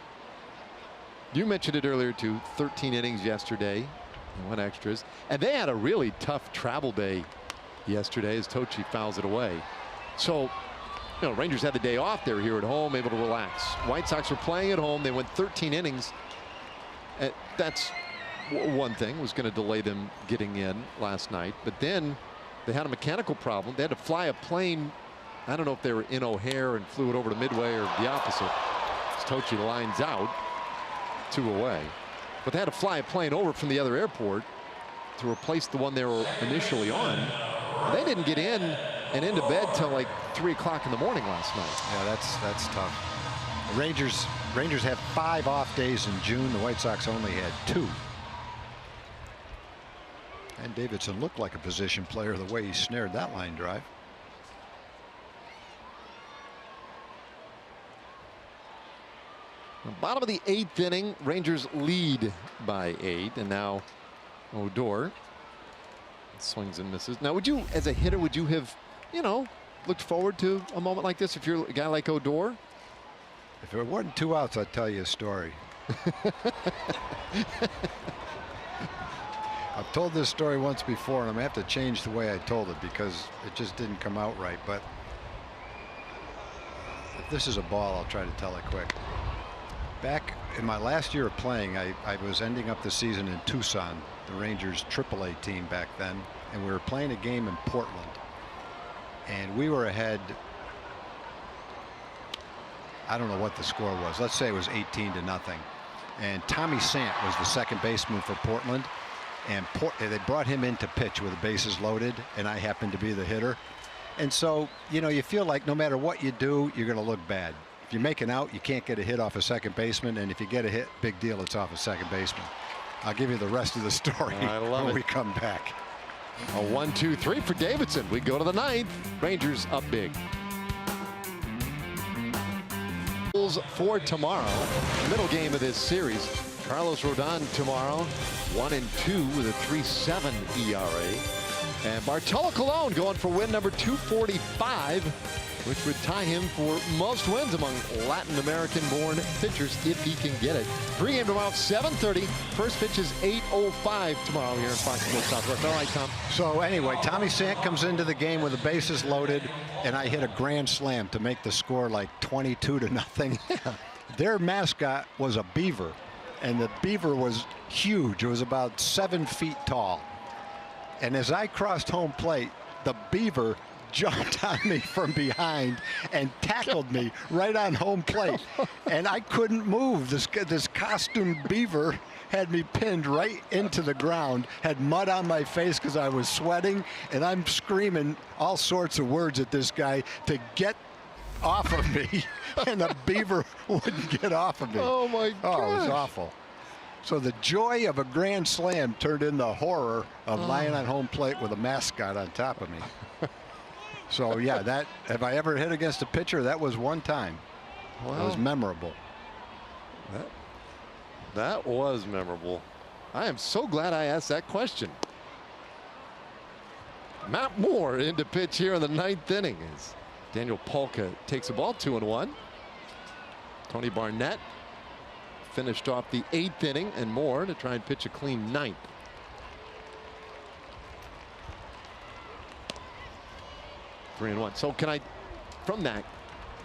You mentioned it earlier too. 13 innings yesterday, 1 extras, and they had a really tough travel day yesterday as Tochi fouls it away. So, you know, Rangers had the day off. They were here at home, able to relax. White Sox were playing at home. They went 13 innings. That's one thing, was going to delay them getting in last night. But then they had a mechanical problem. They had to fly a plane. I don't know if they were in O'Hare and flew it over to Midway or the opposite. As Tochi lines out, 2 away. But they had to fly a plane over from the other airport to replace the one they were initially on. They didn't get in and into bed till like 3 o'clock in the morning last night. Yeah, that's tough. The Rangers have 5 off days in June. The White Sox only had 2. And Davidson looked like a position player the way he snared that line drive. Bottom of the 8th inning, Rangers lead by 8, and now Odor swings and misses. Now, would you, as a hitter, would you have, you know, looked forward to a moment like this if you're a guy like Odor? If it wasn't 2 outs, I'd tell you a story. I've told this story once before, and I'm going to have to change the way I told it because it just didn't come out right. But if this is a ball, I'll try to tell it quick. Back in my last year of playing, I was ending up the season in Tucson, the Rangers AAA team back then, and we were playing a game in Portland. And we were ahead, I don't know what the score was. Let's say it was 18-0. And Tommy Sant was the second baseman for Portland. And they brought him in to pitch with the bases loaded, and I happened to be the hitter. And so, you know, you feel like no matter what you do, you're going to look bad. If you make an out, you can't get a hit off a second baseman, and if you get a hit, big deal, it's off a second baseman. I'll give you the rest of the story when we come back. A 1-2-3 for Davidson. We go to the 9th. Rangers up big. For tomorrow, middle game of this series. Carlos Rodon tomorrow, 1-2 with a 3.7 ERA. And Bartolo Colon going for win number 245, which would tie him for most wins among Latin American-born pitchers if he can get it. Pregame tomorrow, 7:30. First pitch is 8:05 tomorrow here in Fox Sports Southwest. All right, Tom. So anyway, Tommy Sant comes into the game with the bases loaded, and I hit a grand slam to make the score like 22-0. Their mascot was a beaver, and the beaver was huge. It was about 7 feet tall. And as I crossed home plate, the beaver jumped on me from behind and tackled me right on home plate. And I couldn't move. This costumed beaver had me pinned right into the ground, had mud on my face because I was sweating, and I'm screaming all sorts of words at this guy to get off of me, and the beaver wouldn't get off of me. Oh, my God. Oh, it was awful. So the joy of a grand slam turned into horror of lying on home plate with a mascot on top of me. So yeah, that, have I ever hit against a pitcher? That was one time. Well, it was memorable. That was memorable. I am so glad I asked that question. Matt Moore into pitch here in the 9th inning as Daniel Polka takes the ball, 2-1. Tony Barnett finished off the 8th inning, and Moore to try and pitch a clean 9th. 3-1. So can I, from that,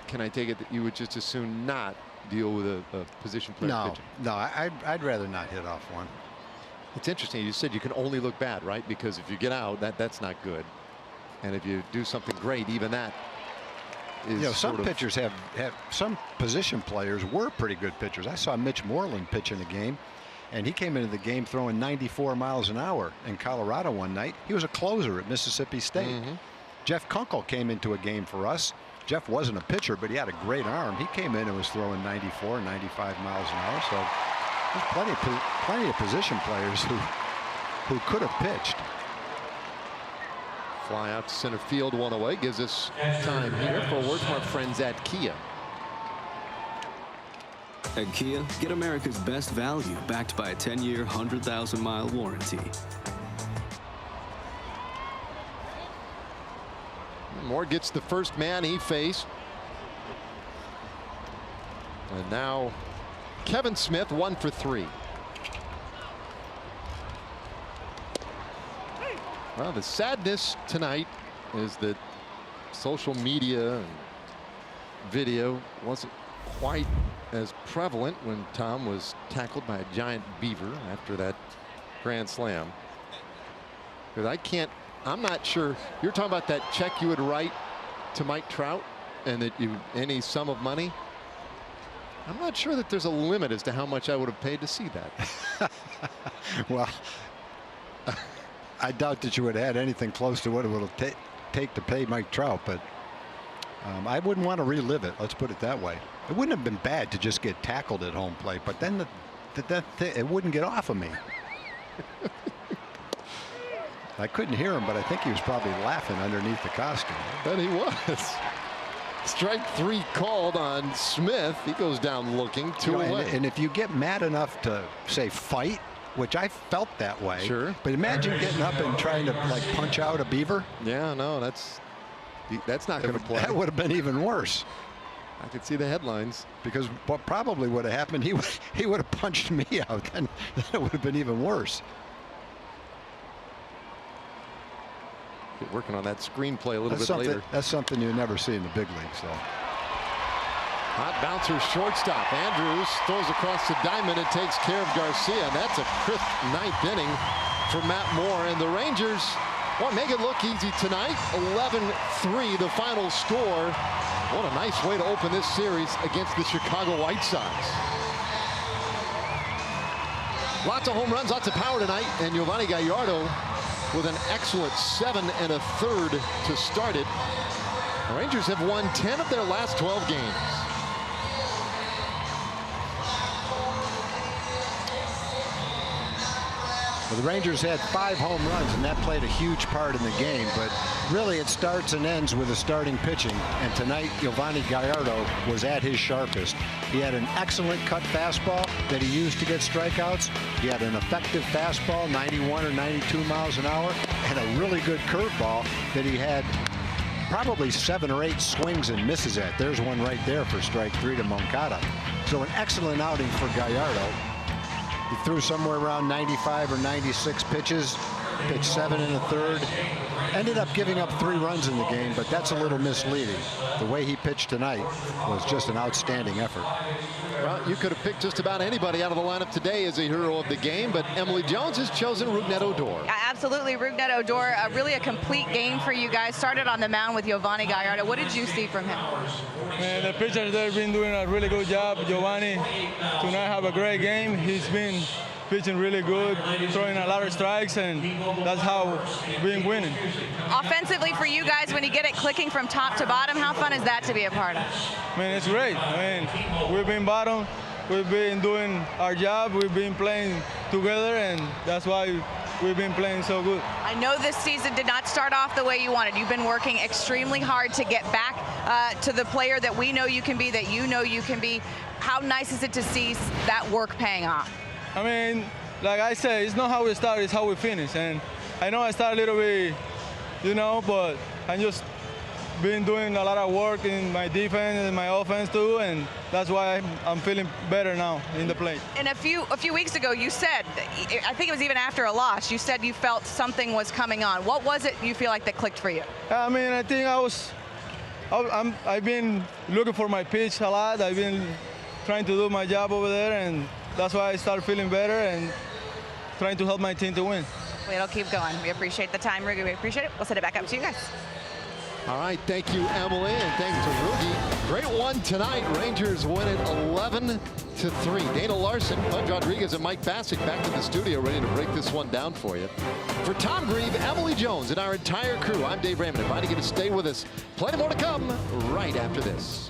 can I take it that you would just as soon not deal with a position player pitching? No, I'd rather not hit off one. It's interesting. You said you can only look bad, right? Because if you get out, that's not good. And if you do something great, even that is, you know, some pitchers have some position players were pretty good pitchers. I saw Mitch Moreland pitch in a game, and he came into the game throwing 94 miles an hour in Colorado one night. He was a closer at Mississippi State. Jeff Kunkel came into a game for us. Jeff wasn't a pitcher, but he had a great arm. He came in and was throwing 94, 95 miles an hour. So there's plenty of position players who could have pitched. Fly out to center field, one away. Gives us time here for a word from our friends at Kia. At Kia, get America's best value backed by a 10-year, 100,000-mile warranty. Moore gets the first man he faced. And now Kevin Smith, 1 for 3. Well, the sadness tonight is that social media and video wasn't quite as prevalent when Tom was tackled by a giant beaver after that grand slam. Because I'm not sure. You're talking about that check you would write to Mike Trout and that any sum of money. I'm not sure that there's a limit as to how much I would have paid to see that. Well, I doubt that you would have had anything close to what it would take to pay Mike Trout, but I wouldn't want to relive it. Let's put it that way. It wouldn't have been bad to just get tackled at home plate, but then it wouldn't get off of me. I couldn't hear him, but I think he was probably laughing underneath the costume. I bet he was. Strike 3 called on Smith. He goes down looking 2 away. And if you get mad enough to say fight, which I felt that way. Sure. But imagine getting up and trying to like punch out a beaver. Yeah, no, that's not going to play. That would have been even worse. I could see the headlines. Because what probably would have happened, he would have punched me out. Then it would have been even worse. Get working on that screenplay a little bit later. That's something you never see in the big leagues, though. Hot bouncer shortstop. Andrews throws across the diamond and takes care of Garcia. And that's a crisp 9th inning for Matt Moore. And the Rangers, well, make it look easy tonight. 11-3 the final score. What a nice way to open this series against the Chicago White Sox. Lots of home runs, lots of power tonight. And Giovanni Gallardo with an excellent 7 1/3 to start it. The Rangers have won 10 of their last 12 games. Well, the Rangers had 5 home runs, and that played a huge part in the game. But really, it starts and ends with the starting pitching. And tonight, Giovanni Gallardo was at his sharpest. He had an excellent cut fastball that he used to get strikeouts. He had an effective fastball, 91 or 92 miles an hour, and a really good curveball that he had probably 7 or 8 swings and misses at. There's one right there for strike 3 to Moncada. So an excellent outing for Gallardo. He threw somewhere around 95 or 96 pitches, pitched 7 1/3. Ended up giving up 3 runs in the game, but that's a little misleading. The way he pitched tonight was just an outstanding effort. Well, you could have picked just about anybody out of the lineup today as a hero of the game, but Emily Jones has chosen Rougned Odor. Absolutely, Rougned Odor, really a complete game for you guys. Started on the mound with Giovanni Gallardo. What did you see from him? Man, the pitchers, they've been doing a really good job. Giovanni tonight have a great game. He's been pitching really good, throwing a lot of strikes, and that's how we've been winning. Offensively for you guys, when you get it clicking from top to bottom, how fun is that to be a part of? Man, it's great. I mean, we've been bottom, we've been doing our job, we've been playing together, and that's why we've been playing so good. I know this season did not start off the way you wanted. You've been working extremely hard to get back to the player that we know you can be, that you know you can be. How nice is it to see that work paying off? I mean, like I said, it's not how we start, it's how we finish. And I know I started a little bit, you know, but I'm just been doing a lot of work in my defense and my offense too, and that's why I'm feeling better now in the plate. And a few weeks ago, you said, I think it was even after a loss, you said you felt something was coming on. What was it you feel like that clicked for you? I mean, I think I've been looking for my pitch a lot. I've been trying to do my job over there, and that's why I started feeling better and trying to help my team to win. Well, it'll keep going. We appreciate the time, Rugi. We appreciate it. We'll send it back up to you guys. All right, thank you, Emily, and thanks to Rugi. Great one tonight. Rangers win it 11-3. Dana Larson, Pudge Rodriguez, and Mike Bassick back to the studio ready to break this one down for you. For Tom Grieve, Emily Jones, and our entire crew, I'm Dave Raymond, inviting you to stay with us. Plenty more to come right after this.